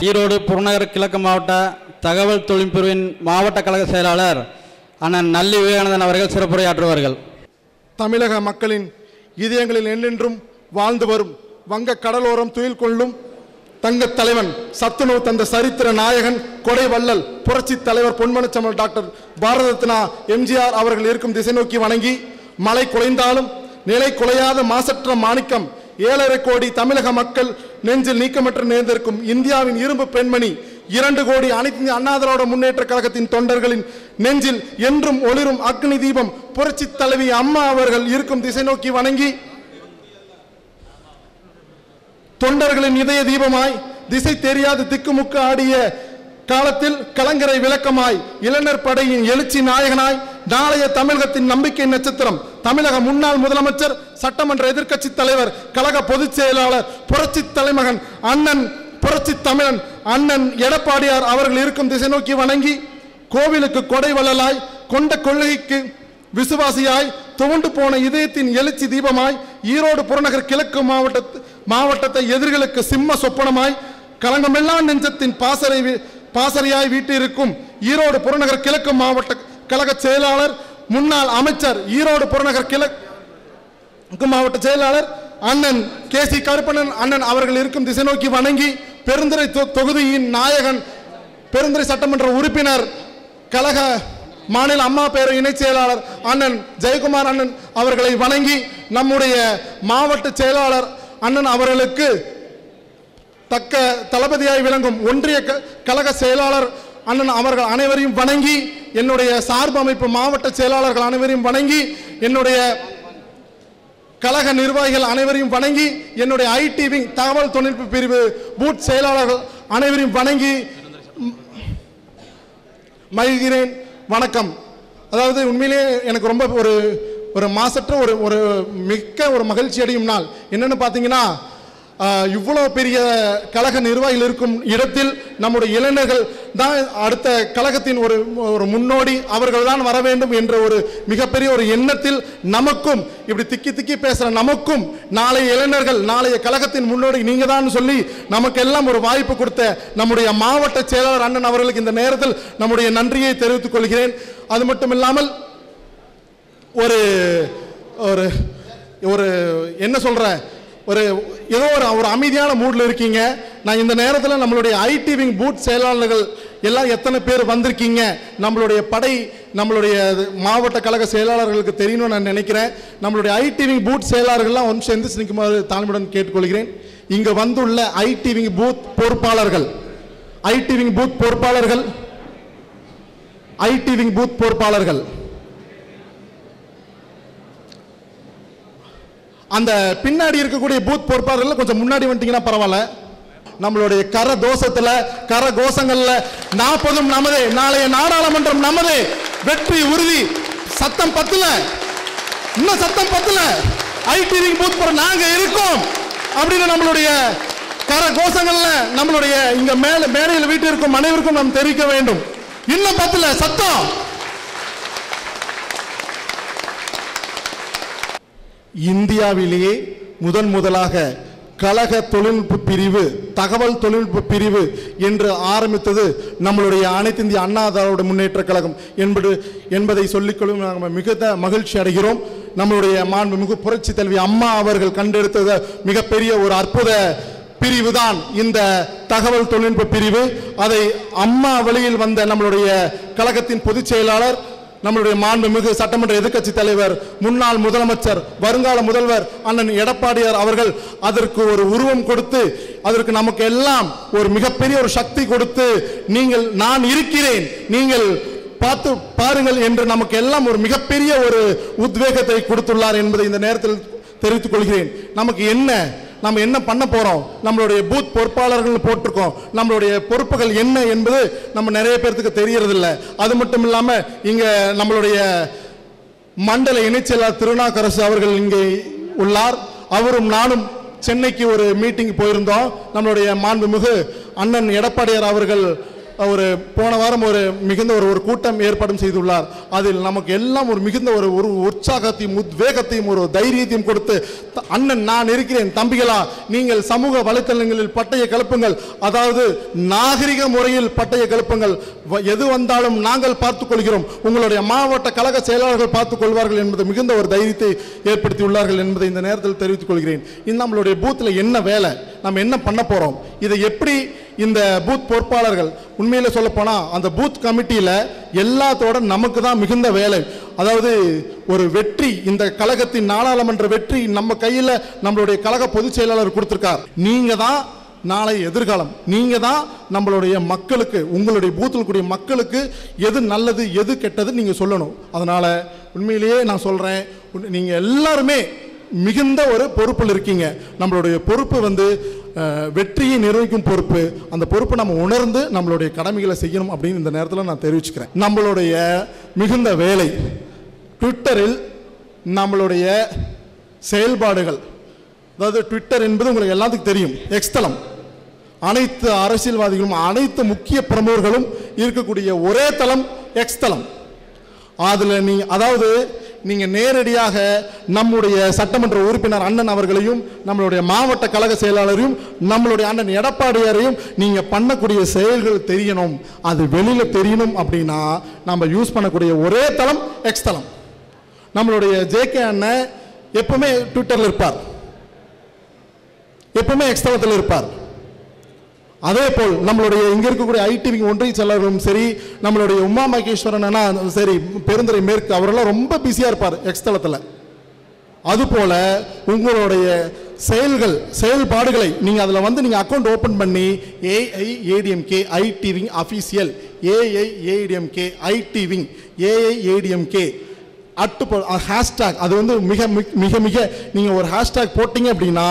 ஈரோடு புறநகர் கிழக்கு மாவட்ட தகவல் தொழில்நுட்பிரிவின் மாவட்ட கழக செயலாளர் அண்ணன் நல்லி விவேகானந்தன் அவர்கள் சிறப்புரையாற்றுவார்கள். தமிழக மக்களின் இதயங்களில் என்றென்றும் வாழ்ந்து வரும் வங்க கடலோரம் துயில் கொள்ளும் தங்கத் தலைவன் சத்துணவு தந்த சரித்திர நாயகன் கொடை வள்ளல் புரட்சி தலைவர் பொன்மனச்செம்மல் டாக்டர் பாரத ரத்னா எம்ஜிஆர் அவர்கள் இருக்கும் திசை நோக்கி வணங்கி மலை குலைந்தாலும் நிலை குலையாத மாசற்ற மாணிக்கம் 7.5 கோடி தமிழக மக்கள் நெஞ்சில் நீக்கமற்ற நேர்ந்திருக்கும் இந்தியாவின் இரும்பு பெண்மணி 2 கோடி அனைத்து இந்திய அண்ணா திராவிட முன்னேற்ற கழகத்தின் தொண்டர்களின் நெஞ்சில் என்றும் ஒளிரும் அக்னி தீபம் புரட்சி தலைவி அம்மா அவர்கள் இருக்கும் திசை நோக்கி வணங்கி தொண்டர்களின் இதய தீபமாய் திசை தெரியாத திக்குமுக்கு ஆடிய காலத்தில் கலங்கரை விளக்கமாய் இளைஞர் படையின் எழுச்சி நாயகனாய் நாளைய தமிழகத்தின் நம்பிக்கை நட்சத்திரம் தமிழக முன்னாள் முதலமைச்சர் சட்டமன்ற எதிர்க்கட்சி தலைவர் கழக பொதுச் செயலாளர் புரட்சி தலைமகன் அண்ணன் புரட்சி தமிழன் அண்ணன் எடப்பாடியார் அவர்கள் இருக்கும் திசை நோக்கி வணங்கி கோவிலுக்கு கொடை வள்ளலாய் கொண்ட கொள்கைக்கு விசுவாசியாய் துவண்டு போன இதயத்தின் எழுச்சி தீபமாய் ஈரோடு புறநகர் கிழக்கு மாவட்டத்தை எதிர்களுக்கு சிம்ம சொப்பனமாய் கலங்கமெல்லாம் நெஞ்சத்தின் பாசறையாய் வீட்டிருக்கும் ஈரோடு புறநகர் கிழக்கு மாவட்ட கழக செயலாளர் முன்னாள் அமைச்சர் ஈரோடு புறநகர் கிழக்கு மாவட்ட செயலாளர் அண்ணன் KC கருப்பண்ணன் அண்ணன் அவர்கள் இருக்கும் திசை நோக்கி வணங்கி பெருந்துறை தொகுதியின் நாயகன் பெருந்துறை சட்டமன்ற உறுப்பினர் கழக மாநில அம்மா பேரவை இணைச் செயலாளர் அண்ணன் ஜெயக்குமார் அண்ணன் அவர்களை வணங்கி நம்முடைய மாவட்ட செயலாளர் அண்ணன் அவர்களுக்கு தக்க தளபதியாய் விளங்கும் ஒன்றிய கழக செயலாளர் அண்ணன் அவர்கள் அனைவரையும் வணங்கி என்னுடைய சார்பு அமைப்பு மாவட்ட செயலாளர்கள் அனைவரையும் வணங்கி என்னுடைய கழக நிர்வாகிகள் அனைவரையும் வணங்கி என்னுடைய ஐடி விங் தகவல் தொழில்நுட்ப பிரிவு பூத் செயலாளர்கள் அனைவரையும் வணங்கி மகிழ்கிறேன். வணக்கம். அதாவது உண்மையிலேயே எனக்கு ரொம்ப ஒரு மாசற்ற ஒரு மிக்க ஒரு மகிழ்ச்சி அடையும் நாள். என்னன்னு பார்த்தீங்கன்னா இவ்வளோ பெரிய கழக நிர்வாகிகள் இருக்கும் இடத்தில் நம்முடைய இளைஞர்கள் தான் அடுத்த கழகத்தின் ஒரு முன்னோடி, அவர்கள் தான் வர வேண்டும் என்ற ஒரு மிகப்பெரிய ஒரு எண்ணத்தில் நமக்கும் இப்படி திக்கி பேசுகிற நமக்கும் நாளைய இளைஞர்கள் நாளைய கழகத்தின் முன்னோடி நீங்கள் தான் சொல்லி நமக்கெல்லாம் ஒரு வாய்ப்பு கொடுத்த நம்முடைய மாவட்ட செயலாளர் அண்ணன் அவர்களுக்கு இந்த நேரத்தில் நம்முடைய நன்றியை தெரிவித்துக் கொள்கிறேன். அது மட்டும் இல்லாமல் ஒரு என்ன சொல்கிறேன், ஏதோ ஒரு அமைதியான மூடில் இருக்கீங்க. நான் இந்த நேரத்தில் நம்மளுடைய ஐடி விங் பூத் செயலாளர்கள் எல்லாம் எத்தனை பேர் வந்திருக்கீங்க, நம்மளுடைய படை நம்மளுடைய மாவட்ட கழக செயலாளர்களுக்கு தெரியணும்னு நான் நினைக்கிறேன். நம்மளுடைய ஐடி விங் பூத் செயலாளர்கள்லாம் ஒன்று சேர்ந்து நிற்குமாறு தாழ்மையுடன் கேட்டுக்கொள்கிறேன். இங்கே வந்துள்ள ஐடி விங் பூத் பொறுப்பாளர்கள் அந்த பின்னாடி இருக்கக்கூடிய பூத் பொறுப்பாளர்கள் கொஞ்சம் முன்னாடி வந்துட்டீங்கன்னா பரவாயில்ல. நம்மளுடைய கரகோஷங்கள்ல 40 நமதே, நாளைய நாடாளுமன்றம் நமதே, வெற்றி உறுதி. சத்தம் பத்தல, இன்னும் சத்தம் பத்தல, ஐடி விங் பூத் நாங்க இருக்கோம் அப்படின்னு நம்மளுடைய கரகோஷங்கள்ல நம்மளுடைய இங்க மேடையில் வீட்டில் இருக்கும் அனைவருக்கும் நாம் தெரிவிக்க வேண்டும். இன்னும் பத்தல சத்தம். இந்தியாவிலேயே முதலாக கழக தொழில்நுட்ப பிரிவு தகவல் தொழில்நுட்ப பிரிவு என்று ஆரம்பித்தது நம்மளுடைய அனைத்து இந்திய அண்ணா திராவிட முன்னேற்ற கழகம் என்பதை சொல்லிக்கொள்ளும் நாங்கள் மிகுந்த மகிழ்ச்சி அடைகிறோம். நம்மளுடைய மாண்புமிகு புரட்சி தலைவி அம்மா அவர்கள் கண்டெடுத்த மிகப்பெரிய ஒரு அற்புத பிரிவு தான் இந்த தகவல் தொழில்நுட்ப பிரிவு. அதை அம்மா வழியில் வந்த நம்மளுடைய கழகத்தின் பொதுச் செயலாளர் நம்மளுடைய மாண்புமிகு சட்டமன்ற எதிர்க்கட்சி தலைவர் முன்னாள் முதலமைச்சர் வருங்கால முதல்வர் அண்ணன் எடப்பாடியார் அவர்கள் அதற்கு ஒரு உருவம் கொடுத்து அதற்கு நமக்கு எல்லாம் ஒரு மிகப்பெரிய ஒரு சக்தி கொடுத்து நான் இருக்கிறேன், நீங்கள் பார்த்து பாருங்கள் என்று நமக்கு எல்லாம் ஒரு மிகப்பெரிய ஒரு உத்வேகத்தை கொடுத்துள்ளார் என்பதை இந்த நேரத்தில் தெரிவித்துக் கொள்கிறேன். நமக்கு நம்ம என்ன பண்ண போறோம், நம்மளுடைய பூத் பொறுப்பாளர்கள் போட்டிருக்கோம், நம்மளுடைய பொறுப்புகள் என்ன என்பது நம்ம நிறைய பேருக்கு தெரியறதில்லை. அது மட்டும் இல்லாம இங்க நம்மளுடைய மண்டல இணைச்செயலாளர் திருநாக்கரசு அவர்கள் இங்கே உள்ளார். அவரும் நானும் சென்னைக்கு ஒரு மீட்டிங் போயிருந்தோம். நம்மளுடைய மாண்புமிகு அண்ணன் எடப்பாடியார் அவர்கள் ஒரு போன வாரம் ஒரு மிகுந்த ஒரு கூட்டம் ஏற்பாடும் செய்துள்ளார். அதில் நமக்கு எல்லாம் ஒரு மிகுந்த ஒரு உற்சாகத்தையும் உத்வேகத்தையும் ஒரு தைரியத்தையும் கொடுத்து, அண்ணன் நான் இருக்கிறேன், தம்பிகளா நீங்கள் சமூக வலைத்தளங்களில் பட்டய கிளப்புங்கள், அதாவது நாகரிக முறையில் பட்டய கிளப்புங்கள், எது வந்தாலும் நாங்கள் பார்த்துக் கொள்கிறோம், உங்களுடைய மாவட்ட கழக செயலாளர்கள் பார்த்துக் கொள்வார்கள் என்பது மிகுந்த ஒரு தைரியத்தை ஏற்படுத்தியுள்ளார்கள் என்பதை இந்த நேரத்தில் தெரிவித்துக் கொள்கிறேன். இந்த நம்மளுடைய பூத்தில் என்ன வேலை, நம்ம என்ன பண்ண போறோம், இதை எப்படி இந்த பூத் பொறுப்பாளர்கள், உண்மையில சொல்ல போனா அந்த பூத் கமிட்டியில எல்லாத்தோட நமக்கு தான் மிகுந்த வேலை. அதாவது ஒரு வெற்றி, இந்த கழகத்தின் நாடாளுமன்ற வெற்றி நம்ம கையில நம்மளுடைய கழக பொதுச் செயலாளர் கொடுத்திருக்கார். நீங்க தான் நாளை எதிர்காலம், நீங்க தான் நம்மளுடைய மக்களுக்கு, உங்களுடைய பூத்தில் கூடிய மக்களுக்கு எது நல்லது எது கெட்டது நீங்க சொல்லணும். அதனால உண்மையிலேயே நான் சொல்றேன், நீங்க எல்லாருமே மிகுந்த ஒரு பொறுப்பில் இருக்கீங்க. நம்மளுடைய பொறுப்பு வெற்றியை நிர்வகிக்கும் பொறுப்பு. அந்த பொறுப்பை நம்ம உணர்ந்து நம்மளுடைய கடமைகளை செய்யணும் அப்படின்னு இந்த நேரத்தில் நான் தெரிவிச்சுக்கிறேன். நம்மளுடைய மிகுந்த வேலை ட்விட்டரில் நம்மளுடைய செயல்பாடுகள், அதாவது ட்விட்டர் என்பது உங்களுக்கு எல்லாத்துக்கும் தெரியும், எக்ஸ் தளம். அனைத்து அரசியல்வாதிகளும் அனைத்து முக்கிய பிரமுகர்களும் இருக்கக்கூடிய ஒரே தளம் எக்ஸ் தளம். அதில் அதாவது நீங்கள் நேரடியாக நம்முடைய சட்டமன்ற உறுப்பினர் அண்ணன் அவர்களையும் நம்மளுடைய மாவட்ட கழக செயலாளரையும் நம்மளுடைய அண்ணன் எடப்பாடியாரையும் நீங்கள் பண்ணக்கூடிய செயல்கள் தெரியணும், அது வெளியில் தெரியணும் அப்படின்னா நம்ம யூஸ் பண்ணக்கூடிய ஒரே தளம் எக்ஸ் தளம். நம்மளுடைய ஜேகே அண்ணன் எப்பவுமே ட்விட்டரில் இருப்பார், எப்பவுமே எக்ஸ் தளத்தில் இருப்பார். அதே போல் நம்மளுடைய இங்கே இருக்கக்கூடிய ஐடிவி ஒன்றிய செயலாளரும் சரி, நம்மளுடைய உமா மகேஸ்வரன் சரி, பெருந்துறை மேற்கு, அவரெல்லாம் ரொம்ப பிஸியாக இருப்பார் எக்ஸ் தளத்தில். அதுபோல் உங்களுடைய செயல்பாடுகளை நீங்கள் அதில் நீங்கள் அக்கௌண்ட் ஓப்பன் பண்ணி AIADMK ஐடிவிங் official, AIADMK ஐடிவிங், AIADMK hashtag, அது மிக மிக மிக நீங்கள் ஒரு ஹேஷ்டாக் போட்டீங்க அப்படின்னா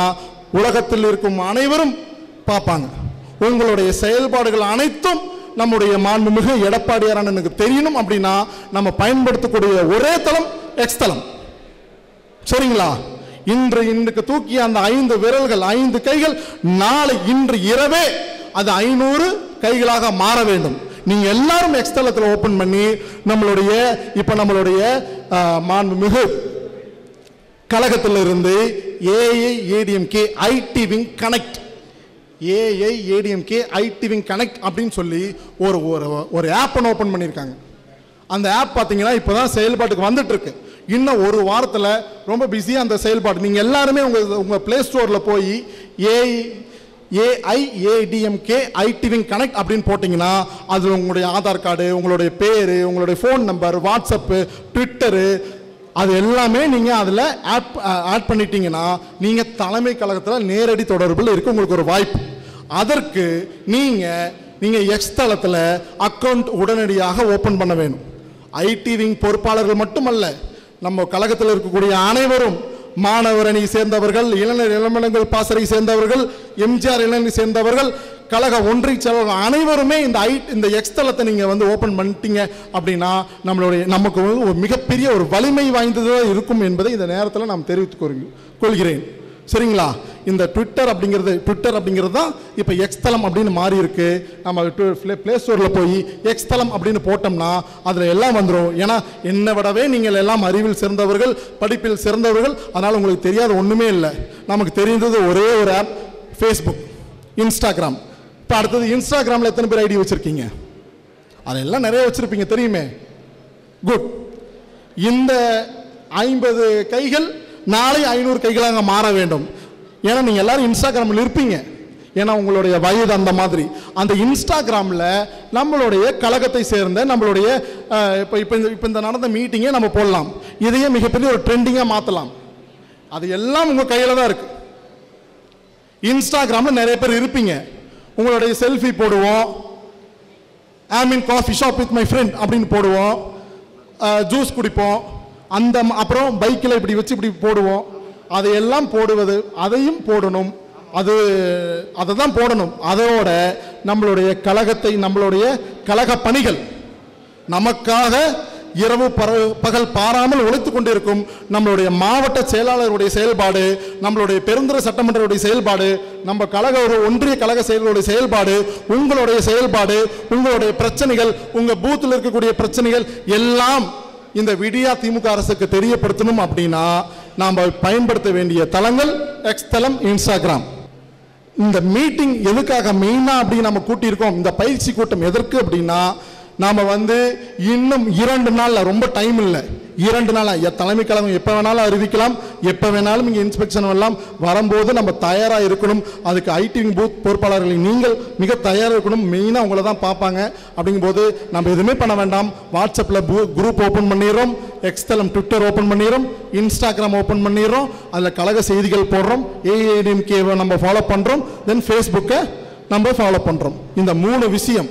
உலகத்தில் இருக்கும் அனைவரும் பார்ப்பாங்க. உங்களுடைய செயல்பாடுகள் அனைத்தும் நம்முடைய மாண்புமிகு எடப்பாடியார் அண்ணனுக்கு தெரியணும் அப்படின்னா நம்ம பயன்படுத்தக்கூடிய ஒரே தளம் எக்ஸ் தளம். சரிங்களா? இன்றைக்கு தூக்கிய அந்த 5 விரல்கள் 5 கைகள் நாளை இன்று இரவே அது 500 கைகளாக மாற வேண்டும். நீங்க எல்லாரும் எக்ஸ் தளத்தில் ஓபன் பண்ணி நம்மளுடைய மாண்புமிகு கழகத்திலிருந்து AIADMK IT wing connect, AIADMK IT wing connect அப்படின்னு சொல்லி ஒரு ஆப் ஓப்பன் பண்ணியிருக்காங்க. அந்த ஆப் பார்த்தீங்கன்னா இப்போதான் செயல்பாட்டுக்கு வந்துட்டு இருக்கு. இன்னும் ஒரு வாரத்தில் ரொம்ப பிஸியாக அந்த செயல்பாடு. நீங்கள் எல்லாருமே உங்கள் பிளே ஸ்டோரில் போய் ஏஐஏடிஎம்கே ஐடிவிங் கனெக்ட் அப்படின்னு போட்டிங்கன்னா அது உங்களுடைய ஆதார் கார்டு, உங்களுடைய பேர், உங்களுடைய ஃபோன் நம்பர், வாட்ஸ்அப்பு, ட்விட்டரு, அது எல்லாமே நீங்கள் அதில் ஆட் பண்ணிட்டீங்கன்னா நீங்கள் தலைமை கழகத்தில் நேரடி தொடர்பில் இருக்க உங்களுக்கு ஒரு வாய்ப்பு. அதற்கு நீங்கள் எக்ஸ் தளத்தில் அக்கௌண்ட் உடனடியாக ஓப்பன் பண்ண வேணும். ஐடிவிங் பொறுப்பாளர்கள் மட்டுமல்ல, நம்ம கழகத்தில் இருக்கக்கூடிய அனைவரும், மாணவர் அணி சேர்ந்தவர்கள், இளைஞர் இளமணங்கள் பாசறை சேர்ந்தவர்கள், எம்ஜிஆர் இளைஞர் சேர்ந்தவர்கள், கழக ஒன்றிய செயலாளர்கள் அனைவருமே இந்த எக்ஸ் தளத்தை நீங்கள் ஓப்பன் பண்ணிட்டீங்க அப்படின்னா நமக்கு ஒரு மிகப்பெரிய ஒரு வலிமை வாய்ந்ததாக இருக்கும் என்பதை இந்த நேரத்தில் நாம் தெரிவித்துக் கொள்கிறேன். சரிங்களா? இந்த ட்விட்டர் அப்படிங்கிறது தான் இப்போ எக்ஸ் தளம் அப்படின்னு மாறி இருக்கு. நம்ம பிளே ஸ்டோரில் போய் எக்ஸ் தளம் அப்படின்னு போட்டோம்னா அதில் எல்லாம் வந்துடும். ஏன்னா என்னை விடவே நீங்கள் எல்லாம் அறிவில் சிறந்தவர்கள், படிப்பில் சிறந்தவர்கள், அதனால் உங்களுக்கு தெரியாத ஒன்றுமே இல்லை. நமக்கு தெரிந்தது ஒரே ஒரு ஆப் ஃபேஸ்புக், இன்ஸ்டாகிராம். இப்போ அடுத்தது இன்ஸ்டாகிராமில் எத்தனை பேர் ஐடி வச்சுருக்கீங்க? அதெல்லாம் நிறைய வச்சுருப்பீங்க தெரியுமே. குட். இந்த 50 கைகள் நாளை 500 கைகளாக மாற வேண்டும். ஏன்னா நீங்கள் எல்லாரும் இன்ஸ்டாகிராமில் இருப்பீங்க, ஏன்னா உங்களுடைய வயது அந்த மாதிரி. அந்த இன்ஸ்டாகிராமில் நம்மளுடைய கழகத்தை சேர்ந்த நம்மளுடைய இப்போ இந்த நடந்த மீட்டிங்கை நம்ம போடலாம். இதையே மிகப்பெரிய ஒரு ட்ரெண்டிங்காக மாற்றலாம். அது எல்லாம் உங்கள் கையில் தான் இருக்குது. இன்ஸ்டாகிராமில் நிறைய பேர் இருப்பீங்க. உங்களுடைய செல்ஃபி போடுவோம், coffee shop with my friend அப்படின்னு போடுவோம், ஜூஸ் குடிப்போம், அப்புறம் பைக்கில் இப்படி வச்சு இப்படி போடுவோம். அதையெல்லாம் அதையும் போடணும், அதை தான் போடணும். அதோட நம்மளுடைய கழகத்தை, நம்மளுடைய கழக பணிகள், நமக்காக இரவு பகல் பாராமல் உழைத்துக் கொண்டிருக்கும் நம்மளுடைய மாவட்ட செயலாளருடைய செயல்பாடு, நம்மளுடைய பெருந்துறை சட்டமன்றருடைய செயல்பாடு, நம்ம கழக ஒன்றிய கழக செயல்களுடைய செயல்பாடு, உங்களுடைய செயல்பாடு, உங்களுடைய பிரச்சனைகள், உங்க பூத்தில் இருக்கக்கூடிய பிரச்சனைகள் எல்லாம் இந்த விடியா திமுக அரசுக்கு தெரியப்படுத்தணும். அப்படின்னா நாம் பயன்படுத்த வேண்டிய தளங்கள் எக்ஸ் தளம், இன்ஸ்டாகிராம். இந்த மீட்டிங் எதுக்காக மெயினா அப்படி நம்ம கூட்டியிருக்கோம், இந்த பயிற்சி கூட்டம் எதற்கு அப்படின்னா, நாம இன்னும் 2 நாள்ல, ரொம்ப டைம் இல்லை, 2 நாள் தலைமை கழகம் எப்போ வேணாலும் அறிவிக்கலாம், எப்போ வேணாலும் இங்கே இன்ஸ்பெக்ஷன் எல்லாம் வரும்போது நம்ம தயாராக இருக்கணும். அதுக்கு ஐடி பூத் பொறுப்பாளர்களை நீங்கள் மிக தயாராக இருக்கணும். மெயினாக உங்களை தான் பார்ப்பாங்க. அப்படிங்கும்போது நம்ம எதுவுமே பண்ண வேண்டாம். வாட்ஸ்அப்பில் குரூப் ஓப்பன் பண்ணிடுறோம், எக்ஸ்தலம் ட்விட்டர் ஓப்பன் பண்ணிடுறோம், இன்ஸ்டாகிராம் ஓப்பன் பண்ணிடுறோம், அதில் கழக செய்திகள் போடுறோம், ஏஐடிஎம்கேவை நம்ம ஃபாலோ பண்ணுறோம், தென் ஃபேஸ்புக்கை நம்ம ஃபாலோ பண்ணுறோம். இந்த 3 விஷயம்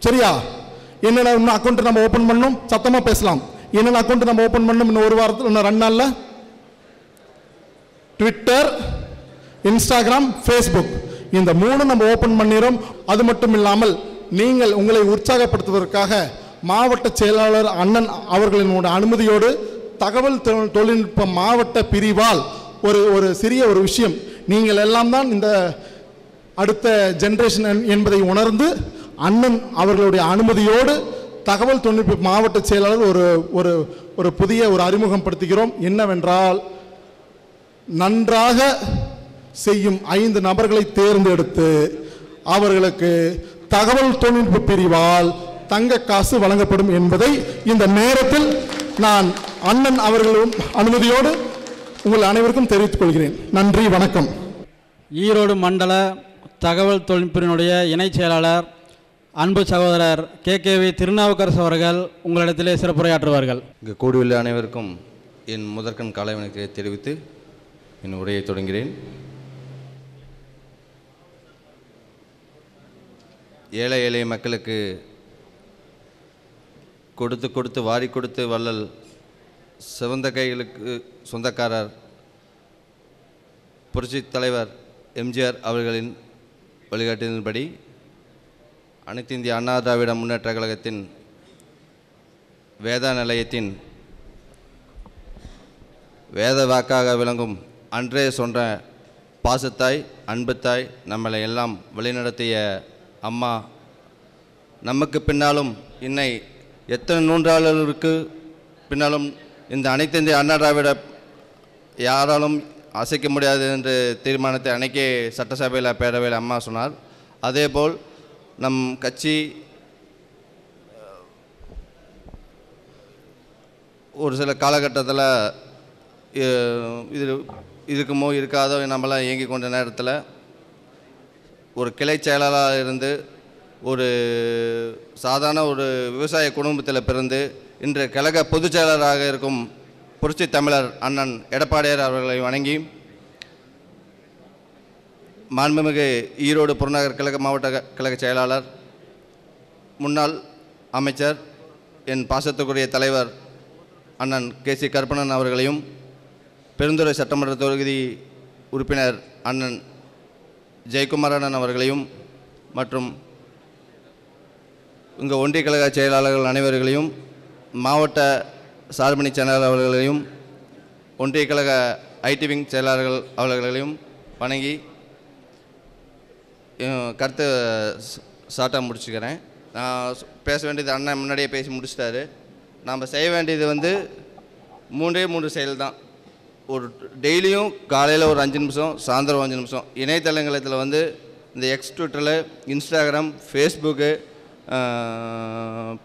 சரியா? என்னென்ன இன்னும் அக்கௌண்ட் நம்ம ஓப்பன் பண்ணணும், சத்தமாக பேசலாம். என்னென்ன அக்கௌண்ட் நம்ம ஓப்பன் பண்ணணும் இன்னும் 1 வாரத்தில், இன்னும் 2 நாளில்? ட்விட்டர், இன்ஸ்டாகிராம், ஃபேஸ்புக், இந்த 3 நம்ம ஓப்பன் பண்ணிடுறோம். அது மட்டும் இல்லாமல் நீங்கள் உங்களை உற்சாகப்படுத்துவதற்காக மாவட்ட செயலாளர் அண்ணன் அவர்களின் அனுமதியோடு தகவல் தொழில்நுட்ப மாவட்ட பிரிவால் ஒரு சிறிய ஒரு விஷயம், நீங்கள் எல்லாம் தான் இந்த அடுத்த ஜெனரேஷன் என்பதை உணர்ந்து அண்ணன் அவர்களுடைய அனுமதியோடு தகவல் தொழில்நுட்ப மாவட்ட செயலாளர் ஒரு புதிய அறிமுகம் படுத்துகிறோம். என்னவென்றால், நன்றாக செய்யும் 5 நபர்களை தேர்ந்தெடுத்து அவர்களுக்கு தகவல் தொழில்நுட்ப பிரிவால் தங்க காசு வழங்கப்படும் என்பதை இந்த நேரத்தில் நான் அண்ணன் அவர்களும் அனுமதியோடு உங்கள் அனைவருக்கும் தெரிவித்துக் கொள்கிறேன். நன்றி, வணக்கம். ஈரோடு மண்டல தகவல் தொழில்நுட்பினுடைய இணைச் செயலாளர் அன்பு சகோதரர் KKV திருநாவுக்கரசு அவர்கள் உங்களிடத்திலே சிறப்புரையாற்றுவார்கள். இங்கு கூடியுள்ள அனைவருக்கும் என் முதற்கண் காலை வணக்கத்தை தெரிவித்து என் உரையை தொடங்குகிறேன். ஏழை எளிய மக்களுக்கு கொடுத்து கொடுத்து வாரி கொடுத்து வள்ளல் சிவந்த கைகளுக்கு சொந்தக்காரர் புரட்சித் தலைவர் எம்ஜிஆர் அவர்களின் வழிகாட்டுதலின்படி அனைத்து இந்திய அண்ணா திராவிட முன்னேற்ற கழகத்தின் வேத நிலையத்தின் வேத வாக்காக விளங்கும் அன்றே சொன்ன பாசத்தாய் அன்புத்தாய் நம்மளை எல்லாம் வழிநடத்திய அம்மா, நமக்கு பின்னாலும் இன்னை எத்தனை நூற்றாண்டுகளுக்கு பின்னாலும் இந்த அனைத்து இந்திய அண்ணா திராவிட யாராலும் அசைக்க முடியாது என்ற தீர்மானத்தை அன்னைக்கே சட்டசபையில் பேரவையில் அம்மா சொன்னார். அதேபோல் நம் கட்சி ஒரு சில காலகட்டத்தில் இது இருக்குமோ இருக்காதோ நம்மளாம் இயங்கி கொண்ட நேரத்தில் ஒரு கிளை செயலாளராக இருந்து ஒரு சாதாரண ஒரு விவசாய குடும்பத்தில் பிறந்து இன்று கழக பொதுச் செயலாளராக இருக்கும் புரட்சி தமிழர் அண்ணன் எடப்பாடியார் அவர்களை வணங்கி, மாண்புமிகு ஈரோடு புறநகர் கிழக்கு மாவட்ட கழக செயலாளர், முன்னாள் அமைச்சர், என் பாசத்துக்குரிய தலைவர் அண்ணன் KC கருப்பண்ணன் அவர்களையும், பெருந்துறை சட்டமன்ற தொகுதி உறுப்பினர் அண்ணன் ஜெயக்குமாரண்ணன் அவர்களையும் மற்றும் இங்கே ஒன்றிய கழக செயலாளர்கள் அனைவர்களையும், மாவட்ட சார்பணி செயலாளர் அவர்களையும், ஒன்றிய கழக ஐடி விங் செயலாளர்கள் அவர்களையும் வணங்கி கருத்தை ஷார்ட்டாக முடிச்சுக்கிறேன். நான் பேச வேண்டியது அண்ணன் முன்னாடியே பேசி முடிச்சிட்டாரு. நாம் செய்ய வேண்டியது 3 செயல் தான். ஒரு டெய்லியும் காலையில் ஒரு 5 நிமிஷம், சாயந்தரம் 5 நிமிஷம் இணையதளங்களத்தில் இந்த எக்ஸ், ட்விட்டரில், இன்ஸ்டாகிராம், ஃபேஸ்புக்கு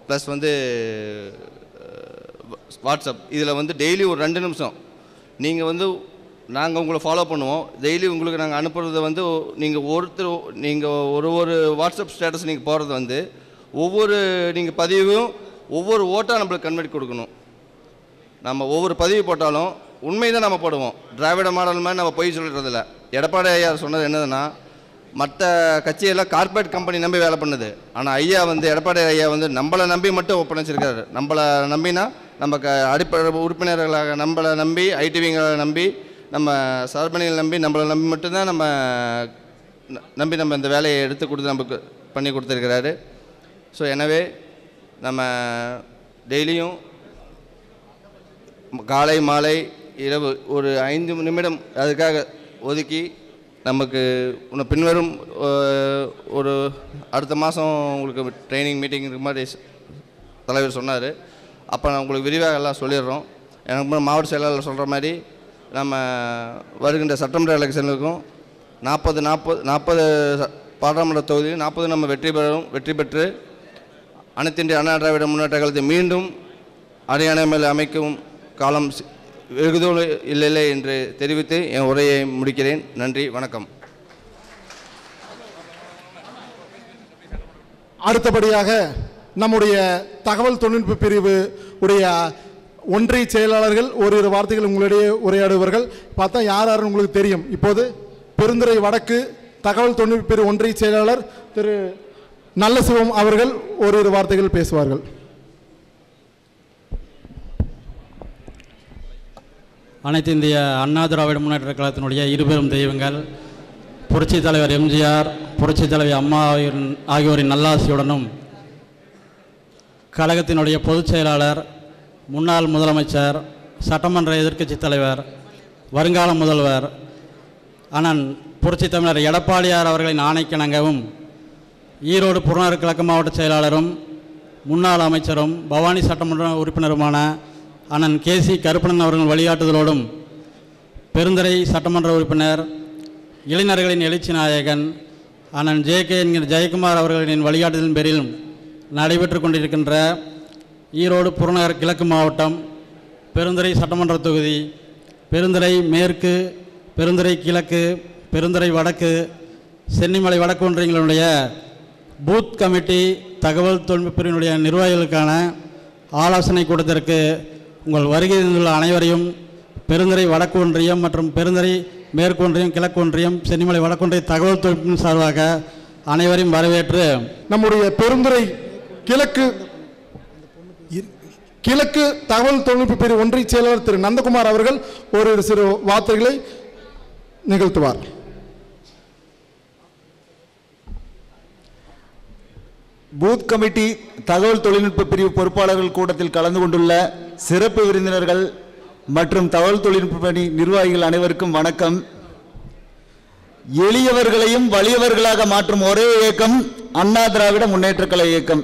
ப்ளஸ் வாட்ஸ்அப், இதில் டெய்லி ஒரு 2 நிமிஷம் நீங்கள் நாங்கள் உங்களை ஃபாலோ பண்ணுவோம். டெய்லி உங்களுக்கு நாங்கள் அனுப்புறது நீங்கள் ஒரு வாட்ஸ்அப் ஸ்டேட்டஸ் நீங்கள் போகிறது ஒவ்வொரு நீங்கள் பதிவும் ஒவ்வொரு ஓட்டாக நம்மளுக்கு கன்வெர்ட் கொடுக்கணும். நம்ம ஒவ்வொரு பதிவு போட்டாலும் உண்மை தான் நம்ம போடுவோம். திராவிட மாடல் மாதிரி நம்ம போய் சொல்கிறதில்ல. எடப்பாடி ஐயா சொன்னது என்னதுன்னா, மற்ற கட்சியெல்லாம் கார்பரேட் கம்பெனி நம்பி வேலை பண்ணுது. ஆனால் ஐயா எடப்பாடி ஐயா நம்மளை நம்பி மட்டும் ஒப்படைச்சிருக்காரு. நம்மளை நம்பினா நம்ம அடிப்படை உறுப்பினர்களாக நம்மளை நம்பி, ஐடிவிங்களை நம்பி, நம்ம சார்பணிகளை நம்பி, நம்மளை நம்பி மட்டும்தான் நம்ம இந்த வேலையை எடுத்து கொடுத்து நமக்கு பண்ணி கொடுத்துருக்கிறாரு. ஸோ எனவே நம்ம டெய்லியும் காலை மாலை இரவு ஒரு 5 நிமிடம் அதுக்காக ஒதுக்கி நமக்கு இன்னும் பின்வரும் ஒரு அடுத்த மாதம் உங்களுக்கு ட்ரைனிங் மீட்டிங் இருக்க மாதிரி தலைவர் சொன்னார். அப்போ நான் உங்களுக்கு விரிவாக எல்லாம் சொல்லிடுறோம். எனக்கு மாவட்ட செயலாளர் சொல்கிற மாதிரி நம்ம வருகின்ற சட்டமன்ற எலெக்ஷனுக்கும் 40 பாராளுமன்ற தொகுதியில் 40 நம்ம வெற்றி பெற்று அனைத்து இந்திய அண்ணா திராவிட முன்னேற்ற கழகத்தை மீண்டும் அரியணை மேல் அமைக்கும் காலம் வெகுதூரம் இல்லை என்று தெரிவித்து என் உரையை முடிக்கிறேன். நன்றி, வணக்கம். அடுத்தபடியாக நம்முடைய தகவல் தொழில்நுட்ப பிரிவு உடைய ஒன்றிய செயலாளர்கள் ஓரிரு வார்த்தைகள் உங்களிடையே உரையாடுவார்கள். பார்த்தா யார் யாருன்னு உங்களுக்கு தெரியும். இப்போது பெருந்துறை வடக்கு தகவல் தொழில்நுட்ப பிரிவு ஒன்றிய செயலாளர் திரு நல்லசிவம் அவர்கள் ஓரிரு வார்த்தைகள் பேசுவார்கள். அனைத்து இந்திய அண்ணா திராவிட முன்னேற்ற கழகத்தினுடைய இருபெரும் தெய்வங்கள் புரட்சித் தலைவர் எம்ஜிஆர், புரட்சித் தலைவர் அம்மா ஆகியோரின் நல்லாசியுடனும் கழகத்தினுடைய பொதுச் செயலாளர், முன்னாள் முதலமைச்சர், சட்டமன்ற எதிர்க்கட்சி தலைவர், வருங்கால முதல்வர் அண்ணன் புரட்சித் தமிழர் எடப்பாடியார் அவர்களின் ஆணைக்கிணங்கவும் ஈரோடு புறநகர் கிழக்கு மாவட்ட செயலாளரும் முன்னாள் அமைச்சரும் பவானி சட்டமன்ற உறுப்பினருமான அண்ணன் KC கருப்பணன் அவர்கள் வழிகாட்டுதலோடும் பெருந்துறை சட்டமன்ற உறுப்பினர், இளைஞர்களின் எழுச்சி நாயகன் அண்ணன் JK என்கிற ஜெயக்குமார் அவர்களின் வழிகாட்டுதலின் பேரிலும் நடைபெற்று கொண்டிருக்கின்ற ஈரோடு புறநகர் கிழக்கு மாவட்டம் பெருந்துறை சட்டமன்ற தொகுதி, பெருந்துறை மேற்கு, பெருந்துறை கிழக்கு, பெருந்துறை வடக்கு, சென்னிமலை வடக்கு ஒன்றியங்களுடைய பூத் கமிட்டி தகவல் தொழில்நுட்ப பிரிவினுடைய நிர்வாகிகளுக்கான ஆலோசனை கூட்டத்திற்கு உங்கள் வருகை தந்துள்ள அனைவரையும் பெருந்துறை வடக்கு ஒன்றியம் மற்றும் பெருந்துறை மேற்கு ஒன்றியம், கிழக்கு ஒன்றியம், சென்னிமலை வடக்கு ஒன்றிய தகவல் தொழில்நுட்பின் சார்பாக அனைவரையும் வரவேற்று நம்முடைய பெருந்துறை கிழக்கு தகவல் தொழில்நுட்ப பிரிவு ஒன்றிய செயலாளர் திரு நந்தகுமார் அவர்கள் ஒரு சிறு வார்த்தைகளை நிகழ்த்துவார். பூத் கமிட்டி தகவல் தொழில்நுட்ப பிரிவு பொறுப்பாளர்கள் கூட்டத்தில் கலந்து கொண்டுள்ள சிறப்பு விருந்தினர்கள் மற்றும் தகவல் தொழில்நுட்ப பணி நிர்வாகிகள் அனைவருக்கும் வணக்கம். எளியவர்களையும் வலியவர்களாக மாற்றும் ஒரே இயக்கம் அண்ணா திராவிட முன்னேற்ற கழக இயக்கம்.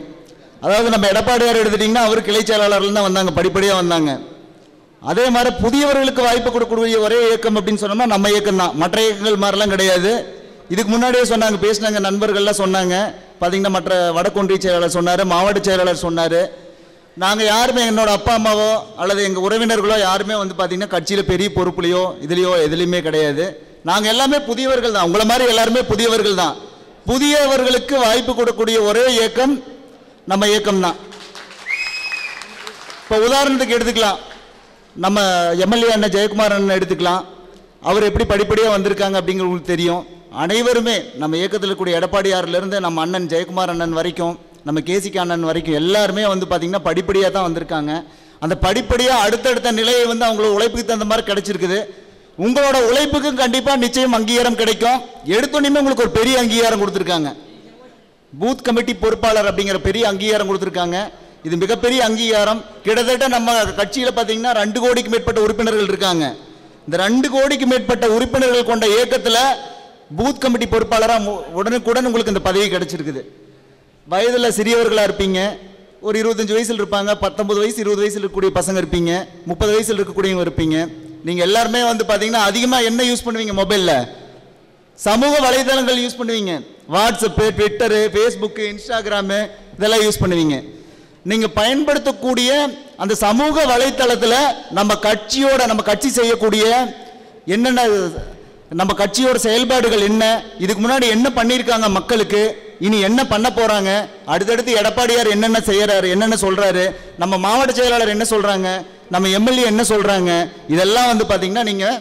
அதாவது நம்ம எடப்பாடியார் எடுத்துட்டிங்கன்னா அவர் கிளை செயலாளர்கள் தான் வந்தாங்க, படிப்படியாக வந்தாங்க. அதே மாதிரி புதியவர்களுக்கு வாய்ப்பு கொடுக்கக்கூடிய ஒரே இயக்கம் அப்படின்னு சொன்னோம்னா நம்ம இயக்கம் தான். மற்ற இயக்கங்கள் மாதிரிலாம் கிடையாது. இதுக்கு முன்னாடியே சொன்னாங்க, பேசினாங்க, நண்பர்கள்லாம் சொன்னாங்க. பார்த்தீங்கன்னா மற்ற வடக்கு ஒன்றிய செயலாளர் சொன்னார், மாவட்ட செயலாளர் சொன்னார். நாங்கள் யாருமே என்னோட அப்பா அம்மாவோ அல்லது எங்கள் உறவினர்களோ யாருமே வந்து பார்த்திங்கன்னா கட்சியில் பெரிய பொறுப்புலையோ இதுலேயோ எதுலேயுமே கிடையாது. நாங்கள் எல்லாமே புதியவர்கள் தான். உங்களை மாதிரி எல்லாருமே புதியவர்கள் தான். புதியவர்களுக்கு வாய்ப்பு கொடுக்கக்கூடிய ஒரே இயக்கம் நம்ம இயக்கம் தான். இப்போ உதாரணத்துக்கு எடுத்துக்கலாம், நம்ம எம்எல்ஏ அண்ணன் ஜெயக்குமார் அண்ணன் எடுத்துக்கலாம். அவர் எப்படி படிப்படியாக வந்திருக்காங்க அப்படிங்கிறது உங்களுக்கு தெரியும். அனைவருமே நம்ம இயக்கத்தில் கூடிய எடப்பாடியாரிலிருந்து நம்ம அண்ணன் ஜெயக்குமார் அண்ணன் வரைக்கும், நம்ம KC அண்ணன் வரைக்கும் எல்லாருமே வந்து பார்த்திங்கன்னா படிப்படியாக தான் வந்திருக்காங்க. அந்த படிப்படியாக அடுத்தடுத்த நிலையை வந்து அவங்களோட உழைப்புக்கு தகுந்த மாதிரி கிடைச்சிருக்குது. உங்களோட உழைப்புக்கும் கண்டிப்பாக நிச்சயம் அங்கீகாரம் கிடைக்கும். எடுத்தோன்னே உங்களுக்கு ஒரு பெரிய அங்கீகாரம் கொடுத்துருக்காங்க. பூத் கமிட்டி பொறுப்பாளர் அப்படிங்கிற பெரிய அங்கீகாரம் கொடுத்துருக்காங்க. இது மிகப்பெரிய அங்கீகாரம். கிட்டத்தட்ட நம்ம கட்சியில் பார்த்தீங்கன்னா 2 கோடிக்கு மேற்பட்ட உறுப்பினர்கள் இருக்காங்க. இந்த 2 கோடிக்கு மேற்பட்ட உறுப்பினர்கள் கொண்ட இயக்கத்தில் பூத் கமிட்டி பொறுப்பாளராக உடனுக்குடன் உங்களுக்கு இந்த பதவி கிடைச்சிருக்குது. வயதில் சிறியவர்களாக இருப்பீங்க, ஒரு 25 வயசில் இருப்பாங்க, 19 வயசு 20 வயசில் இருக்கக்கூடிய பசங்க இருப்பீங்க, 30 வயசில் இருக்கக்கூடியவங்க இருப்பீங்க. நீங்கள் எல்லாருமே வந்து பார்த்தீங்கன்னா அதிகமாக என்ன யூஸ் பண்ணுவீங்க? மொபைலில் சமூக வலைதளங்கள் யூஸ் பண்ணுவீங்க. வாட்ஸ்அப்பு, ட்விட்டரு, ஃபேஸ்புக்கு, இன்ஸ்டாகிராமு இதெல்லாம் யூஸ் பண்ணுவீங்க. நீங்கள் பயன்படுத்தக்கூடிய அந்த சமூக வலைத்தளத்தில் நம்ம கட்சி செய்யக்கூடிய என்னென்ன, நம்ம கட்சியோட செயல்பாடுகள் என்ன, இதுக்கு முன்னாடி என்ன பண்ணியிருக்காங்க மக்களுக்கு, இனி என்ன பண்ண போகிறாங்க, அடுத்தடுத்து எடப்பாடியார் என்னென்ன செய்கிறாரு, என்னென்ன சொல்கிறாரு, நம்ம மாவட்ட செயலாளர் என்ன சொல்கிறாங்க, நம்ம எம்எல்ஏ என்ன சொல்கிறாங்க, இதெல்லாம் வந்து பார்த்திங்கன்னா நீங்கள்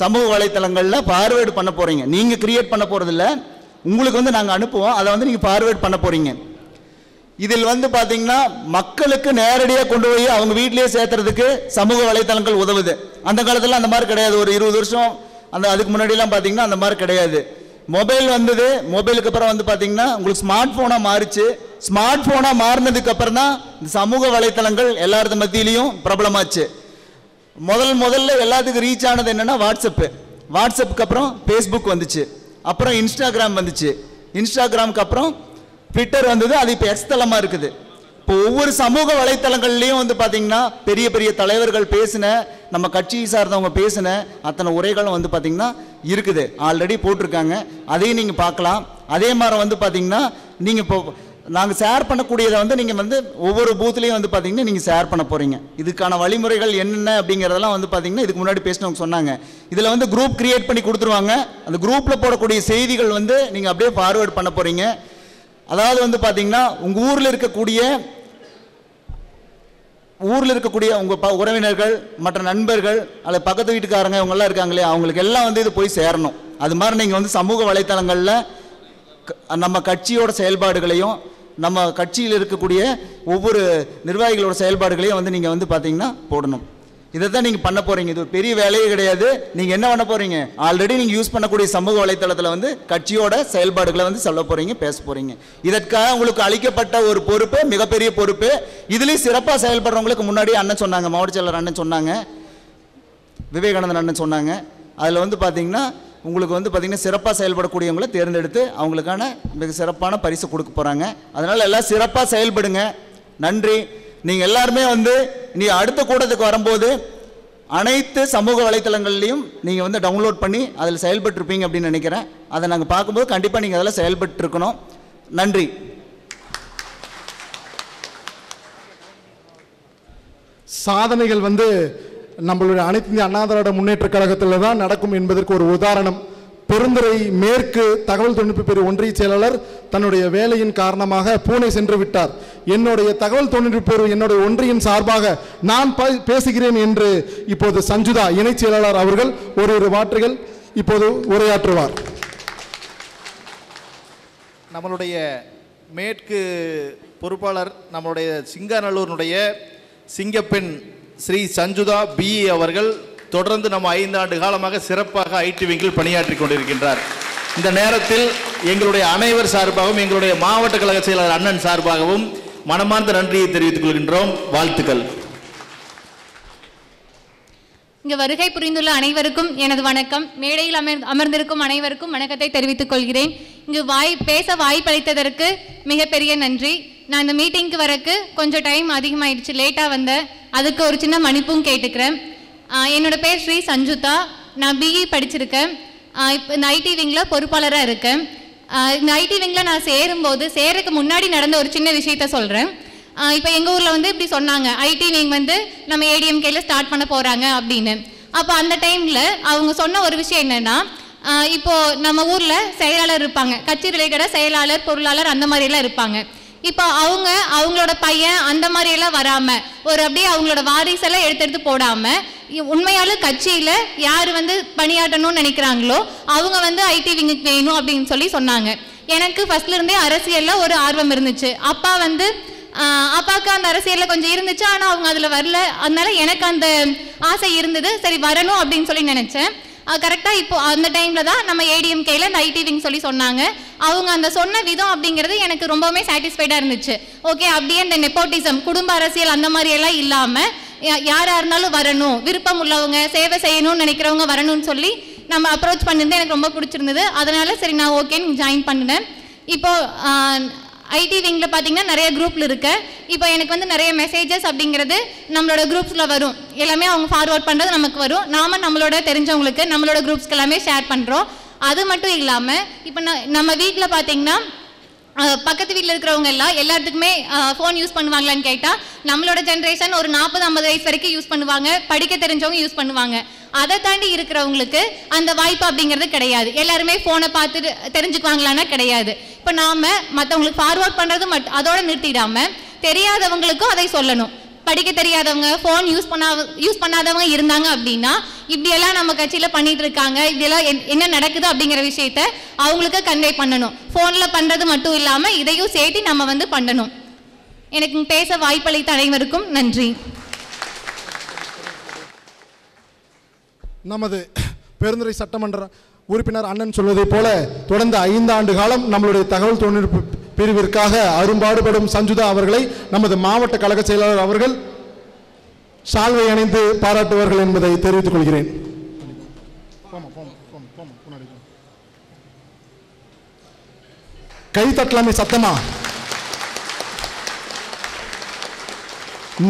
சமூக வலைத்தளங்களில் ஃபார்வேர்டு பண்ண போகிறீங்க. நீங்கள் கிரியேட் பண்ண போகிறதில்ல, உங்களுக்கு வந்து நாங்கள் அனுப்புவோம், அதை வந்து நீங்கள் ஃபார்வேர்ட் பண்ண போகிறீங்க. இதில் வந்து பார்த்தீங்கன்னா மக்களுக்கு நேரடியாக கொண்டு போய் அவங்க வீட்டிலேயே சேர்த்துறதுக்கு சமூக வலைத்தளங்கள் உதவுது. அந்த காலத்தில் அந்த மாதிரி கிடையாது. ஒரு 20 வருஷம் அதுக்கு முன்னாடிலாம் பார்த்தீங்கன்னா அந்த மாதிரி கிடையாது. மொபைல் வந்தது, மொபைலுக்கு அப்புறம் வந்து பார்த்தீங்கன்னா உங்களுக்கு ஸ்மார்ட் ஃபோனாக மாறிச்சு. ஸ்மார்ட் ஃபோனாக மாறினதுக்கு அப்புறம் தான் இந்த சமூக வலைத்தளங்கள் எல்லாரது மத்தியிலையும் பிரபலமாச்சு. முதல்ல எல்லாத்துக்கும் ரீச் ஆனது என்னன்னா வாட்ஸ்அப்புக்கு அப்புறம் ஃபேஸ்புக் வந்துச்சு, அப்புறம் இன்ஸ்டாகிராம் வந்துச்சு, இன்ஸ்டாகிராமுக்கு அப்புறம் ட்விட்டர் வந்தது, அது இப்போ எக்ஸ் தளமாக இருக்குது. இப்போ ஒவ்வொரு சமூக வலைத்தளங்கள்லையும் வந்து பார்த்தீங்கன்னா பெரிய பெரிய தலைவர்கள் பேசின, நம்ம கட்சியை சார்ந்தவங்க பேசின அத்தனை உரைகளும் வந்து பார்த்தீங்கன்னா இருக்குது, ஆல்ரெடி போட்டிருக்காங்க, அதையும் நீங்கள் பார்க்கலாம். அதே மாதிரி வந்து பார்த்தீங்கன்னா நீங்கள் இப்போ நாங்கள் ஷேர் பண்ணக்கூடியதை வந்து நீங்கள் வந்து ஒவ்வொரு பூத்துலேயும் வந்து பார்த்தீங்கன்னா நீங்கள் ஷேர் பண்ண போகிறீங்க. இதுக்கான வழிமுறைகள் என்னென்ன அப்படிங்கிறதெல்லாம் வந்து பார்த்தீங்கன்னா இதுக்கு முன்னாடி பேசினவங்க சொன்னாங்க. இதில் வந்து குரூப் கிரியேட் பண்ணி கொடுத்துருவாங்க. அந்த குரூப்பில் போடக்கூடிய செய்திகள் வந்து நீங்கள் அப்படியே ஃபார்வேர்ட் பண்ண போகிறீங்க. அதாவது வந்து பார்த்தீங்கன்னா உங்கள் ஊரில் இருக்கக்கூடிய உங்கள் உறவினர்கள், மற்ற நண்பர்கள், அல்லது பக்கத்து வீட்டுக்காரங்க இவங்கெல்லாம் இருக்காங்களே, அவங்களுக்கு எல்லாம் வந்து இது போய் சேரணும். அது மாதிரி நீங்கள் வந்து சமூக வலைத்தளங்களில் நம்ம கட்சியோட செயல்பாடுகளையும், நம்ம கட்சியில் இருக்கக்கூடிய ஒவ்வொரு நிர்வாகிகளோட செயல்பாடுகளையும் வந்து நீங்கள் வந்து பார்த்தீங்கன்னா போடணும். இதை தான் நீங்கள் பண்ண போகிறீங்க. இது ஒரு பெரிய வேலையே கிடையாது. நீங்கள் என்ன பண்ண போகிறீங்க, ஆல்ரெடி நீங்கள் யூஸ் பண்ணக்கூடிய சமூக வலைத்தளத்தில் வந்து கட்சியோட செயல்பாடுகளை வந்து சொல்ல போகிறீங்க, பேச போகிறீங்க. இதற்காக உங்களுக்கு அளிக்கப்பட்ட ஒரு பொறுப்பு, மிகப்பெரிய பொறுப்பு. இதுலேயும் சிறப்பாக செயல்படுறவங்களுக்கு முன்னாடி அண்ணன் சொன்னாங்க, மாவட்ட செயலர் அண்ணன் சொன்னாங்க, விவேகானந்தன் அண்ணன் சொன்னாங்க. அதில் வந்து பார்த்தீங்கன்னா உங்களுக்கு வந்து பார்த்தீங்கன்னா சிறப்பாக செயல்படக்கூடியவங்களை தேர்ந்தெடுத்து அவங்களுக்கான மிக சிறப்பான பரிசு கொடுக்க போகிறாங்க. அதனால் எல்லாம் சிறப்பாக செயல்படுங்க. நன்றி. நீங்கள் எல்லாருமே வந்து நீ அடுத்த கூட்டத்துக்கு வரும்போது அனைத்து சமூக வலைத்தளங்கள்லையும் நீங்கள் வந்து டவுன்லோட் பண்ணி அதில் செயல்பட்டுருப்பீங்க அப்படின்னு நினைக்கிறேன். அதை நாங்கள் பார்க்கும்போது கண்டிப்பாக நீங்கள் அதில் செயல்பட்டுருக்கணும். நன்றி. சாதனைகள் வந்து நம்மளுடைய அனைத்து இந்திய அண்ணா திராவிட முன்னேற்ற கழகத்தில் தான் நடக்கும் என்பதற்கு ஒரு உதாரணம். பெருந்துறை மேற்கு தகவல் தொழில்நுட்ப பிரிவு ஒன்றிய செயலாளர் தன்னுடைய வேலையின் காரணமாக பூனே சென்று விட்டார். என்னுடைய தகவல் தொழில்நுட்ப பிரிவு என்னுடைய ஒன்றியின் சார்பாக நான் பேசுகிறேன் என்று இப்போது சஞ்சுதா இணைச் செயலாளர் அவர்கள் ஒரு வார்த்தைகள் இப்போது உரையாற்றுவார். நம்மளுடைய மேற்கு பொறுப்பாளர் நம்மளுடைய சிங்காநல்லூரினுடைய சிங்கப்பெண் ஸ்ரீ சஞ்சுதா பி அவர்கள் தொடர்ந்து நம்ம 5 ஆண்டு காலமாக சிறப்பாக ஐடி விங்கில் பணியாற்றி கொண்டிருக்கின்றார். இந்த நேரத்தில் எங்களுடைய அனைவர் சார்பாகவும் எங்களுடைய மாவட்ட கழக செயலாளர் அண்ணன் சார்பாகவும் மனமார்ந்த நன்றியை தெரிவித்துக் கொள்கின்றோம். வாழ்த்துக்கள். இங்கு வருகை புரிந்துள்ள அனைவருக்கும் எனது வணக்கம். மேடையில் அமர்ந்திருக்கும் அனைவருக்கும் வணக்கத்தை தெரிவித்துக் கொள்கிறேன். இங்கு பேச வாய்ப்பளித்ததற்கு மிகப்பெரிய நன்றி. நான் இந்த மீட்டிங்க்கு வரக்கு கொஞ்சம் டைம் அதிகமாயிடுச்சு, லேட்டாக வந்தேன். அதுக்கு ஒரு சின்ன மன்னிப்பும் கேட்டுக்கிறேன். என்னோட பேர் ஸ்ரீ சஞ்சுதா. நான் பிஇ படிச்சிருக்கேன். இப்போ இந்த ஐடி விங்கில் பொறுப்பாளராக இருக்கேன். இந்த ஐடி விங்கில் நான் சேரக்கு முன்னாடி நடந்த ஒரு சின்ன விஷயத்த சொல்கிறேன். இப்போ எங்கள் ஊரில் வந்து இப்படி சொன்னாங்க, ஐடி விங் வந்து நம்ம ஏடிஎம்கேல ஸ்டார்ட் பண்ண போகிறாங்க அப்படின்னு. அப்போ அந்த டைமில் அவங்க சொன்ன ஒரு விஷயம் என்னென்னா, இப்போது நம்ம ஊரில் செயலாளர் இருப்பாங்க, கட்சி ரிலேட்டடாக செயலாளர், பொருளாளர் அந்த மாதிரியெல்லாம் இருப்பாங்க. இப்போ அவங்களோட பையன் அந்த மாதிரியெல்லாம் வராமல், ஒரு அப்படியே அவங்களோட வாரிசெல்லாம் எடுத்து போடாமல், உண்மையாலும் கட்சியில் யார் வந்து பணியாற்றணும்னு நினைக்கிறாங்களோ அவங்க வந்து ஐடி விங்குக்கு வேணும் அப்படின்னு சொல்லி சொன்னாங்க. எனக்கு ஃபர்ஸ்ட்லேருந்தே அரசியலில் ஒரு ஆர்வம் இருந்துச்சு. அப்பாவுக்கு அந்த அரசியலில் கொஞ்சம் இருந்துச்சு, ஆனால் அவங்க அதில் வரல. அதனால எனக்கு அந்த ஆசை இருந்தது, சரி வரணும் அப்படின்னு சொல்லி நினச்சேன். கரெக்டாக இப்போ அந்த டைமில் தான் நம்ம ஏடிஎம்கேல இந்த ஐடி விங் சொல்லி சொன்னாங்க. அவங்க அந்த சொன்ன விதம் அப்படிங்கிறது எனக்கு ரொம்பவுமே சாட்டிஸ்ஃபைடாக இருந்துச்சு. ஓகே, அப்படியே இந்த நெப்போட்டிசம், குடும்ப அரசியல் அந்த மாதிரியெல்லாம் இல்லாமல் யாராக இருந்தாலும் வரணும், விருப்பம் உள்ளவங்க, சேவை செய்யணும்னு நினைக்கிறவங்க வரணும்னு சொல்லி நம்ம அப்ரோச் பண்ணியிருந்தேன். எனக்கு ரொம்ப பிடிச்சிருந்தது. அதனால சரி நான் ஓகேன்னு ஜாயின் பண்ணினேன். இப்போது ஐடி விங்கில் பார்த்தீங்கன்னா நிறைய குரூப்பில் இருக்கு. இப்போ எனக்கு வந்து நிறைய மெசேஜஸ் அப்படிங்கிறது நம்மளோட குரூப்ஸில் வரும். எல்லாமே அவங்க ஃபார்வர்ட் பண்ணுறது நமக்கு வரும். நாம நம்மளோட தெரிஞ்சவங்களுக்கு நம்மளோட குரூப்ஸ்க்கு எல்லாமே ஷேர் பண்ணுறோம். அது மட்டும் இல்லாமல் இப்போ நம்ம வீட்டில் பார்த்தீங்கன்னா பக்கத்து வீட்டில் இருக்கிறவங்க எல்லாத்துக்குமே ஃபோன் யூஸ் பண்ணுவாங்களான்னு கேட்டால் நம்மளோட ஜென்ரேஷன் ஒரு 40-50 வயசு வரைக்கும் யூஸ் பண்ணுவாங்க, படிக்க தெரிஞ்சவங்க யூஸ் பண்ணுவாங்க. அதை தாண்டி இருக்கிறவங்களுக்கு அந்த வாய்ப்பு அப்படிங்கிறது கிடையாது. எல்லாருமே ஃபோனை பார்த்துட்டு தெரிஞ்சுக்குவாங்களான்னா கிடையாது. இப்போ நாம் மற்றவங்களுக்கு ஃபார்வர்ட் பண்ணுறது அதோட நிறுத்திடாமல் தெரியாதவங்களுக்கும் அதை சொல்லணும். படிக்க தெரியாதவங்க, ஃபோன் யூஸ் பண்ணாதவங்க இருந்தாங்க அப்படின்னா இப்படியெல்லாம் நம்ம கட்சியில் பண்ணிட்டு இருக்காங்க, இப்படியெல்லாம் என்ன நடக்குது அப்படிங்கிற விஷயத்த அவங்களுக்கு கன்வே பண்ணணும். ஃபோனில் பண்ணுறது மட்டும் இல்லாமல் இதையும் சேர்த்து நம்ம வந்து பண்ணணும். எனக்கு பேச வாய்ப்பளித்த அனைவருக்கும் நன்றி. நமது பெருந்துறை சட்டமன்ற உறுப்பினர் அண்ணன் சொல்வதைப் போல தொடர்ந்து 5 ஆண்டு காலம் நம்மளுடைய தகவல் தொழில்நுட்ப பிரிவிற்காக அரும்பாடுபடும் சஞ்சுதா அவர்களை நமது மாவட்ட கழக செயலாளர் அவர்கள் சால்வை அணிந்து பாராட்டுவார்கள் என்பதை தெரிவித்துக் கொள்கிறேன். கை தட்டலாமே சத்தமா.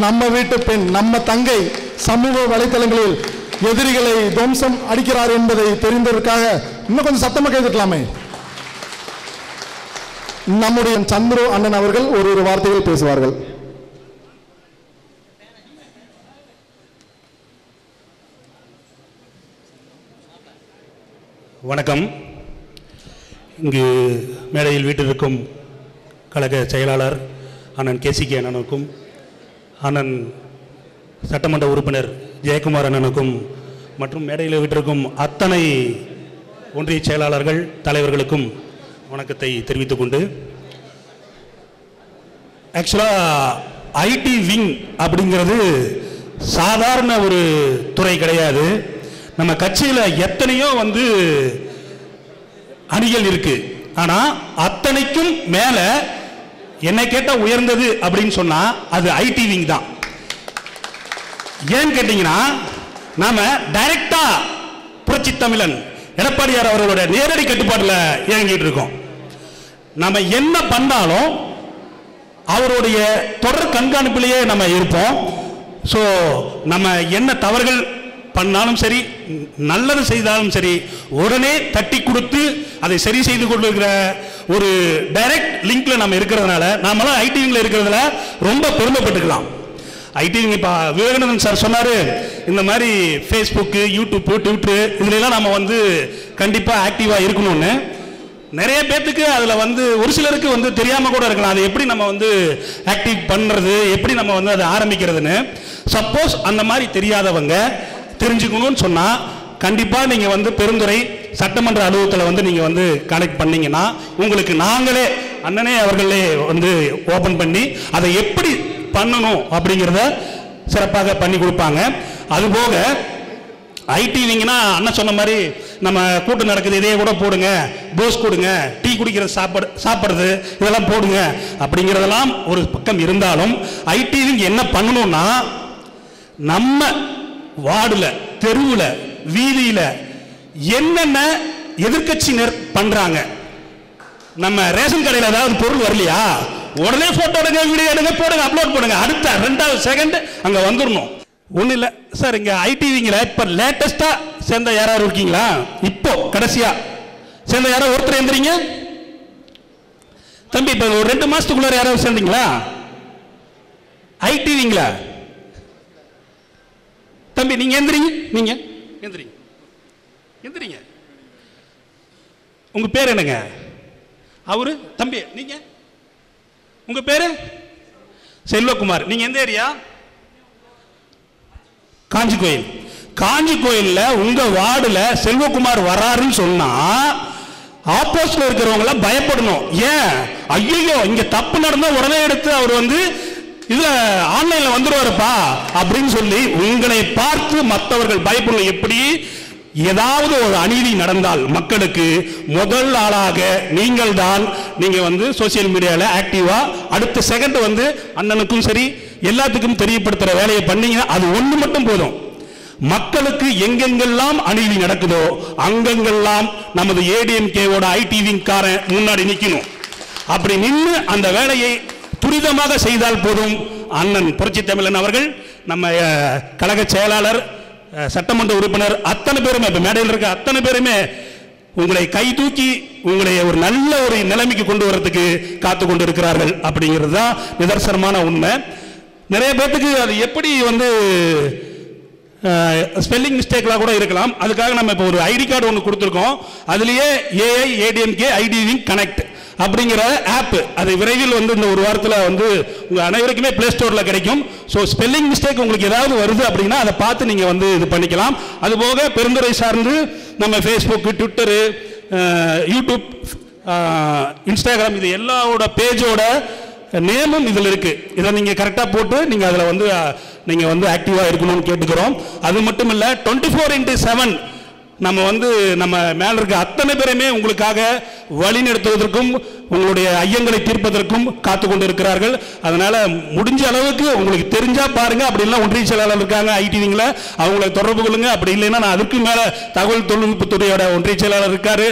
நம்ம வீட்டு பெண், நம்ம தங்கை சமூக வலைத்தளங்களில் எதிரிகளை துவம்சம் அடிக்கிறார் என்பதை தெரிந்ததற்காக இன்னும் கொஞ்சம் சத்தமா கை தட்டலாமே. நம்முடைய சந்திரு அண்ணன் அவர்கள் ஒரு வார்த்தைகள் பேசுவார்கள். வணக்கம். இங்கு மேடையில் வீட்டிற்கும் கழக செயலாளர் அண்ணன் கேசிகே அண்ணனுக்கும், அண்ணன் சட்டமன்ற உறுப்பினர் ஜெயக்குமார் அண்ணனுக்கும் மற்றும் மேடையில் வீட்டிற்கும் அத்தனை ஒன்றிய செயலாளர்கள் தலைவர்களுக்கும் வணக்கத்தை தெரிவித்துக் கொண்டு, ஆக்சுவலாக ஐடி விங் அப்படிங்கிறது சாதாரண ஒரு துறை கிடையாது. நம்ம கட்சியில் எத்தனையோ அணிகள் இருக்கு. ஆனால் அத்தனைக்கும் மேலே என்னை கேட்டால் உயர்ந்தது அப்படின்னு சொன்னால் அது ஐடி விங் தான். ஏன்னு கேட்டிங்கன்னா, நாம் டைரக்டாக புரட்சி தமிழன் எடப்பாடியார் அவர்களோட நேரடி கட்டுப்பாட்டில் இயங்கிட்டு இருக்கோம். நம்ம என்ன பண்ணாலும் அவருடைய தொடர் கண்காணிப்பிலேயே நம்ம இருப்போம். ஸோ நம்ம என்ன தவறுகள் பண்ணாலும் சரி, நல்லது செய்தாலும் சரி, உடனே தட்டி கொடுத்து அதை சரி செய்து கொண்டிருக்கிற ஒரு டைரக்ட் லிங்க்ல நம்ம இருக்கிறதுனால, நாமெல்லாம் ஐடி விங்ல இருக்கிறதுல ரொம்ப பெருமைப்பட்டுக்கலாம். ஐடி விங் இப்போ விவேகானந்தன் சார் சொன்னார், இந்த மாதிரி ஃபேஸ்புக்கு, யூடியூப்பு, ட்விட்டரு இதுலாம் நம்ம கண்டிப்பாக ஆக்டிவாக இருக்கணும்னு. நிறைய பேர்த்துக்கு அதில் ஒரு சிலருக்கு தெரியாமல் கூட இருக்கலாம், அதை எப்படி நம்ம ஆக்டிவ் பண்ணுறது, எப்படி நம்ம அதை ஆரம்பிக்கிறதுன்னு. சப்போஸ் அந்த மாதிரி தெரியாதவங்க தெரிஞ்சுக்கணும்னு சொன்னால், கண்டிப்பாக நீங்கள் பெருந்துறை சட்டமன்ற அலுவலகத்தில் நீங்கள் கனெக்ட் பண்ணீங்கன்னா, உங்களுக்கு நாங்களே அண்ணனே அவர்களே ஓப்பன் பண்ணி அதை எப்படி பண்ணணும் அப்படிங்கிறத சிறப்பாக பண்ணி கொடுப்பாங்க. அதுபோக ஐடி விங்னா அண்ணன் சொன்ன மாதிரி நம்ம கூட்டம் நடக்குது, இதையே கூட போடுங்க, போஸ் கொடுங்க, டீ குடிக்கிற சாப்பிட்றது இதெல்லாம் போடுங்க அப்படிங்கிறதெல்லாம் ஒரு பக்கம் இருந்தாலும், ஐடி விங் என்ன பண்ணணும்னா, நம்ம வார்டில், தெருவில், வீதியில் என்னென்ன எதிர்கட்சியினர் பண்றாங்க. நம்ம ரேஷன் கடையில் ஏதாவது பொருள் வரலையா, உடனே போட்டோ எடுங்க, வீடியோ எடுங்க, போடுங்க, அப்லோட் பண்ணுங்க, அடுத்த 2வது செகண்ட் அங்கே வந்துடணும். ஒன்றும் இல்லை சார், இங்கே ஐடி விங்கில் இப்போ லேட்டஸ்டாக சேர்ந்த யாராவது இருக்கீங்களா? இப்போ கடைசியாக சேர்ந்த யாராவது ஒருத்தர் எழுந்துறீங்க தம்பி? இப்போ ஒரு 2 மாதத்துக்குள்ளார யாராவது சேர்ந்தீங்களா ஐடி விங்கில்? தம்பி நீங்க எந்திரிங்க, நீங்க எந்திரிங்க, எந்திரிங்க. உங்க பேர் என்னங்க? அவரு தம்பி, நீங்க உங்க பேரு? செல்வகுமார். நீங்க எந்த ஏரியா? காஞ்சி கோயில். காஞ்சி கோயில்ல உங்க வார்டுல செல்வகுமார் வராருன்னு சொன்னா ஆப்போசிட்ல இருக்கிறவங்க பயப்படணும். ஏன்? ஐயோ இங்க தப்பு நடந்தா உடனே எடுத்து அவர் இதுல ஆன்லைன்ல வந்துருவாருப்பா அப்படின்னு சொல்லி உங்களை பார்த்து மற்றவர்கள் பயப்படணும். எப்படி? ஏதாவது ஒரு அநீதி நடந்தால் மக்களுக்கு முதல் ஆளாக நீங்கள் தான் நீங்க சோசியல் மீடியால ஆக்டிவா அடுத்த செகண்ட் அண்ணனுக்கும் சரி எல்லாத்துக்கும் தெரியப்படுத்துற வேலையை பண்ணீங்க. அது ஒண்ணு மட்டும் போதும். மக்களுக்கு எங்கெங்கெல்லாம் அநீதி நடக்குதோ அங்கெங்கெல்லாம் நமது ஏடிஎம்கேவோட ஐடி விங் காரன் முன்னாடி நிக்கணும். அப்படி நின்று அந்த வேலையை துரிதமாக செய்தால் போதும். அண்ணன் புரட்சி தமிழன் அவர்கள், நம்ம கழக செயலாளர், சட்டமன்ற உறுப்பினர் அத்தனை பேருமே, இப்ப மேடையில் இருக்க அத்தனை பேருமே உங்களை கை தூக்கி உங்களை ஒரு நல்ல ஒரு நிலைமைக்கு கொண்டு வரதுக்கு காத்து கொண்டு இருக்கிறார்கள். அப்படிங்கிறது தான் நிதர்சனமான உண்மை. நிறைய பேருக்கு அது எப்படி ஸ்பெல்லிங் மிஸ்டேக்லாம் கூட இருக்கலாம். அதுக்காக நம்ம இப்போ ஒரு ஐடி கார்டு ஒன்று கொடுத்துருக்கோம். அதுலேயே AI ADMK IT wing connect அப்படிங்கிற ஆப், அது விரைவில் இந்த ஒரு வாரத்தில் உங்க அனைவருக்குமே பிளே ஸ்டோர்ல கிடைக்கும். ஸோ ஸ்பெல்லிங் மிஸ்டேக் உங்களுக்கு ஏதாவது வருது அப்படின்னா அதை பார்த்து நீங்க இது பண்ணிக்கலாம். அதுபோக பெருந்துறை சார்ந்து நம்ம ஃபேஸ்புக், ட்விட்டரு, யூடியூப், இன்ஸ்டாகிராம் இது எல்லாரோட பேஜோட நேமும் இதில் இருக்கு. இதை நீங்க கரெக்டாக போட்டு நீங்க அதில் நீங்க ஆக்டிவா இருக்கணும்னு கேட்டுக்கிறோம். அது மட்டும் இல்லை 24/7 நம்ம வந்து நம்ம மேல இருக்க அத்தனை பேருமே உங்களுக்காக வழி நடத்துவதற்கும் உங்களுடைய ஐயங்களை தீர்ப்பதற்கும் காத்து கொண்டு இருக்கிறார்கள். அதனால முடிஞ்ச அளவுக்கு உங்களுக்கு தெரிஞ்சா பாருங்க. அப்படின்னா ஒன்றிய செயலாளர் இருக்காங்க ஐடிவிங்ல, அவங்களை தொடர்பு கொள்ளுங்க. அப்படி இல்லைன்னா நான் அதுக்கு மேல தகவல் தொழில்நுட்பத்துறையோட ஒன்றிய செயலாளர் இருக்காரு,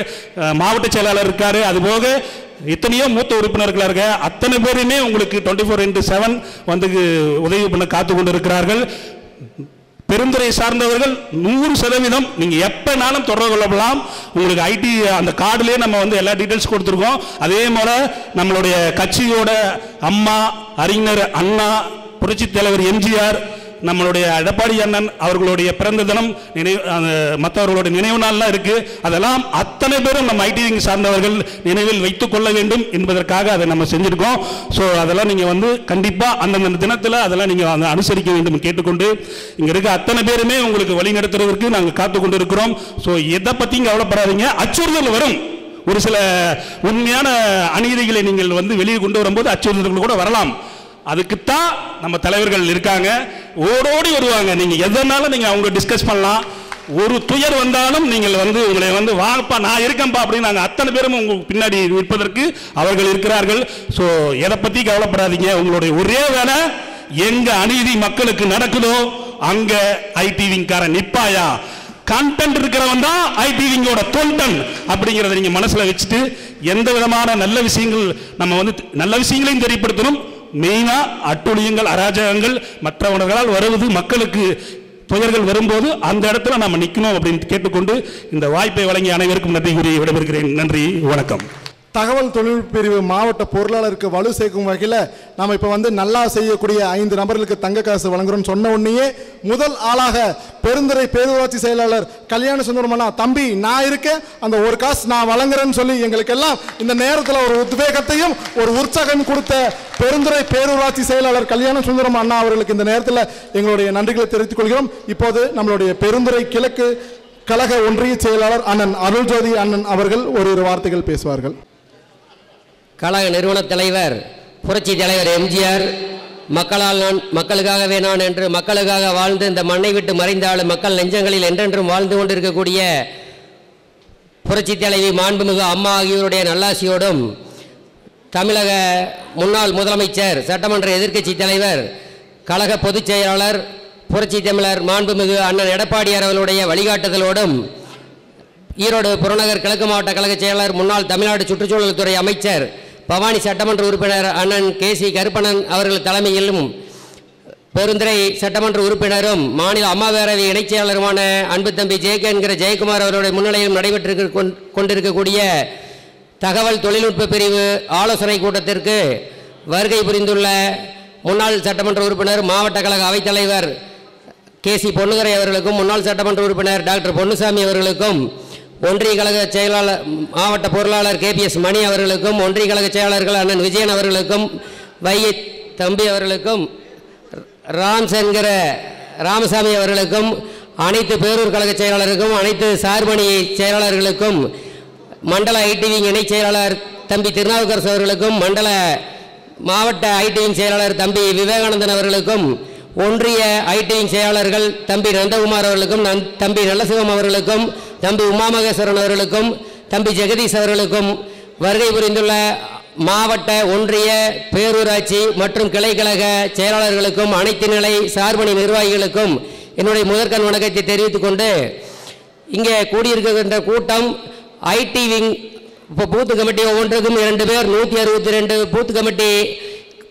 மாவட்ட செயலாளர் இருக்காரு, அதுபோக எத்தனையோ மூத்த உறுப்பினர்களாக இருக்க அத்தனை பேருமே உங்களுக்கு 24/7 வந்து உதவி பண்ண காத்து கொண்டு இருக்கிறார்கள். பெருந்துறை சார்ந்தவர்கள் 100% நீங்க எப்பனாலும் தொடர்பு கொள்ளலாம். உங்களுக்கு ஐடி அந்த கார்டுலயே நம்ம வந்து எல்லா டீடைல்ஸ் கொடுத்துருக்கோம். அதே போல நம்மளுடைய கட்சியோட அம்மா அறிஞர் அண்ணா, புரட்சி தலைவர் எம்ஜிஆர், நம்மளுடைய எடப்பாடி அண்ணன் அவர்களுடைய பிறந்த தினம் நினைவு, மற்றவர்களுடைய நினைவு நாள்லாம் இருக்கு. அதெல்லாம் அத்தனை பேரும் நம்ம ஐடி சார்ந்தவர்கள் நினைவில் வைத்துக் கொள்ள வேண்டும் என்பதற்காக அதை நம்ம செஞ்சிருக்கோம். ஸோ அதெல்லாம் நீங்க வந்து கண்டிப்பா அந்தந்த தினத்தில் அதெல்லாம் நீங்க அனுசரிக்க வேண்டும் கேட்டுக்கொண்டு, இங்க இருக்க அத்தனை பேருமே உங்களுக்கு வழி நடத்துறதற்கு நாங்கள் காத்து கொண்டு இருக்கிறோம். ஸோ எதை பத்தியும் கவலைப்படாதீங்க. அச்சுறுத்தல் வரும், ஒரு சில உண்மையான அநீதிகளை நீங்கள் வந்து வெளியே கொண்டு வரும்போது அச்சுறுத்தல்கள் கூட வரலாம். அதுக்குத்தான் நம்ம தலைவர்கள் இருக்காங்க, ஓடோடி வருவாங்க. நீங்க எதனாலும் நீங்க அவங்க டிஸ்கஸ் பண்ணலாம். ஒரு துயர் வந்தாலும் நீங்கள் வந்து உங்களை வந்து வாப்பா நான் இருக்கேன்ப்பா அப்படின்னு நாங்கள் அத்தனை பேரும் உங்களுக்கு பின்னாடி இருப்பதற்கு அவர்கள் இருக்கிறார்கள். ஸோ எதை பத்தி கவலைப்படாதீங்க. உங்களுடைய ஒரே வேலை, எங்க அநீதி மக்களுக்கு நடக்குதோ அங்க ஐடிவிங்காரன் நிப்பாயா, கண்டென்ட் இருக்கிறவன் தான் ஐடிவிங்கோட தொண்டன் அப்படிங்கிறத நீங்க மனசுல வச்சுட்டு, எந்த விதமான நல்ல விஷயங்கள் நம்ம வந்து நல்ல விஷயங்களையும் தெரியப்படுத்தணும். மெயினா அட்டுழியங்கள் அராஜகங்கள் மற்றவர்களால் வருவது மக்களுக்கு துயர்கள் வரும்போது அந்த இடத்துல நம்ம நிற்கணும் அப்படின்னு கேட்டுக்கொண்டு இந்த வாய்ப்பை வழங்கிய அனைவருக்கும் நன்றி கூறி விடைபெறுகிறேன். நன்றி, வணக்கம். தகவல் தொழில்நுட்ப பிரிவு மாவட்ட பொருளாளருக்கு வலு சேர்க்கும் வகையில் நம்ம இப்போ வந்து நல்லா செய்யக்கூடிய 5 நபர்களுக்கு தங்க காசு வழங்குறோம்னு சொன்ன உடனேயே முதல் ஆளாக பெருந்துறை பேரூராட்சி செயலாளர் கல்யாண சுந்தரமண்ணா, தம்பி நான் இருக்கேன், அந்த ஒரு காசு நான் வழங்குறேன்னு சொல்லி எங்களுக்கெல்லாம் இந்த நேரத்தில் ஒரு உத்வேகத்தையும் ஒரு உற்சாகம் கொடுத்த பெருந்துறை பேரூராட்சி செயலாளர் கல்யாண சுந்தரம் அண்ணா அவர்களுக்கு இந்த நேரத்தில் எங்களுடைய நன்றிகளை தெரிவித்துக் கொள்கிறோம். இப்போது நம்மளுடைய பெருந்துறை கிழக்கு கழக ஒன்றிய செயலாளர் அண்ணன் அருள்ஜோதி அண்ணன் அவர்கள் ஒரு வார்த்தைகள் பேசுவார்கள். கழக நிறுவன தலைவர் புரட்சி தலைவர் எம்ஜிஆர், மக்களுக்காகவே நான் என்று மக்களுக்காக வாழ்ந்து இந்த மண்ணை விட்டு மறைந்தாலும் மக்கள் நெஞ்சங்களில் என்றென்றும் வாழ்ந்து கொண்டிருக்கக்கூடிய புரட்சி தலைவி மாண்புமிகு அம்மா ஆகியோருடைய நல்லாசியோடும், தமிழக முன்னாள் முதலமைச்சர் சட்டமன்ற எதிர்க்கட்சி தலைவர் கழக பொதுச் செயலாளர் புரட்சி தமிழர் மாண்புமிகு அண்ணன் எடப்பாடியார் அவர்களுடைய வழிகாட்டுதலோடும், ஈரோடு புறநகர் கிழக்கு மாவட்ட கழக செயலாளர் முன்னாள் தமிழ்நாடு சுற்றுச்சூழல் துறை அமைச்சர் பவானி சட்டமன்ற உறுப்பினர் அண்ணன் KC கருப்பணன் அவர்கள் தலைமையிலும், பெருந்துறை சட்டமன்ற உறுப்பினரும் மாநில அம்மா பேரவை இணைச் செயலாளருமான அன்பு தம்பி JK என்கிற ஜெயக்குமார் அவருடைய முன்னிலையில் நடைபெற்று கொண்டிருக்கக்கூடிய தகவல் தொழில்நுட்ப பிரிவு ஆலோசனை கூட்டத்திற்கு வருகை புரிந்துள்ள முன்னாள் சட்டமன்ற உறுப்பினர் மாவட்ட கழக அவைத்தலைவர் KC பொன்னுதுரை அவர்களுக்கும், முன்னாள் சட்டமன்ற உறுப்பினர் டாக்டர் பொன்னுசாமி அவர்களுக்கும், ஒன்றிய கழக செயலாளர் மாவட்ட பொருளாளர் KPS மணி அவர்களுக்கும், ஒன்றிய கழக செயலாளர்கள் அண்ணன் விஜயன் அவர்களுக்கும், வைகை தம்பி அவர்களுக்கும், என்கிற ராமசாமி அவர்களுக்கும், அனைத்து பேரூர் கழக செயலாளருக்கும், அனைத்து சார்பணி செயலாளர்களுக்கும், மண்டல ஐடிவிங் இணை செயலாளர் தம்பி திருநாவுக்கரசு அவர்களுக்கும், மண்டல மாவட்ட ஐடிவிங் செயலாளர் தம்பி விவேகானந்தன் அவர்களுக்கும், ஒன்றிய ஐடிவிங் செயலாளர்கள் தம்பி நந்தகுமார் அவர்களுக்கும், தம்பி நல்லசிவம் அவர்களுக்கும், தம்பி உமாமகேஸ்வரன் அவர்களுக்கும், தம்பி ஜெகதீஷ் அவர்களுக்கும், வருகை புரிந்துள்ள மாவட்ட ஒன்றிய பேரூராட்சி மற்றும் கிளைக்கழக செயலாளர்களுக்கும், அனைத்து நிலை சார்பணி நிர்வாகிகளுக்கும் என்னுடைய முதற்கண் வணக்கத்தை தெரிவித்துக் கொண்டு, இங்கே கூடியிருக்கின்ற கூட்டம் ஐடிவிங் இப்போ பூத்து கமிட்டி ஒவ்வொன்றுக்கும் 2 பேர், 162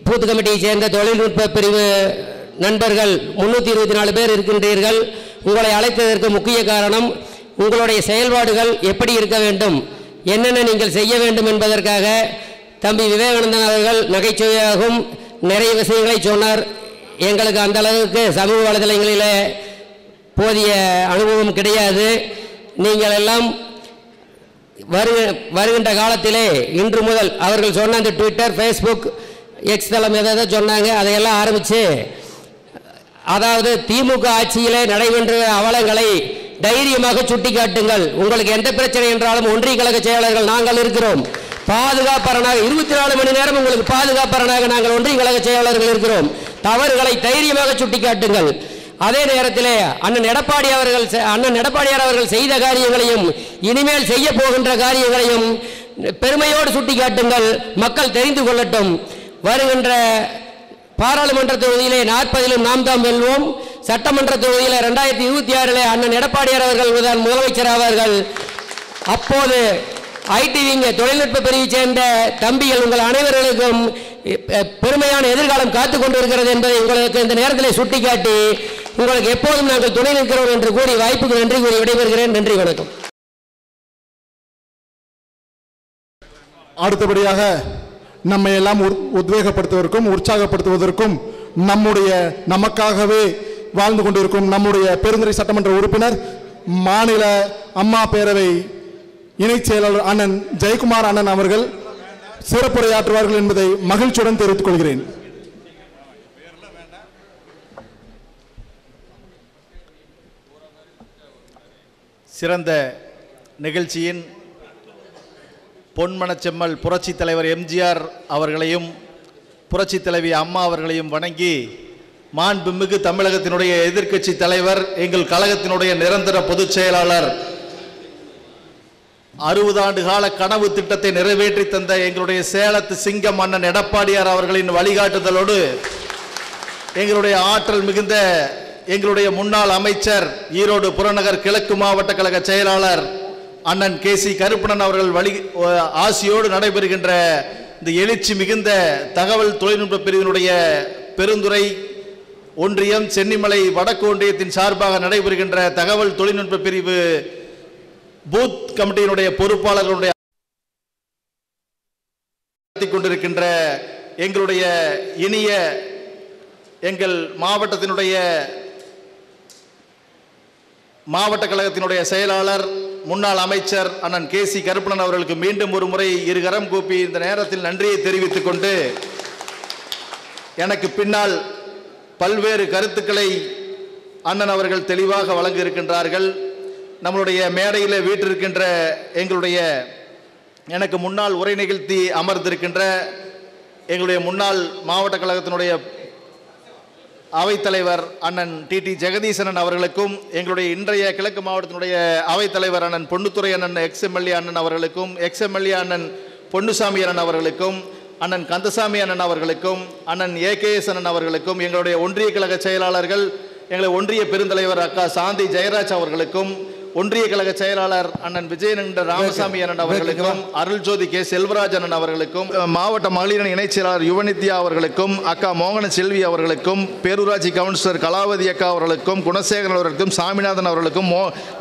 பூத்து கமிட்டியை சேர்ந்த தொழில்நுட்ப பிரிவு நண்பர்கள் 324 பேர் இருக்கின்றீர்கள். உங்களை அழைத்ததற்கு முக்கிய காரணம், உங்களுடைய செயல்பாடுகள் எப்படி இருக்க வேண்டும், என்னென்ன நீங்கள் செய்ய வேண்டும் என்பதற்காக தம்பி விவேகானந்தன் அவர்கள் நகைச்சுவையாகவும் நிறைய விஷயங்களை சொன்னார். எங்களுக்கு அந்த அளவுக்கு சமூக வலைதளங்களில் போதிய அனுபவம் கிடையாது. நீங்கள் எல்லாம் வருகின்ற காலத்திலே இன்று முதல் அவர்கள் சொன்ன அந்த ட்விட்டர், ஃபேஸ்புக், எக்ஸ் தளம் எதாவது சொன்னாங்க, அதையெல்லாம் ஆரம்பித்து, அதாவது திமுக ஆட்சியிலே நடைபெற்ற அவலங்களை தைரியமாக சுட்டிக்காட்டுங்கள். உங்களுக்கு எந்த பிரச்சனை என்றாலும் ஒன்றிய கழக செயலாளர்கள் நாங்கள் இருக்கிறோம். பாதுகாப்பரனாக 24 மணி நேரம் உங்களுக்கு பாதுகாப்பரனாக நாங்கள் ஒன்றிய கழக செயலாளர்கள் இருக்கிறோம். தவறுகளை தைரியமாக சுட்டிக்காட்டுங்கள். அதே நேரத்தில் அண்ணன் எடப்பாடியார் அவர்கள் செய்த காரியங்களையும் இனிமேல் செய்ய போகின்ற காரியங்களையும் பெருமையோடு சுட்டிக்காட்டுங்கள், மக்கள் தெரிந்து கொள்ளட்டும். வருகின்ற பாராளுமன்ற தொகுதியிலே 40 நாம் தான் வெல்வோம். சட்டமன்ற தொகுதியில் 2026 அண்ணன் எடப்பாடியார் அவர்கள் தான் முதலமைச்சர் ஆவார்கள். அப்போது ஐடிவிங்க தொழில்நுட்ப பிரிவை சேர்ந்த தம்பிகள் உங்கள் அனைவர்களுக்கும் பெருமையான எதிர்காலம் காத்து கொண்டிருக்கிறது என்பதை உங்களுக்கு இந்த நேரத்தில் சுட்டிக்காட்டி உங்களுக்கு எப்போதும் நாங்கள் துணை நிற்கிறோம் என்று கூறி வாய்ப்புக்கு நன்றி கூறி விடைபெறுகிறேன். நன்றி, வணக்கம். அடுத்தபடியாக நம்மை எல்லாம் உத்வேகப்படுத்துவதற்கும் உற்சாகப்படுத்துவதற்கும் நமக்காகவே வாழ்ந்து கொண்டிருக்கும் நம்முடைய பெருந்துறை சட்டமன்ற உறுப்பினர், மாநில அம்மா பேரவை இணைச் செயலாளர் அண்ணன் ஜெயக்குமார் அண்ணன் அவர்கள் சிறப்புரையாற்றுவார்கள் என்பதை மகிழ்ச்சியுடன் தெரிவித்துக் கொள்கிறேன். சிறந்த நிகழ்ச்சியின் பொன்மனச்செம்மல் புரட்சி தலைவர் எம்ஜிஆர் அவர்களையும் புரட்சி தலைவி அம்மா அவர்களையும் வணங்கி, மாண்புமிகு தமிழகத்தினுடைய எதிர்க்கட்சி தலைவர், எங்கள் கழகத்தினுடைய நிரந்தர பொதுச் செயலாளர், 60 ஆண்டு கால கனவு திட்டத்தை நிறைவேற்றி தந்த எங்களுடைய சேலத்து சிங்கம் அண்ணன் எடப்பாடியார் அவர்களின் வழிகாட்டுதலோடு எங்களுடைய ஆற்றல் மிகுந்த எங்களுடைய முன்னாள் அமைச்சர், ஈரோடு புறநகர் கிழக்கு மாவட்ட கழக செயலாளர் அண்ணன் KC கருப்பணன் அவர்கள் ஆசியோடு நடைபெறுகின்ற இந்த எழுச்சி மிகுந்த தகவல் தொழில்நுட்ப பிரிவினுடைய பெருந்துறை ஒன்றியம் சென்னிமலை வடக்கு ஒன்றியத்தின் சார்பாக நடைபெறுகின்ற தகவல் தொழில்நுட்ப பிரிவு பூத் கமிட்டியினுடைய பொறுப்பாளர்களுடைய கொண்டிருக்கின்ற எங்களுடைய இனிய எங்கள் மாவட்டத்தினுடைய மாவட்ட கழகத்தினுடைய செயலாளர் முன்னாள் அமைச்சர் அண்ணன் KC கருப்பணன் அவர்களுக்கு மீண்டும் ஒரு முறை இருகரம் கூப்பி இந்த நேரத்தில் நன்றியை தெரிவித்துக் கொண்டு, எனக்கு பின்னால் பல்வேறு கருத்துக்களை அண்ணன் அவர்கள் தெளிவாக வழங்க இருக்கின்றார்கள். நம்மளுடைய மேடையில் வீற்றிருக்கின்ற எங்களுடைய எனக்கு முன்னால் உரை நிகழ்த்தி அமர்ந்திருக்கின்ற எங்களுடைய முன்னாள் மாவட்ட கழகத்தினுடைய அவைத்தலைவர் அண்ணன் TT ஜெகதீசன் அவர்களுக்கும், எங்களுடைய இன்றைய கிழக்கு மாவட்டத்தினுடைய அவைத்தலைவர் அண்ணன் பொன்னுத்துறை அண்ணன் XMLA அண்ணன் அவர்களுக்கும், XMLA அண்ணன் பொன்னுசாமி அண்ணன் அவர்களுக்கும், அண்ணன் கந்தசாமி அண்ணன் அவர்களுக்கும், அண்ணன் AKS அண்ணன் அவர்களுக்கும், எங்களுடைய ஒன்றிய கழக செயலாளர்கள், எங்களுடைய ஒன்றிய பெருந்தலைவர் அக்கா சாந்தி ஜெயராஜ் அவர்களுக்கும், ஒன்றிய கழக செயலாளர் அண்ணன் விஜயநண்ட ராமசாமி அண்ணன் அவர்களுக்கும், அருள்ஜோதி K செல்வராஜ் அண்ணன் அவர்களுக்கும், மாவட்ட மகளிர் இணைச் செயலாளர் யுவநித்யா அவர்களுக்கும், அக்கா மோகன செல்வி அவர்களுக்கும், பேரூராட்சி கவுன்சிலர் கலாவதி அக்கா அவர்களுக்கும், குணசேகரன் அவர்களுக்கும், சாமிநாதன் அவர்களுக்கும்,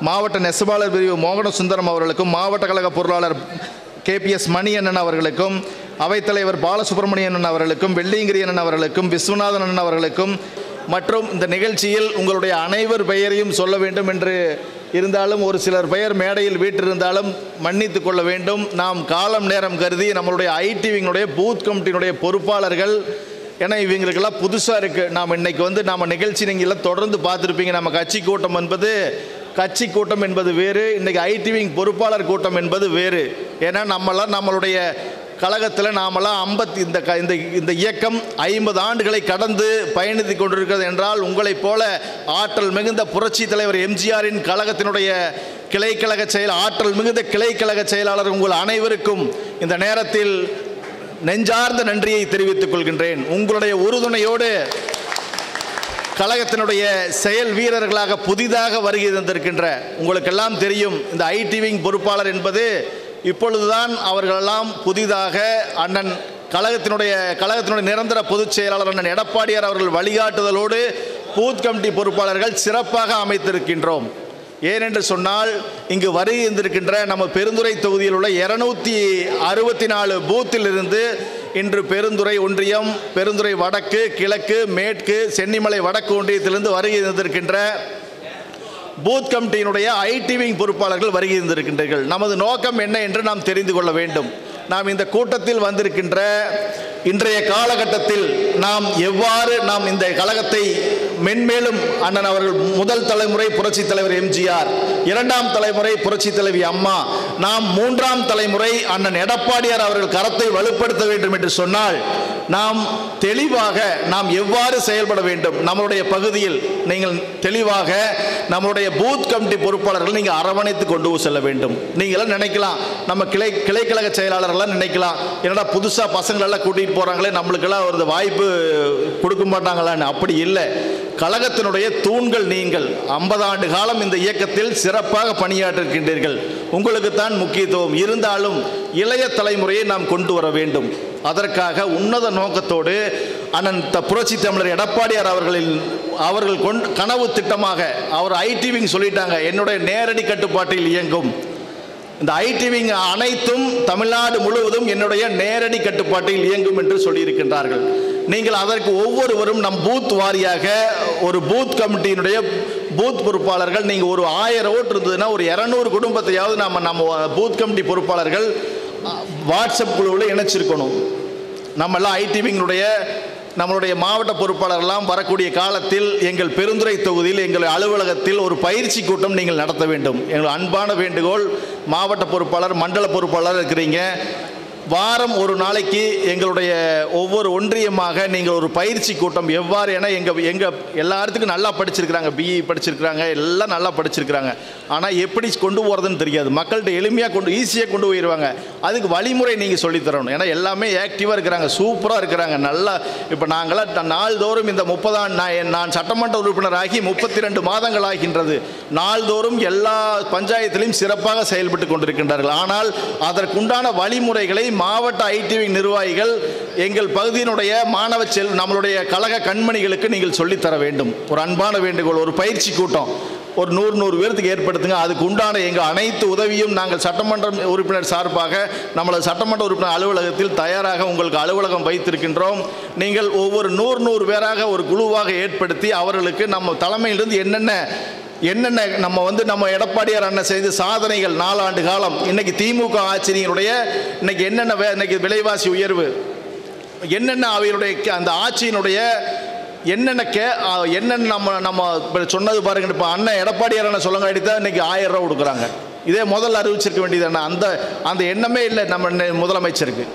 மாவட்ட நெசவாளர் பிரிவு மோகன சுந்தரம் அவர்களுக்கும், மாவட்ட கழக பொருளாளர் KPS மணி அண்ணன் அவர்களுக்கும், அவைத்தலைவர் பாலசுப்ரமணியன் அவர்களுக்கும், வெள்ளியங்கிரி அண்ணன் அவர்களுக்கும், விஸ்வநாதன் அண்ணன் அவர்களுக்கும் மற்றும் இந்த நிகழ்ச்சியில் உங்களுடைய அனைவர் பெயரையும் சொல்ல வேண்டும் என்று இருந்தாலும் ஒரு சிலர் பெயர் மேடையில் வீட்டிருந்தாலும் மன்னித்து கொள்ள வேண்டும். நாம் காலம் நேரம் கருதி நம்மளுடைய ஐடிவிங்களுடைய பூத் கமிட்டியினுடைய பொறுப்பாளர்கள், ஏன்னா இவங்களுக்கெல்லாம் புதுசாக இருக்குது. நாம் இன்றைக்கி நாம் நிகழ்ச்சி நீங்கள் எல்லாம் தொடர்ந்து பார்த்துருப்பீங்க. நம்ம கட்சி கூட்டம் என்பது வேறு, இன்றைக்கி ஐடிவிங் பொறுப்பாளர் கூட்டம் என்பது வேறு. ஏன்னா நம்மளுடைய கழகத்தில் நாமெல்லாம் இந்த இயக்கம் 50 ஆண்டுகளை கடந்து பயணித்து கொண்டிருக்கிறது என்றால், உங்களைப் போல ஆற்றல் மிகுந்த புரட்சி தலைவர் எம்ஜிஆரின் கழகத்தினுடைய கிளைக்கழக ஆற்றல் மிகுந்த கிளைக்கழக செயலாளர் உங்கள் அனைவருக்கும் இந்த நேரத்தில் நெஞ்சார்ந்த நன்றியை தெரிவித்துக் கொள்கின்றேன். உங்களுடைய உறுதுணையோடு கழகத்தினுடைய செயல் வீரர்களாக புதிதாக வருகை தந்திருக்கின்ற உங்களுக்கெல்லாம் தெரியும், இந்த ஐடிவிங் பொறுப்பாளர் என்பது இப்பொழுதுதான் அவர்களெல்லாம் புதிதாக அண்ணன் கழகத்தினுடைய நிரந்தர பொதுச் செயலாளர் அண்ணன் எடப்பாடியார் அவர்கள் வழிகாட்டுதலோடு பூத் கமிட்டி பொறுப்பாளர்கள் சிறப்பாக அமைத்திருக்கின்றோம். ஏனென்று சொன்னால், இங்கு வருகை இருந்திருக்கின்ற நம்ம பெருந்துறை தொகுதியில் உள்ள 264 பூத்தில் இருந்து இன்று பெருந்துறை ஒன்றியம், பெருந்துறை வடக்கு, கிழக்கு, மேற்கு, சென்னிமலை வடக்கு ஒன்றியத்திலிருந்து வருகை இருந்திருக்கின்ற பூத் கமிட்டியினுடைய ஐடிவிங் பொறுப்பாளர்கள் வருகை இருந்திருக்கின்றீர்கள். நமது நோக்கம் என்ன என்று நாம் தெரிந்து கொள்ள வேண்டும். நாம் இந்த கூட்டத்தில் வந்திருக்கின்ற இன்றைய காலகட்டத்தில் நாம் எவ்வாறு இந்த கழகத்தை மென்மேலும் அண்ணன் அவர்கள் முதல் தலைமுறை புரட்சி தலைவர் எம்ஜிஆர், 2ஆம் தலைமுறை புரட்சி தலைவி அம்மா, நாம் 3ஆம் தலைமுறை அண்ணன் எடப்பாடியார் அவர்கள் கரத்தை வலுப்படுத்த வேண்டும் என்று சொன்னால் நாம் தெளிவாக நாம் எவ்வாறு செயல்பட வேண்டும் நம்மளுடைய பகுதியில் நீங்கள் தெளிவாக நம்மளுடைய பூத் கமிட்டி பொறுப்பாளர்கள் நீங்கள் அரவணைத்து கொண்டு செல்ல வேண்டும். நீங்களாம் நினைக்கலாம், நம்ம கிளைக்கழக செயலாளர்கள்லாம் நினைக்கலாம், என்னடா புதுசாக பசங்களெல்லாம் கூட்டிகிட்டு போகிறாங்களே, நம்மளுக்கெல்லாம் ஒரு வாய்ப்பு கொடுக்க மாட்டாங்களான்னு. அப்படி இல்லை. கழகத்தினுடைய தூண்கள் நீங்கள் 50 ஆண்டு காலம் இந்த இயக்கத்தில் சிறப்பாக பணியாற்றிருக்கின்றீர்கள். உங்களுக்கு தான் முக்கியத்துவம் இருந்தாலும் இளைய தலைமுறையை நாம் கொண்டு வர வேண்டும். அதற்காக உன்னத நோக்கத்தோடு அண்ணன் புரட்சி தமிழர் எடப்பாடியார் அவர்கள் கனவு திட்டமாக அவர் ஐடி விங் சொல்லிட்டாங்க, என்னுடைய நேரடி கட்டுப்பாட்டில் இயங்கும். இந்த ஐடி விங் அனைத்தும் தமிழ்நாடு முழுவதும் என்னுடைய நேரடி கட்டுப்பாட்டில் இயங்கும் என்று சொல்லியிருக்கின்றார்கள். நீங்கள் அதற்கு ஒவ்வொருவரும் நம் பூத் வாரியாக ஒரு பூத் கமிட்டியினுடைய பூத் பொறுப்பாளர்கள் நீங்கள் ஒரு 1000 ஓட்டு இருந்ததுன்னா ஒரு 200 குடும்பத்தையாவது நம்ம பூத் கமிட்டி பொறுப்பாளர்கள் வாட்ஸ்அப் குழுவில் இணைச்சிருக்கணும். நம்மெல்லாம் ஐடி விங்கினுடைய நம்மளுடைய மாவட்ட பொறுப்பாளர்கள்லாம் வரக்கூடிய காலத்தில் எங்கள் பெருந்துறை தொகுதியில் எங்கள் அலுவலகத்தில் ஒரு பயிற்சி கூட்டம் நீங்கள் நடத்த வேண்டும். எங்கள் அன்பான வேண்டுகோள், மாவட்ட பொறுப்பாளர் மண்டல பொறுப்பாளர் இருக்கிறீங்க, வாரம் ஒரு நாளைக்கு எங்களுடைய ஒவ்வொரு ஒன்றியமாக நீங்கள் ஒரு பயிற்சி கூட்டம் எவ்வாறு, ஏன்னா எங்கள் எல்லாத்துக்கும் நல்லா படிச்சிருக்கிறாங்க, பிஇ படிச்சிருக்கிறாங்க, எல்லாம் நல்லா படிச்சிருக்கிறாங்க. ஆனால் எப்படி கொண்டு போகிறதுன்னு தெரியாது. மக்கள்கிட்ட எளிமையாக ஈஸியாக கொண்டு போயிடுவாங்க. அதுக்கு வழிமுறை நீங்கள் சொல்லித்தரணும். ஏன்னா எல்லாமே ஆக்டிவாக இருக்கிறாங்க, சூப்பராக இருக்கிறாங்க, நல்லா. இப்போ நாங்களாம் நாள்தோறும் இந்த 30 நான் சட்டமன்ற உறுப்பினராகி 32 மாதங்கள் ஆகின்றது. நாள்தோறும் எல்லா பஞ்சாயத்திலையும் சிறப்பாக செயல்பட்டு கொண்டிருக்கின்றார்கள். ஆனால் அதற்குண்டான வழிமுறைகளை மாவட்ட ஐடி விங் நிர்வாகிகள் எங்கள் பகுதியினுடைய மாணவ நம்மளுடைய கழக கண்மணிகளுக்கு நீங்கள் சொல்லித்தர வேண்டும். ஒரு அன்பான வேண்டுகோள், ஒரு பயிற்சி கூட்டம் ஒரு 100 பேருக்கு ஏற்படுத்துங்க. அதுக்கு உண்டான எங்கள் அனைத்து உதவியும் நாங்கள் சட்டமன்ற உறுப்பினர் சார்பாக நம்மளது சட்டமன்ற உறுப்பினர் அலுவலகத்தில் தயாராக உங்களுக்கு அலுவலகம் வைத்திருக்கின்றோம். நீங்கள் ஒவ்வொரு 100 பேராக ஒரு குழுவாக ஏற்படுத்தி அவர்களுக்கு நம்ம தலைமையிலிருந்து என்னென்ன நம்ம எடப்பாடியார் அண்ணன் செய்த சாதனைகள் 4 ஆண்டு காலம், இன்னைக்கு திமுக ஆட்சியினுடைய இன்னைக்கு என்னென்ன இன்னைக்கு விலைவாசி உயர்வு, என்னென்ன அவையுடைய அந்த ஆட்சியினுடைய என்னென்ன நம்ம சொன்னது பாருங்க. இப்போ அண்ணன் எடப்பாடியார் அண்ணன் சொல்லுங்க அடித்தா இன்னைக்கு 1000 ரூபா கொடுக்குறாங்க. இதே முதல்ல அறிவிச்சிருக்க வேண்டியது அண்ணா, அந்த எண்ணமே இல்லை நம்ம முதலமைச்சருக்கு.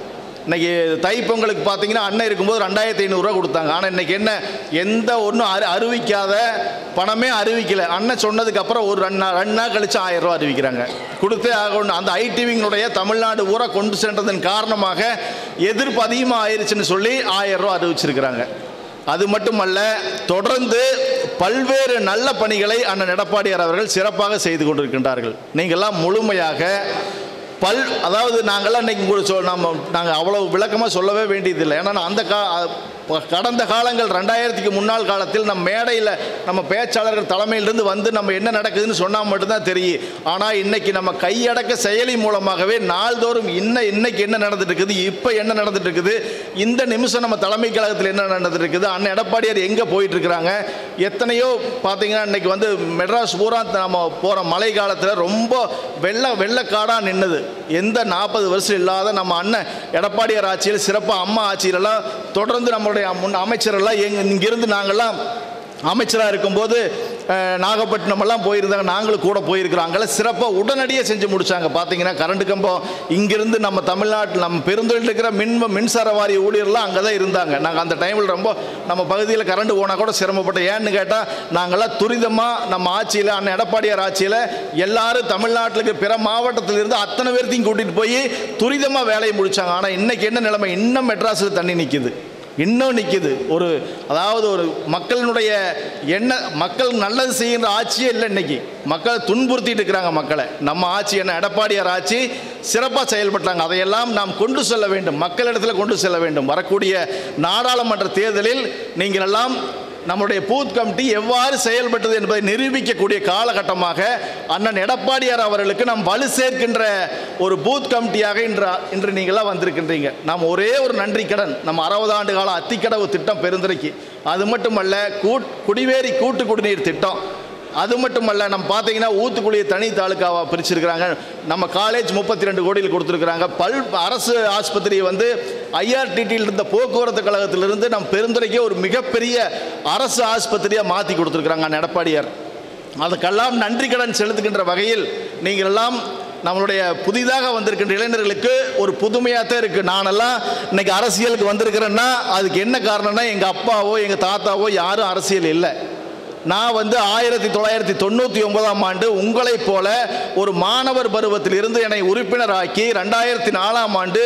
இன்றைக்கி தைப்பொங்கலுக்கு பார்த்தீங்கன்னா அண்ணன் இருக்கும்போது 2500 கொடுத்தாங்க. ஆனால் இன்றைக்கி எந்த ஒன்றும் அறிவிக்காத பணமே அறிவிக்கலை. அண்ணன் சொன்னதுக்கப்புறம் ஒரு 2 நாள் கழித்து 1000 ரூபா அறிவிக்கிறாங்க. கொடுத்தே ஆகணும். அந்த ஐடிவிங்களுடைய தமிழ்நாடு ஊரை கொண்டு சென்றதன் காரணமாக எதிர்ப்பு அதிகமாக ஆயிடுச்சுன்னு சொல்லி 1000 ரூபா அறிவிச்சிருக்கிறாங்க. அது மட்டுமல்ல, தொடர்ந்து பல்வேறு நல்ல பணிகளை அண்ணன் எடப்பாடியார் அவர்கள் சிறப்பாக செய்து கொண்டிருக்கின்றார்கள். நீங்கள்லாம் முழுமையாக அதாவது நாங்கள்லாம் இன்றைக்கி நாங்கள் அவ்வளோ விளக்கமாக சொல்லவே வேண்டியதில்லை. ஏன்னா அந்த கடந்த காலங்கள் 2000க்கு முன்னாள் காலத்தில் நம்ம மேடையில் நம்ம பேச்சாளர்கள் தலைமையிலிருந்து வந்து நம்ம என்ன நடக்குதுன்னு சொன்னால் மட்டும்தான் தெரியும். ஆனால் இன்றைக்கி நம்ம கையடக்க செயலி மூலமாகவே நாள்தோறும் இன்னைக்கு என்ன நடந்துட்டு இருக்குது, இப்போ என்ன நடந்துட்டு இருக்குது, இந்த நிமிஷம் நம்ம தலைமை கழகத்தில் என்ன நடந்துட்டு இருக்குது, அண்ணன் எடப்பாடியார் எங்கே போயிட்டுருக்கிறாங்க, எத்தனையோ பார்த்தீங்கன்னா இன்றைக்கி மெட்ராஸ் பூரா நம்ம போகிற மழை காலத்தில் ரொம்ப வெள்ளக்காடாக நின்றுது. எந்த 40 வருஷம் இல்லாத நம்ம அண்ணன் எடப்பாடியார் ஆட்சியில் சிறப்பாக அம்மா ஆட்சியிலெல்லாம் தொடர்ந்து நம்மளுடைய அமைச்சரெல்லாம் இங்கிருந்து நாங்கள்லாம் அமைச்சராக இருக்கும்போது நாகப்பட்டினம் எல்லாம் போயிருந்தாங்க, நாங்களும் கூட போயிருக்கிறோம். அங்கெல்லாம் சிறப்பாக உடனடியாக செஞ்சு முடித்தாங்க. பார்த்தீங்கன்னா கரண்ட் கம்பம் இங்கிருந்து நம்ம தமிழ்நாட்டில் நம்ம பெருந்தொழில் இருக்கிற மின்சார வாரிய ஊழியர்லாம் அங்கே தான் இருந்தாங்க. நாங்கள் அந்த டைமில் ரொம்ப நம்ம பகுதியில் கரண்ட் போனால் கூட சிரமப்பட்டோம். ஏன்னு கேட்டால் நாங்கள்லாம் துரிதமாக நம்ம ஆட்சியில் அண்ணன் எடப்பாடியார் ஆட்சியில் எல்லாரும் தமிழ்நாட்டிலுக்கு பிற மாவட்டத்திலிருந்து அத்தனை பேர்த்தையும் கூட்டிகிட்டு போய் துரிதமாக வேலையை முடித்தாங்க. ஆனால் இன்றைக்கி என்ன நிலைமை, இன்னும் மெட்ராஸில் தண்ணி நிற்கிது, இன்னும் நிற்கிது. அதாவது ஒரு மக்களினுடைய மக்கள் நல்லது செய்கின்ற ஆட்சியே இல்லை. இன்னைக்கு மக்களை துன்புறுத்திட்டு இருக்கிறாங்க மக்களை. நம்ம ஆட்சி என்ன எடப்பாடியார் ஆட்சி சிறப்பாக செயல்பட்டாங்க. அதையெல்லாம் நாம் கொண்டு செல்ல வேண்டும், மக்களிடத்தில் கொண்டு செல்ல வேண்டும். வரக்கூடிய நாடாளுமன்ற தேர்தலில் நீங்கள் எல்லாம் நம்முடைய பூத் கமிட்டி எவ்வாறு செயல்பட்டது என்பதை நிரூபிக்கக்கூடிய காலகட்டமாக அண்ணன் எடப்பாடியார் அவர்களுக்கு நாம் வலு சேர்க்கின்ற ஒரு பூத் கமிட்டியாக இன்று நீங்களாம் வந்திருக்கின்றீங்க. நாம் ஒரே ஒரு நன்றி கடன், நம்ம 60 ஆண்டு கால அத்திக்கடவு திட்டம் பெருந்துறைக்கு, அது மட்டுமல்ல குடிவேரி கூட்டு குடிநீர் திட்டம், அது மட்டுமல்ல நம்ம பார்த்தீங்கன்னா ஊத்துக்குழியை தனி தாலுக்காவாக பிரிச்சிருக்கிறாங்க. நம்ம காலேஜ் 32 கோடியில் கொடுத்துருக்குறாங்க. அரசு ஆஸ்பத்திரியை ஐஆர்டிடியில் இருந்த போக்குவரத்து கழகத்திலிருந்து நம்ம பெருந்துறைக்கே ஒரு மிகப்பெரிய அரசு ஆஸ்பத்திரியாக மாற்றி கொடுத்துருக்குறாங்க எடப்பாடியார். அதுக்கெல்லாம் நன்றி கடன் செலுத்துகின்ற வகையில் நீங்கள் எல்லாம் நம்மளுடைய புதிதாக வந்திருக்கின்ற இளைஞர்களுக்கு ஒரு புதுமையாக தான் இருக்குது. நானெல்லாம் இன்னைக்கு அரசியலுக்கு வந்திருக்கிறேன்னா அதுக்கு என்ன காரணம்னா எங்கள் அப்பாவோ எங்கள் தாத்தாவோ யாரும் அரசியல் இல்லை. நான் 1999ஆம் ஆண்டு உங்களைப் போல ஒரு மாணவர் பருவத்தில் இருந்து என்னை உறுப்பினராக்கி 2004ஆம் ஆண்டு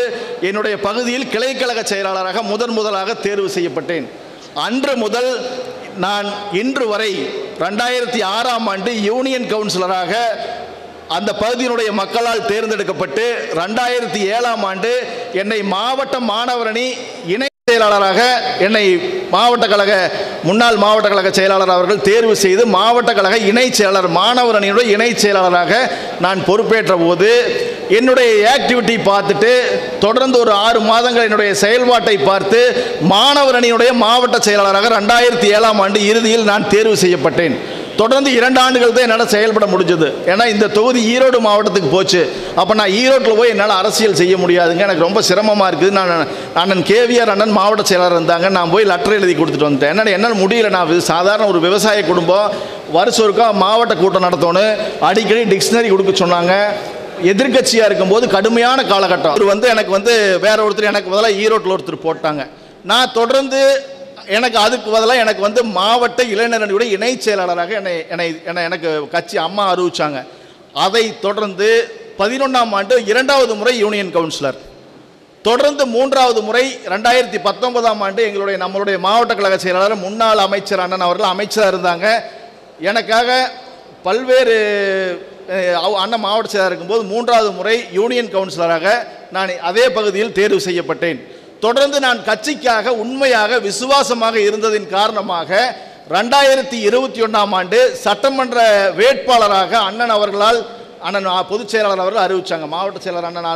என்னுடைய பகுதியில் கிளைக்கழக செயலாளராக முதலாக தேர்வு செய்யப்பட்டேன். அன்று முதல் நான் இன்று வரை 2006ஆம் ஆண்டு யூனியன் கவுன்சிலராக அந்த பகுதியினுடைய மக்களால் தேர்ந்தெடுக்கப்பட்டு 2007ஆம் ஆண்டு என்னை மாவட்ட மாணவரணி இணை செயலாளராக என்னை முன்னாள் மாவட்ட கழக செயலாளர் அவர்கள் தேர்வு செய்து மாவட்ட கழக இணை செயலாளர் மாணவர் அணியுடைய இணை செயலாளராக நான் பொறுப்பேற்ற போது என்னுடைய ஆக்டிவிட்டி பார்த்துட்டு தொடர்ந்து ஒரு 6 மாதங்கள் என்னுடைய செயல்பாட்டை பார்த்து மாணவர் அணியுடைய மாவட்ட செயலாளராக 2007ஆம் ஆண்டு இறுதியில் நான் தேர்வு செய்யப்பட்டேன். தொடர்ந்து 2 ஆண்டுகள் தான் என்னால் செயல்பட முடிஞ்சது. ஏன்னா இந்த தொகுதி ஈரோடு மாவட்டத்துக்கு போச்சு. அப்போ நான் ஈரோட்டில் போய் என்னால் அரசியல் செய்ய முடியாதுங்க, எனக்கு ரொம்ப சிரமமாக இருக்குது. நான் அண்ணன் கேவிஆர் அண்ணன் மாவட்ட செயலாளர் இருந்தாங்க, நான் போய் லெட்டர் எழுதி கொடுத்துட்டு வந்துட்டேன். என்னால் முடியல, நான் சாதாரண ஒரு விவசாய குடும்பம், வருஷம் ஒருக்கா மாவட்ட கூட்டம் நடத்தணும், அடிக்கடி டிக்ஷனரி கொடுக்க சொன்னாங்க. எதிர்கட்சியாக இருக்கும்போது கடுமையான காலகட்டம். அவர் எனக்கு வேற ஒருத்தர் எனக்கு பதிலாக ஈரோட்டில் ஒருத்தர் போட்டாங்க. நான் தொடர்ந்து அதுக்கு பதிலாக எனக்கு மாவட்ட இளைஞரணியுடைய இணை செயலாளராக எனக்கு கட்சி அம்மா அறிவிச்சாங்க. அதை தொடர்ந்து 11ஆம் ஆண்டு 2வது முறை யூனியன் கவுன்சிலர், தொடர்ந்து 3வது முறை 2019ஆம் ஆண்டு நம்மளுடைய மாவட்ட கழக செயலாளர் முன்னாள் அமைச்சர் அண்ணன் அவர்கள் அமைச்சராக இருந்தாங்க. எனக்காக பல்வேறு அண்ணன் மாவட்ட செயலாளர் இருக்கும்போது 3வது முறை யூனியன் கவுன்சிலராக நான் அதே பகுதியில் தேர்வு செய்யப்பட்டேன். தொடர்ந்து நான் கட்சிக்காக உண்மையாக விசுவாசமாக இருந்ததின் காரணமாக 2021ஆம் ஆண்டு சட்டமன்ற வேட்பாளராக அண்ணன் பொதுச் செயலாளர் அவர்கள் அறிவிச்சாங்க. மாவட்ட செயலாளர் அண்ணன்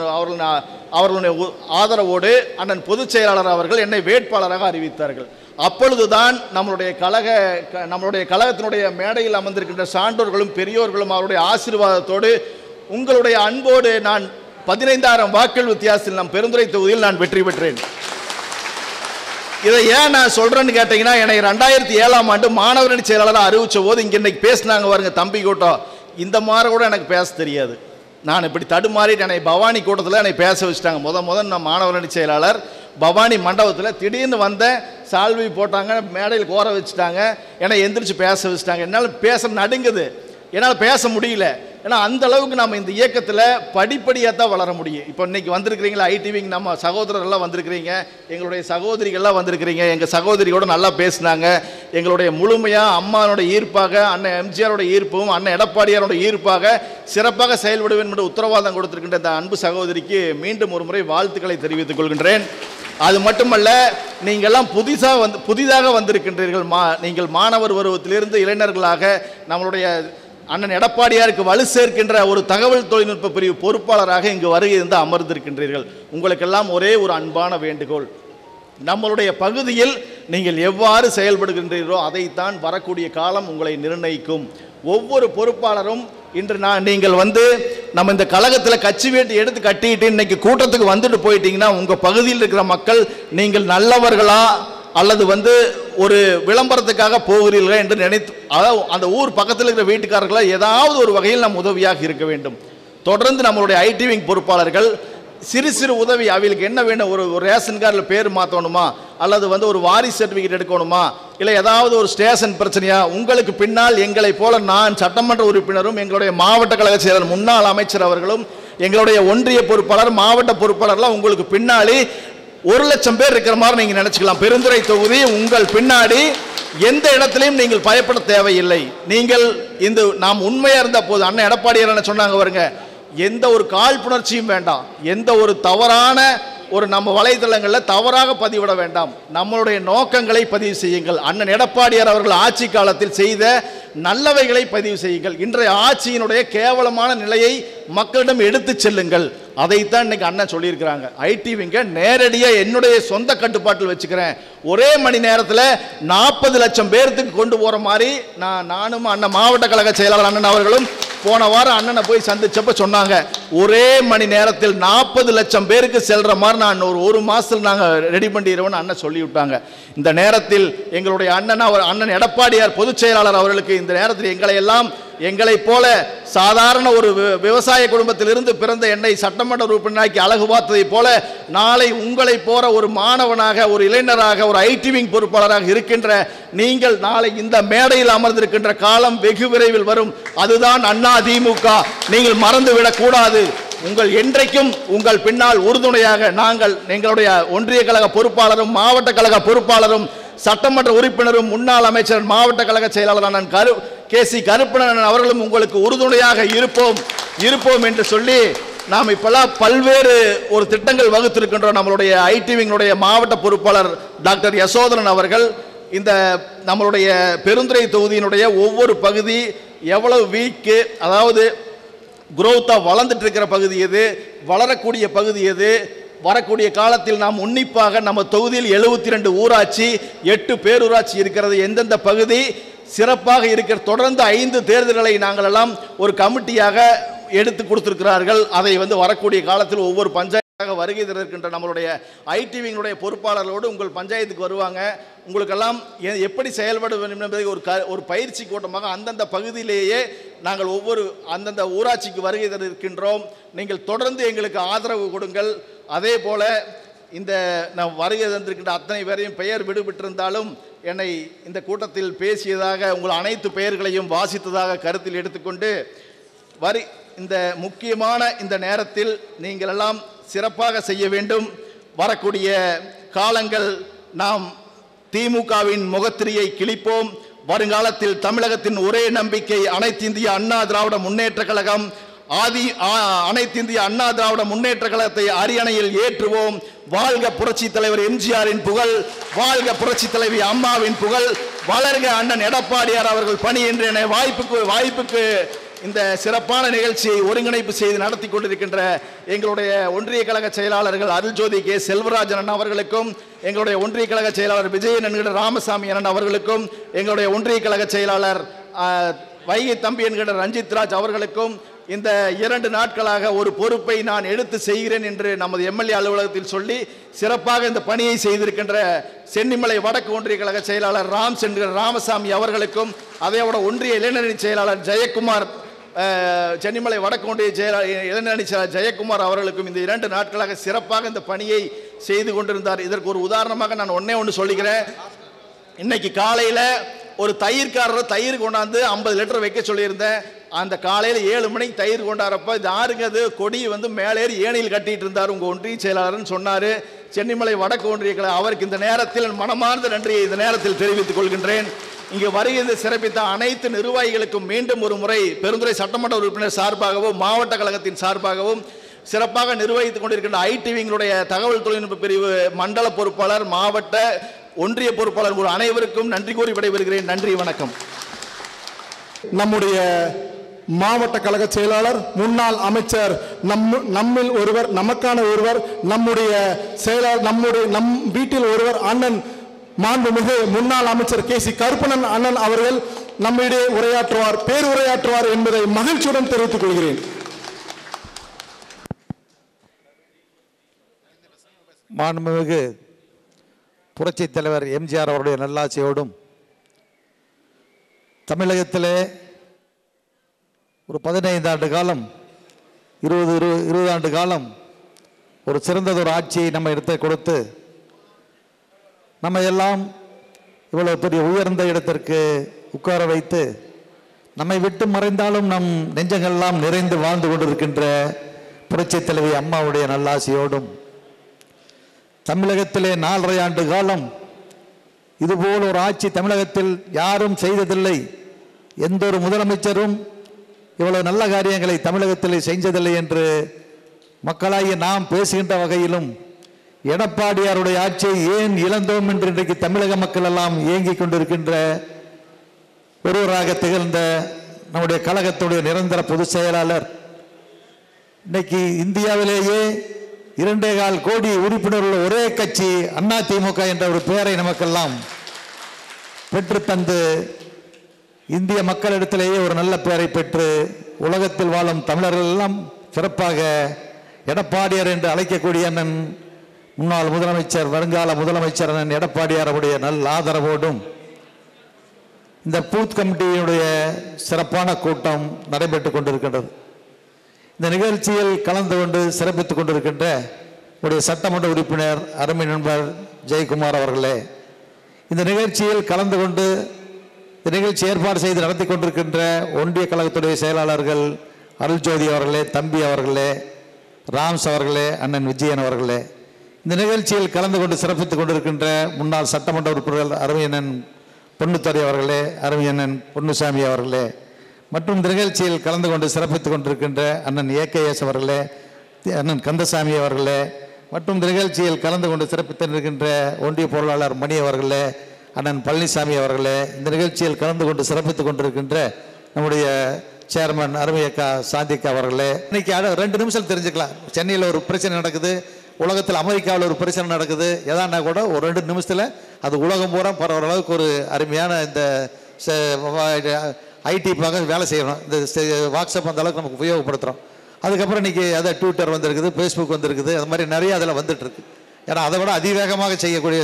அவர்களுடைய ஆதரவோடு அண்ணன் பொதுச் செயலாளர் அவர்கள் என்னை வேட்பாளராக அறிவித்தார்கள். அப்பொழுதுதான் நம்மளுடைய கழகத்தினுடைய மேடையில் அமர்ந்திருக்கின்ற சான்றோர்களும் பெரியோர்களும் அவருடைய ஆசீர்வாதத்தோடு உங்களுடைய அன்போடு நான் 15,000 வாக்குகள் வித்தியாசத்தில் நம் பெருந்துறை தொகுதியில் நான் வெற்றி பெற்றேன். இதை ஏன் நான் சொல்றேன்னு கேட்டீங்கன்னா, என்னை 2007ஆம் ஆண்டு மாணவரணி செயலாளராக அறிவிச்ச போது இங்கே இன்னைக்கு பேசினாங்க பாருங்க தம்பி கூட்டம், இந்த மாதிரி கூட எனக்கு பேச தெரியாது. நான் இப்படி தடுமாறிட்டு என்னை பவானி கூட்டத்தில் என்னை பேச வச்சுட்டாங்க. முதல் நான் மாணவரணி செயலாளர் பவானி மண்டபத்தில் திடீர்னு வந்தேன், சால்வி போட்டாங்க, மேடையில் கோர வச்சுட்டாங்க, என்னை எந்திரிச்சு பேச வச்சுட்டாங்க. என்னால் பேச நடுங்குது, என்னால் பேச முடியல. ஏன்னா அந்த அளவுக்கு நம்ம இந்த இயக்கத்தில் படிப்படியாக தான் வளர முடியும். இப்போ இன்னைக்கு வந்திருக்கிறீங்களா ஐடிவிங் நம்ம சகோதரர்கள்லாம் வந்திருக்கிறீங்க, எங்களுடைய சகோதரிகள்லாம் வந்திருக்கிறீங்க. எங்கள் சகோதரியோடு நல்லா பேசினாங்க. எங்களுடைய முழுமையாக அம்மாவோடைய ஈர்ப்பாக, அண்ணன் எம்ஜிஆரோட ஈர்ப்பும் அண்ணன் எடப்பாடியாரோட ஈர்ப்பாக சிறப்பாக செயல்படுவேன் என்று உத்தரவாதம் கொடுத்திருக்கின்ற இந்த அன்பு சகோதரிக்கு மீண்டும் ஒரு முறை வாழ்த்துக்களை தெரிவித்துக் கொள்கின்றேன். அது மட்டுமல்ல, நீங்கள்லாம் புதிதாக வந்திருக்கின்றீர்கள். நீங்கள் மாணவர் பருவத்திலிருந்து இளைஞர்களாக நம்மளுடைய அண்ணன் எடப்பாடியாருக்கு வலு சேர்க்கின்ற ஒரு தகவல் தொழில்நுட்ப பிரிவு பொறுப்பாளராக இங்கு வருகை இருந்து அமர்ந்திருக்கின்றீர்கள். உங்களுக்கெல்லாம் ஒரே ஒரு அன்பான வேண்டுகோள், நம்மளுடைய பகுதியில் நீங்கள் எவ்வாறு செயல்படுகின்றீர்களோ அதைத்தான் வரக்கூடிய காலம் உங்களை நிர்ணயிக்கும். ஒவ்வொரு பொறுப்பாளரும் இன்று நீங்கள் நம்ம இந்த கழகத்தில் கட்சி வேட்டி எடுத்து கட்டிட்டு இன்னைக்கு கூட்டத்துக்கு வந்துட்டு போயிட்டீங்கன்னா உங்கள் பகுதியில் இருக்கிற மக்கள் நீங்கள் நல்லவர்களா அல்லது ஒரு விளம்பரத்துக்காக போகிறீர்களா என்று நினைத்து, அதாவது அந்த ஊர் பக்கத்தில் இருக்கிற வீட்டுக்காரர்களா ஏதாவது ஒரு வகையில் நம் உதவியாக இருக்க வேண்டும். தொடர்ந்து நம்மளுடைய ஐடிவிங் பொறுப்பாளர்கள் சிறு சிறு உதவி, அவங்களுக்கு என்ன வேணும், ஒரு ரேஷன் கார்டில் பேர் மாற்றணுமா, அல்லது ஒரு வாரிசு சர்டிஃபிகேட் எடுக்கணுமா, இல்லை ஏதாவது ஒரு ஸ்டேஷன் பிரச்சனையா, உங்களுக்கு பின்னால் எங்களை போல நான் சட்டமன்ற உறுப்பினரும் எங்களுடைய மாவட்ட கழக செயலர் முன்னாள் அமைச்சர் அவர்களும் எங்களுடைய ஒன்றிய பொறுப்பாளர் மாவட்ட பொறுப்பாளர்லாம் உங்களுக்கு பின்னாடி 1,00,000 பேர் இருக்கிற மாதிரி நீங்க நினைச்சுக்கலாம். பெருந்துறை தொகுதி உங்கள் பின்னாடி எந்த இடத்திலையும் நீங்கள் பயப்பட தேவையில்லை. நீங்கள் நாம் உண்மையா இருந்த போது அண்ணன் எடப்பாடியார் என்ன சொன்னாங்க பாருங்க, எந்த ஒரு காழ்ப்புணர்ச்சியும் வேண்டாம், எந்த ஒரு தவறான நம்ம வலைதளங்களில் தவறாக பதிவிட வேண்டாம், நம்மளுடைய நோக்கங்களை பதிவு செய்யுங்கள். அண்ணன் எடப்பாடியார் அவர்கள் ஆட்சி காலத்தில் செய்த நல்லவைகளை பதிவு செய்யுங்கள். இன்றைய ஆட்சியினுடைய கேவலமான நிலையை மக்களிடம் எடுத்து செல்லுங்கள். அதைத்தான் இன்னைக்கு அண்ணன் சொல்லியிருக்கிறாங்க. ஐடிவிங்க நேரடியாக என்னுடைய சொந்த கட்டுப்பாட்டில் வச்சுக்கிறேன். ஒரே மணி நேரத்தில் 40 லட்சம் பேர்த்துக்கு கொண்டு போகிற மாதிரி நானும் அண்ணன் மாவட்ட கழக செயலாளர் அண்ணன் அவர்களும் போன வாரம் அண்ணனை போய் சந்திச்சப்ப சொன்னாங்க, ஒரே மணி நேரத்தில் 40 லட்சம் பேருக்கு செல்ற மாதிரி நான் ஒரு மாசத்தில் நாங்கள் ரெடி பண்ணிடுவோம்னு அண்ணன் சொல்லி விட்டாங்க. இந்த நேரத்தில் எங்களுடைய அண்ணன் எடப்பாடியார் பொதுச் செயலாளர் அவர்களுக்கு இந்த நேரத்தில் எங்களை எல்லாம் எங்களைப் போல சாதாரண ஒரு விவசாய குடும்பத்திலிருந்து பிறந்த என்னை சட்டமன்ற உறுப்பினராக்கி அழகு பார்த்ததைப் போல நாளை உங்களைப் போல ஒரு மாணவனாக, ஒரு இளைஞராக, ஒரு ஐடி விங் பொறுப்பாளராக இருக்கின்ற நீங்கள் நாளை இந்த மேடையில் அமர்ந்திருக்கின்ற காலம் வெகு விரைவில் வரும். அதுதான் அதிமுக. நீங்கள் மறந்துவிடக் கூடாது. உங்கள் என்றைக்கும் உங்கள் பின்னால் உறுதுணையாக நாங்கள், எங்களுடைய ஒன்றிய கழக பொறுப்பாளரும் மாவட்ட கழக பொறுப்பாளரும் சட்டமன்ற உறுப்பினரும் முன்னாள் அமைச்சர் மாவட்ட கழக செயலாளரான கே.சி. கருப்பணன் அவர்களும் உங்களுக்கு உறுதுணையாக இருப்போம் என்று சொல்லி நாம் இப்பெல்லாம் பல்வேறு ஒரு திட்டங்கள் வகுத்திருக்கின்றோம். நம்மளுடைய ஐடி விங்களுடைய மாவட்ட பொறுப்பாளர் டாக்டர் யசோதரன் அவர்கள் இந்த நம்மளுடைய பெருந்துறை தொகுதியினுடைய ஒவ்வொரு பகுதி எவ்வளவு வீக்கு, அதாவது குரோத்தாக வளர்ந்துட்டு இருக்கிற பகுதி எது, வளரக்கூடிய பகுதி எது, வரக்கூடிய காலத்தில் நாம் உன்னிப்பாக நம்ம தொகுதியில் 72 ஊராட்சி 8 பேரூராட்சி இருக்கிறது, எந்தெந்த பகுதி சிறப்பாக இருக்கிற தொடர்ந்து 5 தேர்தல்களை நாங்கள் எல்லாம் ஒரு கமிட்டியாக எடுத்து கொடுத்திருக்கிறார்கள். அதை வரக்கூடிய காலத்தில் ஒவ்வொரு பஞ்சாயத்தாக வருகை தருகின்ற நம்மளுடைய ஐடி விங்களுடைய பொறுப்பாளர்களோடு உங்கள் பஞ்சாயத்துக்கு வருவாங்க. உங்களுக்கெல்லாம் எப்படி செயல்பட வேண்டும் என்பதை ஒரு பயிற்சி கூட்டமாக அந்தந்த பகுதியிலேயே நாங்கள் ஒவ்வொரு அந்தந்த ஊராட்சிக்கு வருகை தர இருக்கின்றோம். நீங்கள் தொடர்ந்து எங்களுக்கு ஆதரவு கொடுங்கள். அதே போல இந்த நாம் வருகை தந்திருக்கின்ற அத்தனை பேரையும் பெயர் விடுபட்டிருந்தாலும் என்னை இந்த கூட்டத்தில் பேசியதாக உங்கள் அனைத்து பெயர்களையும் வாசித்ததாக கருத்தில் எடுத்துக்கொண்டு இந்த முக்கியமான இந்த நேரத்தில் நீங்கள் எல்லாம் சிறப்பாக செய்ய வேண்டும். வரக்கூடிய காலங்கள் நாம் திமுகவின் முகத்திரையை கிழிப்போம். வருங்காலத்தில் தமிழகத்தின் ஒரே நம்பிக்கை அனைத்து இந்திய அண்ணா திராவிட முன்னேற்ற கழகம். அனைத்து இந்திய அண்ணா திராவிட முன்னேற்ற கழகத்தை அரியணையில் ஏற்றுவோம். வாழ்க புரட்சி தலைவர் எம்ஜிஆரின் புகழ், வாழ்க புரட்சி தலைவி அம்மாவின் புகழ், வளர்க அண்ணன் எடப்பாடியார் அவர்கள் பணி என்று என வாய்ப்புக்கு இந்த சிறப்பான நிகழ்ச்சியை ஒருங்கிணைப்பு செய்து நடத்தி கொண்டிருக்கின்ற எங்களுடைய ஒன்றிய கழக செயலாளர்கள் அருள்ஜோதி கே. செல்வராஜன் அண்ணன் அவர்களுக்கும், எங்களுடைய ஒன்றிய கழக செயலாளர் விஜயன் என்கிற ராமசாமி அண்ணன் அவர்களுக்கும், எங்களுடைய ஒன்றிய கழக செயலாளர் வைகை தம்பி என்கிற ரஞ்சித்ராஜ் அவர்களுக்கும் இந்த 2 நாட்களாக ஒரு பொறுப்பை நான் எடுத்து செய்கிறேன் என்று நமது எம்எல்ஏ அலுவலகத்தில் சொல்லி சிறப்பாக இந்த பணியை செய்திருக்கின்ற சென்னிமலை வடக்கு ஒன்றிய கழக செயலாளர் ராமசாமி அவர்களுக்கும், அதையோட ஒன்றிய இளைஞரணி செயலாளர் ஜெயக்குமார், சென்னிமலை வடக்கு ஒன்றிய இளைஞரணி செயலாளர் ஜெயக்குமார் அவர்களுக்கும் இந்த 2 நாட்களாக சிறப்பாக இந்த பணியை செய்து கொண்டிருந்தார். இதற்கு ஒரு உதாரணமாக நான் ஒன்று சொல்லிக்கிறேன். இன்னைக்கு காலையில் ஒரு தயிர்காரர் தயிர் கொண்டாந்து 50 லிட்டர் வைக்க சொல்லியிருந்தேன். அந்த காலையில் 7 மணிக்கு தயிர் கொண்டாடுறப்ப இது யாருங்க அது கொடி மேலேறி ஏணியில் கட்டிட்டு இருந்தார் உங்கள் ஒன்றிய செயலாளர்னு சொன்னார். சென்னிமலை வடக்கு ஒன்றிய கழகம் அவருக்கு இந்த நேரத்தில் மனமார்ந்த நன்றியை இந்த நேரத்தில் தெரிவித்துக் கொள்கின்றேன். இங்கு வருகிறது சிறப்பித்த அனைத்து நிர்வாகிகளுக்கும் மீண்டும் ஒரு முறை பெருந்துறை சட்டமன்ற உறுப்பினர் சார்பாகவும் மாவட்ட கழகத்தின் சார்பாகவும் சிறப்பாக நிர்வகித்துக் கொண்டிருக்கின்ற ஐடி விங்களுடைய தகவல் தொழில்நுட்ப பிரிவு மண்டல பொறுப்பாளர், மாவட்ட ஒன்றிய பொறுப்பாளர் அனைவருக்கும் நன்றி கூறி விடைபெறுகிறேன். நன்றி, வணக்கம். நம்முடைய மாவட்ட கழக செயலாளர், முன்னாள் அமைச்சர், நம்மில் ஒருவர், நமக்கான ஒருவர், நம்முடைய செயலாளர், நம் வீட்டில் ஒருவர், அண்ணன் மாண்புமிகு முன்னாள் அமைச்சர் கே.சி. கருப்பணன் அண்ணன் அவர்கள் நம்மிடையே பேருரையாற்றுவார் என்பதை மகிழ்ச்சியுடன் தெரிவித்துக் கொள்கிறேன். மாண்புமிகு புரட்சி தலைவர் எம்ஜிஆர் அவருடைய நல்லாட்சியோடும் தமிழகத்திலே ஒரு 15 ஆண்டு காலம் 20 ஆண்டு காலம் ஒரு சிறந்ததொரு ஆட்சியை நம்ம எடுத்து கொடுத்து நம்ம எல்லாம் இவ்வளவு பெரிய உயர்ந்த இடத்திற்கு உட்கார வைத்து நம்மை விட்டு மறைந்தாலும் நம் நெஞ்சங்கள்லாம் நிறைந்து வாழ்ந்து கொண்டிருக்கின்ற புரட்சி தலைவி அம்மாவுடைய நல்லாசியோடும் தமிழகத்திலே 4.5 ஆண்டு காலம் இதுபோல் ஒரு ஆட்சி தமிழகத்தில் யாரும் செய்ததில்லை. எந்த ஒரு முதலமைச்சரும் இவ்வளவு நல்ல காரியங்களை தமிழகத்தில் செஞ்சதில்லை என்று மக்களாகிய நாம் பேசுகின்ற வகையிலும் எடப்பாடியாருடைய ஆட்சியை ஏன் இழந்தோம் என்று இன்றைக்கு தமிழக மக்கள் எல்லாம் ஏங்கிக் கொண்டிருக்கின்ற ஒருவராக திகழ்ந்த நம்முடைய கழகத்துடைய நிரந்தர பொதுச் செயலாளர், இன்னைக்கு இந்தியாவிலேயே 2.25 கோடி உறுப்பினர்கள் ஒரே கட்சி அதிமுக என்ற ஒரு பெயரை நமக்கெல்லாம் பெற்றுத்தந்து இந்திய மக்களிடத்திலேயே ஒரு நல்ல பெயரை பெற்று உலகத்தில் வாழும் தமிழர்கள் எல்லாம் சிறப்பாக எடப்பாடியார் என்று அழைக்கக்கூடிய அண்ணன் முன்னாள் முதலமைச்சர், வருங்கால முதலமைச்சர் அண்ணன் எடப்பாடியார் அவருடைய நல்ல ஆதரவோடும் இந்த பூத் கமிட்டியினுடைய சிறப்பான கூட்டம் நடைபெற்று கொண்டிருக்கின்றது. இந்த நிகழ்ச்சியில் கலந்து கொண்டு சிறப்பித்துக் கொண்டிருக்கின்ற உடைய சட்டமன்ற உறுப்பினர் அருமை நண்பர் ஜெயக்குமார் அவர்களே, இந்த நிகழ்ச்சியில் கலந்து கொண்டு இந்த நிகழ்ச்சி ஏற்பாடு செய்து நடத்தி கொண்டிருக்கின்ற ஒன்றிய கழகத்துடைய செயலாளர்கள் அருள்ஜோதி அவர்களே, தம்பி அவர்களே, ராம்ஸ் அவர்களே, அண்ணன் விஜயன் அவர்களே, இந்த நிகழ்ச்சியில் கலந்து கொண்டு சிறப்பித்துக் கொண்டிருக்கின்ற முன்னாள் சட்டமன்ற உறுப்பினர் அருமையண்ணன் பொன்னுத்துறை அவர்களே, அருமையண்ணன் பொன்னுசாமி அவர்களே, மற்றும் இந்த நிகழ்ச்சியில் கலந்து கொண்டு சிறப்பித்துக் கொண்டிருக்கின்ற அண்ணன் ஏகேஎஸ் அவர்களே, அண்ணன் கந்தசாமி அவர்களே, மற்றும் இந்த நிகழ்ச்சியில் கலந்து கொண்டு சிறப்பித்திருக்கின்ற ஒன்றிய பொருளாளர் மணி அவர்களே, அண்ணன் பழனிசாமி அவர்களே, இந்த நிகழ்ச்சியில் கலந்து கொண்டு சிறப்பித்துக் கொண்டிருக்கின்ற நம்முடைய சேர்மன் அருமையக்கா சாந்திக்கா அவர்களே. இன்னைக்கு 2 நிமிஷம் தெரிஞ்சுக்கலாம். சென்னையில் ஒரு பிரச்சனை நடக்குது, உலகத்தில் அமெரிக்காவில் ஒரு பிரச்சனை நடக்குது, எதானா கூட ஒரு 2 நிமிஷத்தில் அது உலகம் பூரா பரவுற அளவுக்கு ஒரு அருமையான இந்த ஐடி பார்க்க வேலை செய்யணும். இந்த வாட்ஸ்அப் அந்த அளவுக்கு நமக்கு உபயோகப்படுத்துகிறோம். அதுக்கப்புறம் இன்றைக்கி அதை ட்விட்டர் வந்திருக்குது, ஃபேஸ்புக் வந்திருக்குது, அது மாதிரி நிறைய அதில் வந்துட்டுருக்கு. ஏன்னா அதை விட அதிவேகமாக செய்யக்கூடிய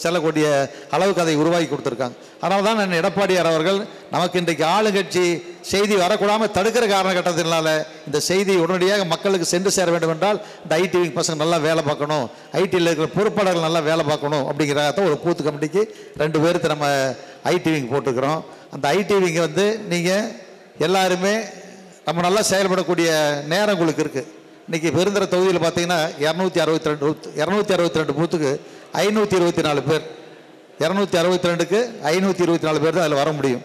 செல்லக்கூடிய அளவுக்கு அதை உருவாக்கி கொடுத்துருக்காங்க. அதனால தான் நான் எடப்பாடியார் அவர்கள் நமக்கு இன்றைக்கு ஆளுங்கட்சி செய்தி வரக்கூடாமல் தடுக்கிற காரணகட்டத்தினால இந்த செய்தி உடனடியாக மக்களுக்கு சென்று சேர வேண்டும் என்றால் இந்த ஐடி விங் பசங்க நல்லா வேலை பார்க்கணும், ஐடியில் இருக்கிற பொறுப்பாளர்கள் நல்லா வேலை பார்க்கணும் அப்படிங்கிறத ஒரு பூத்து கமிட்டிக்கு 2 பேருக்கு நம்ம ஐடி விங் போட்டுக்கிறோம். அந்த ஐடி விங்கை வந்து நீங்கள் எல்லாருமே நம்ம நல்லா செயல்படக்கூடிய நேரம் உங்களுக்கு இருக்குது. இன்றைக்கி பெருந்தர தொகுதியில் பார்த்தீங்கன்னா 262 பூத்துக்கு 524 பேர், 262க்கு 524 பேர் தான் அதில் வர முடியும்.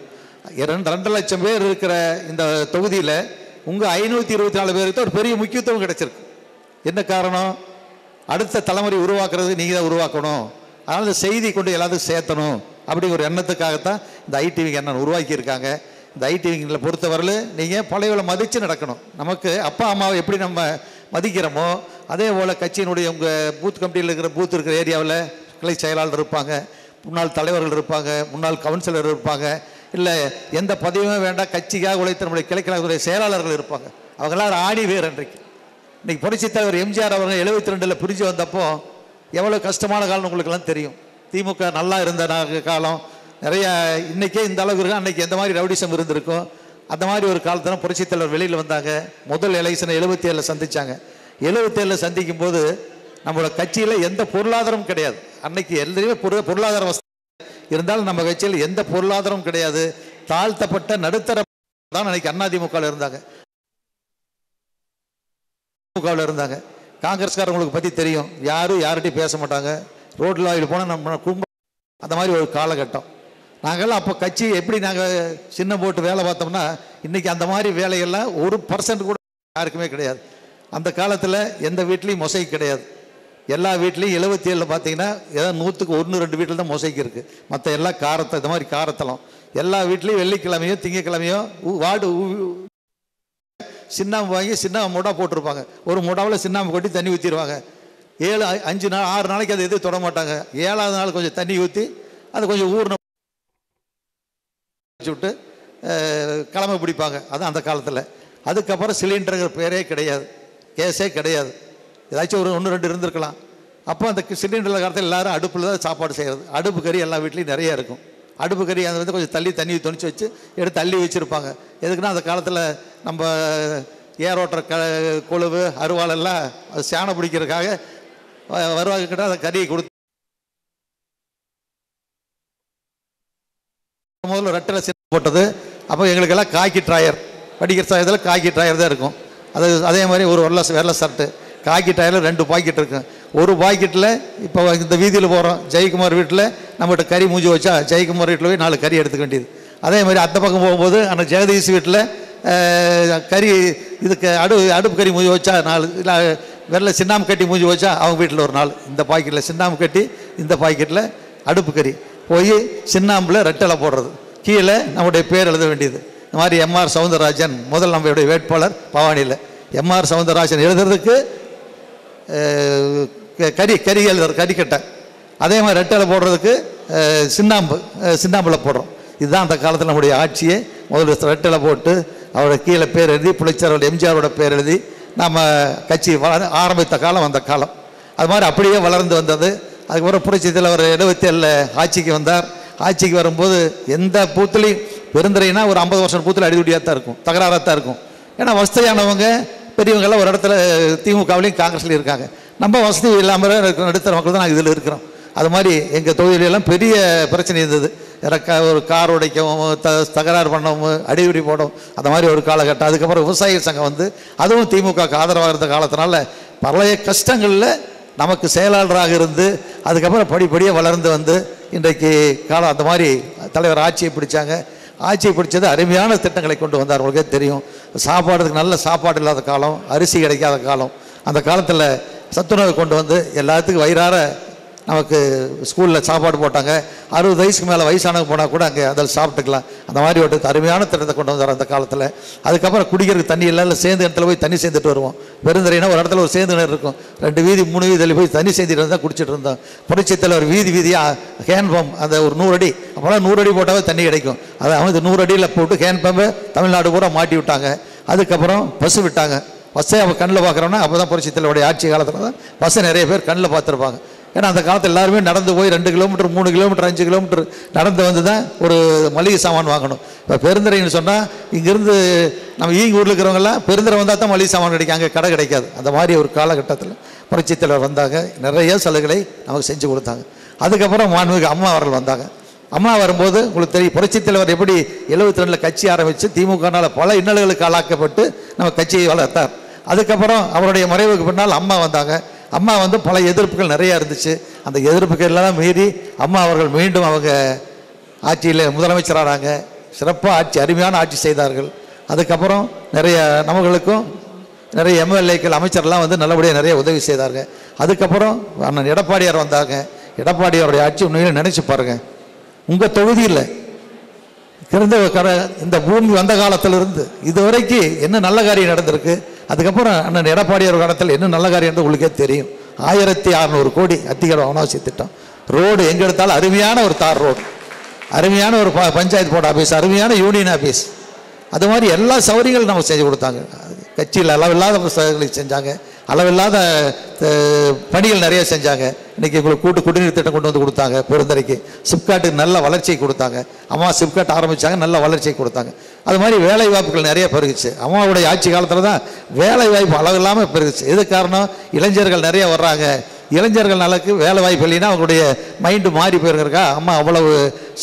2 லட்சம் பேர் இருக்கிற இந்த தொகுதியில் உங்கள் 524 பேருக்கு தான் ஒரு பெரிய முக்கியத்துவம் கிடைச்சிருக்கு. என்ன காரணம்? அடுத்த தலைமுறை உருவாக்குறது நீங்கள் தான் உருவாக்கணும். அதனால் இந்த செய்தி கொண்டு எல்லாத்துக்கும் சேர்த்தணும் அப்படிங்கிற ஒரு எண்ணத்துக்காகத்தான் இந்த ஐடி விங் என்ன உருவாக்கியிருக்காங்க. இந்த ஐடி விங்கில் பொறுத்தவரையில் நீங்கள் பழையவளை மதித்து நடக்கணும். நமக்கு அப்பா அம்மாவை எப்படி நம்ம மதிக்கிறோமோ அதே போல் கட்சியினுடைய உங்கள் பூத் கமிட்டியில் இருக்கிற பூத் இருக்கிற ஏரியாவில் கிளை செயலாளர் இருப்பாங்க, முன்னாள் தலைவர்கள் இருப்பாங்க, முன்னாள் கவுன்சிலர் இருப்பாங்க, இல்லை எந்த பதவியுமே வேண்டாம் கட்சிக்காக உழைத்த நம்முடைய கிளைக்கழகத்துடைய செயலாளர்கள் இருப்பாங்க. அவங்களாம் ஆடி வேறு இன்றைக்கி புரட்சித் தலைவர் எம்ஜிஆர் அவர்கள் 72 பிரிஞ்சு வந்தப்போ எவ்வளோ கஷ்டமான காலம் உங்களுக்கெல்லாம் தெரியும். திமுக நல்லா இருந்த காலம் நிறைய இன்றைக்கே இந்த அளவுக்கு இருக்கும். அன்றைக்கி எந்த மாதிரி ரவுடிசம் இருந்திருக்கும் அந்த மாதிரி ஒரு காலத்தில் புரட்சித் தலைவர் வெளியில் வந்தாங்க. முதல் எலெக்ஷனை 77 சந்தித்தாங்க. 77 சந்திக்கும் போது நம்மளோட கட்சியில் எந்த பொருளாதாரமும் கிடையாது. அன்னைக்கு எல்லாருமே பொருளாதார வசதி இருந்தாலும் நம்ம கட்சியில் எந்த பொருளாதாரமும் கிடையாது. தாழ்த்தப்பட்ட நடுத்தர தான் அன்னைக்கு அதிமுகவில் இருந்தாங்க. இருந்தாங்க காங்கிரஸ்காரங்களுக்கு பற்றி தெரியும், யாரும் யார்கிட்டையும் பேச மாட்டாங்க, ரோட்டில் ஆகிட்டு போனால் நம்ம குடும்பம் அந்த மாதிரி ஒரு காலகட்டம். நாங்கள்லாம் அப்போ கட்சி எப்படி நாங்கள் சின்ன போட்டு வேலை பார்த்தோம்னா இன்றைக்கி அந்த மாதிரி வேலையெல்லாம் 1% கூட யாருக்குமே கிடையாது. அந்த காலத்தில் எந்த வீட்லேயும் மொசைக் கிடையாது. எல்லா வீட்லேயும் 77 பார்த்தீங்கன்னா ஏதாவது 100க்கு 1-2 வீட்டில் தான் மொசைக் இருக்குது. மற்ற எல்லா காரத்தை இந்த மாதிரி காரத்தலம் எல்லா வீட்லேயும் வெள்ளிக்கிழமையோ திங்கக்கிழமையோ வார்டு சின்னாம்பு வாங்கி சின்னாம்பு மூடா போட்டிருப்பாங்க. ஒரு மூடாவில் சின்னாம்பு கொட்டி தண்ணி ஊற்றிடுவாங்க. 5 நாள் 6 நாளைக்கு அது எதுவும் தொட மாட்டாங்க. 7ஆவது நாள் கொஞ்சம் தண்ணி ஊற்றி அது கொஞ்சம் ஊர்ன விட்டு கிளம்ப பிடிப்பாங்க. அது அந்த காலத்தில். அதுக்கப்புறம் சிலிண்டருங்கிற பேரே கிடையாது, கேஸே கிடையாது. ஏதாச்சும் ஒரு 1-2 இருந்திருக்கலாம். அப்போ அந்த சிலிண்டரில் காலத்தில் எல்லோரும் அடுப்பில் தான் சாப்பாடு செய்கிறது. அடுப்பு கறி எல்லா வீட்லேயும் நிறையா இருக்கும். அடுப்பு கறி அது வந்து கொஞ்சம் தண்ணி துணிச்சு வச்சு எடுத்து தள்ளி வச்சுருப்பாங்க. எதுக்குன்னா அந்த காலத்தில் நம்ம ஏரோட்டுற கொழுவு அருவாளெல்லாம் அது சாணம் பிடிக்கிறதுக்காக வருவாங்க கிட்ட அந்த கறியை கொடுத்து முதல்ல ரெட்டில் சின்ன போட்டது. அப்போ எங்களுக்கெல்லாம் காக்கி ட்ராயர் படிக்கிற சாயத்தில் காக்கி ட்ராயர் தான் இருக்கும். அது அதே மாதிரி ஒரு வெள்ளை ஷர்ட்டு காக்கி ட்ராயரில் 2 பாக்கெட் இருக்கும். ஒரு பாக்கெட்டில் இப்போ இந்த வீதியில் போகிறோம், ஜெயக்குமார் வீட்டில் நம்மகிட்ட கறி மூஞ்சி வச்சா ஜெயக்குமார் வீட்டில் போய் 4 கறி எடுத்துக்க வேண்டியது. அதே மாதிரி அந்த பக்கம் போகும்போது அந்த ஜெகதீஷ் வீட்டில் கறி இதுக்கு அடுப்பு கறி மூஞ்சி வச்சா 4 இல்லை வெள்ளை சின்னாம்பு கட்டி மூஞ்சி வச்சா அவங்க வீட்டில் ஒரு 4. இந்த பாக்கெட்டில் சின்னாம்பு கட்டி இந்த பாக்கெட்டில் அடுப்பு கறி போய் சின்னாம்பில் ரெட்டலை போடுறது, கீழே நம்முடைய பேர் எழுத வேண்டியது. இந்த மாதிரி எம்ஆர் சவுந்தரராஜன் முதல் நம்மளுடைய வேட்பாளர் பவானியில் எம்ஆர் சவுந்தரராஜன் எழுதுறதுக்கு கறி எழுதுற கறிக்கட்டை. அதே மாதிரி ரெட்டலை போடுறதுக்கு சின்னாம்பில் போடுறோம். இதுதான் அந்த காலத்தில் நம்முடைய ஆட்சியை முதல்ல ரெட்டலை போட்டு அவரோட கீழே பேர் எழுதி புளிச்சாரோட எம்ஜிஆரோட பேர் எழுதி நம்ம கட்சி ஆரம்பித்த காலம் அந்த காலம். அது மாதிரி அப்படியே வளர்ந்து வந்தது. அதுக்கப்புறம் புரட்சி தலைவர் 77 ஆட்சிக்கு வந்தார். ஆட்சிக்கு வரும்போது எந்த பூத்துலையும் பெருந்துறைனா ஒரு 50 வருஷம் பூத்தில் அடிதுடியாக தான் இருக்கும், தகராறாக தான் இருக்கும். ஏன்னா வசதியானவங்க பெரியவங்கெல்லாம் ஒரு இடத்துல திமுகவிலையும் காங்கிரஸ்லையும் இருக்காங்க. நம்ம வசதி இல்லாமல் நடுத்தர மக்கள் தான் நாங்கள் இதில் இருக்கிறோம். அது மாதிரி எங்கள் தொகுதியிலெல்லாம் பெரிய பிரச்சனை இருந்தது. ஒரு கார் உடைக்கவும் தகராறு பண்ணவும் அடியுடி போடவும் அந்த மாதிரி ஒரு காலகட்டம். அதுக்கப்புறம் விவசாயிகள் சங்கம் வந்து அதுவும் திமுகவுக்கு ஆதரவாக இருந்த காலத்தினால பழைய கஷ்டங்களில் நமக்கு செயலாளராக இருந்து அதுக்கப்புறம் படிப்படியாக வளர்ந்து வந்து இன்றைக்கு காலம் அந்த மாதிரி தலைவர் ஆட்சியை பிடிச்சாங்க. ஆட்சியை பிடிச்சது அருமையான திட்டங்களை கொண்டு வந்தார். உங்களுக்கே தெரியும், சாப்பாடுக்கு நல்ல சாப்பாடு இல்லாத காலம், அரிசி கிடைக்காத காலம். அந்த காலத்தில் சத்துணவு கொண்டு வந்து எல்லாத்துக்கும் வயிறார நமக்கு ஸ்கூலில் சாப்பாடு போட்டாங்க. 60 வயசுக்கு மேலே வயசானவங்க போனால் கூட அங்கே அதில் சாப்பிட்டுக்கலாம். அந்த மாதிரி ஒரு அருமையான திட்டத்தை கொண்டு வந்தார் அந்த காலத்தில். அதுக்கப்புறம் குடிக்கிறதுக்கு தண்ணி இல்லை, சேர்ந்து இடத்துல போய் தண்ணி சேர்ந்துட்டு வருவோம். பெருந்துறைனா ஒரு இடத்துல ஒரு சேர்ந்து கிணறு இருக்கும், 2 வீதி 3 வீதியில் போய் தண்ணி சேர்ந்துட்டு இருந்தால் குடிச்சிட்டு இருந்தோம். புரட்சித்தில் ஒரு வீதியாக ஹேண்ட் பம்ப், அந்த ஒரு 100 அடி, அப்போலாம் 100 அடி போட்டாவே தண்ணி கிடைக்கும். அதை அவங்க 100 அடியில் போட்டு ஹேண்ட் பம்பை தமிழ்நாடு பூரா மாட்டி விட்டாங்க. அதுக்கப்புறம் பஸ்ஸு விட்டாங்க. பஸ்ஸை அவள் கண்ணில் பார்க்குறோன்னா அப்போ தான் புரட்சித்தலைவருடைய ஆட்சி காலத்தில் தான் பஸ்ஸை நிறைய பேர் கண்ணில் பார்த்துருப்பாங்க. ஏன்னா அந்த காலத்தில் எல்லாருமே நடந்து போய் 2 கிலோமீட்டர் 3 கிலோமீட்டர் 5 கிலோமீட்டர் நடந்து வந்து தான் ஒரு மளிகை சாமான் வாங்கணும். இப்போ பெருந்துறைன்னு சொன்னால் இங்கேருந்து நம்ம ஊரில் இருக்கிறவங்கெல்லாம் பெருந்துறை வந்தால் தான் மளிகை சாமான் கிடைக்கும், அங்கே கடை கிடைக்காது. அந்த மாதிரி ஒரு காலகட்டத்தில் புரட்சித் தலைவர் வந்தாங்க, நிறைய சலுகைகளை நமக்கு செஞ்சு கொடுத்தாங்க. அதுக்கப்புறம் மாண்புமிகு அம்மா அவர்கள் வந்தாங்க. அம்மா வரும்போது உங்களுக்கு தெரியும், புரட்சித் தலைவர் எப்படி 72 கட்சி ஆரம்பித்து திமுகனால் பல இன்னல்களுக்கு ஆளாக்கப்பட்டு நம்ம கட்சியை வளர்த்தார். அதுக்கப்புறம் அவருடைய மறைவுக்கு பின்னால் அம்மா வந்தாங்க. அம்மா வந்து பல எதிர்ப்புகள் நிறையா இருந்துச்சு. அந்த எதிர்ப்புகள் எல்லாம் மீறி அம்மா அவர்கள் மீண்டும் அவங்க ஆட்சியில் முதலமைச்சரானாங்க. சிறப்பாக ஆட்சி, அருமையான ஆட்சி செய்தார்கள். அதுக்கப்புறம் நிறைய நம்மளுக்கும் நிறைய எம்எல்ஏக்கள் அமைச்சர்லாம் வந்து நல்லபடியாக நிறைய உதவி செய்தாங்க. அதுக்கப்புறம் அண்ணன் எடப்பாடியார் வந்தாங்க. எடப்பாடியாருடைய ஆட்சி உண்மையிலே நினச்சி பாருங்கள், உங்கள் தொகுதியில் இந்த பூமி வந்த காலத்திலிருந்து இதுவரைக்கும் என்ன நல்ல காரியம் நடந்திருக்கு. அதுக்கப்புறம் அண்ணன் எடப்பாடியார் காலத்தில் என்ன நல்ல காரியம் உங்களுக்கே தெரியும். 1600 கோடி அத்திகர வனவாசி திட்டம், ரோடு எங்கே எடுத்தாலும் அருமையான ஒரு தார் ரோடு, அருமையான ஒரு பஞ்சாயத்து போர்டு ஆஃபீஸ், அருமையான யூனியன் ஆஃபீஸ், அது மாதிரி எல்லா சௌகரியங்களும் நம்ம செஞ்சு கொடுத்தாங்க. கட்சியில் அளவில்லாத புத்தகங்களை செஞ்சாங்க, அளவில்லாத பணிகள் நிறைய செஞ்சாங்க. இன்றைக்கி உங்களுக்கு குடிநீர் திட்டம் கொண்டு வந்து கொடுத்தாங்க. பெருந்துறைக்கு சிப்காட்டுக்கு நல்ல வளர்ச்சியை கொடுத்தாங்க. அம்மா சிப்காட் ஆரம்பித்தாங்க, நல்ல வளர்ச்சியை கொடுத்தாங்க. அது மாதிரி வேலை வாய்ப்புகள் நிறைய பெருகுச்சு. அம்மாவுடைய ஆட்சி காலத்தில் தான் வேலை வாய்ப்பு அளவில்லாமல் பெருகுச்சு. எது காரணம்? இளைஞர்கள் நிறைய வர்றாங்க. இளைஞர்கள் நலக்கு வேலை வாய்ப்பு இல்லைன்னா அவங்களுடைய மைண்டு மாறி போயிருக்கா. அம்மா அவ்வளவு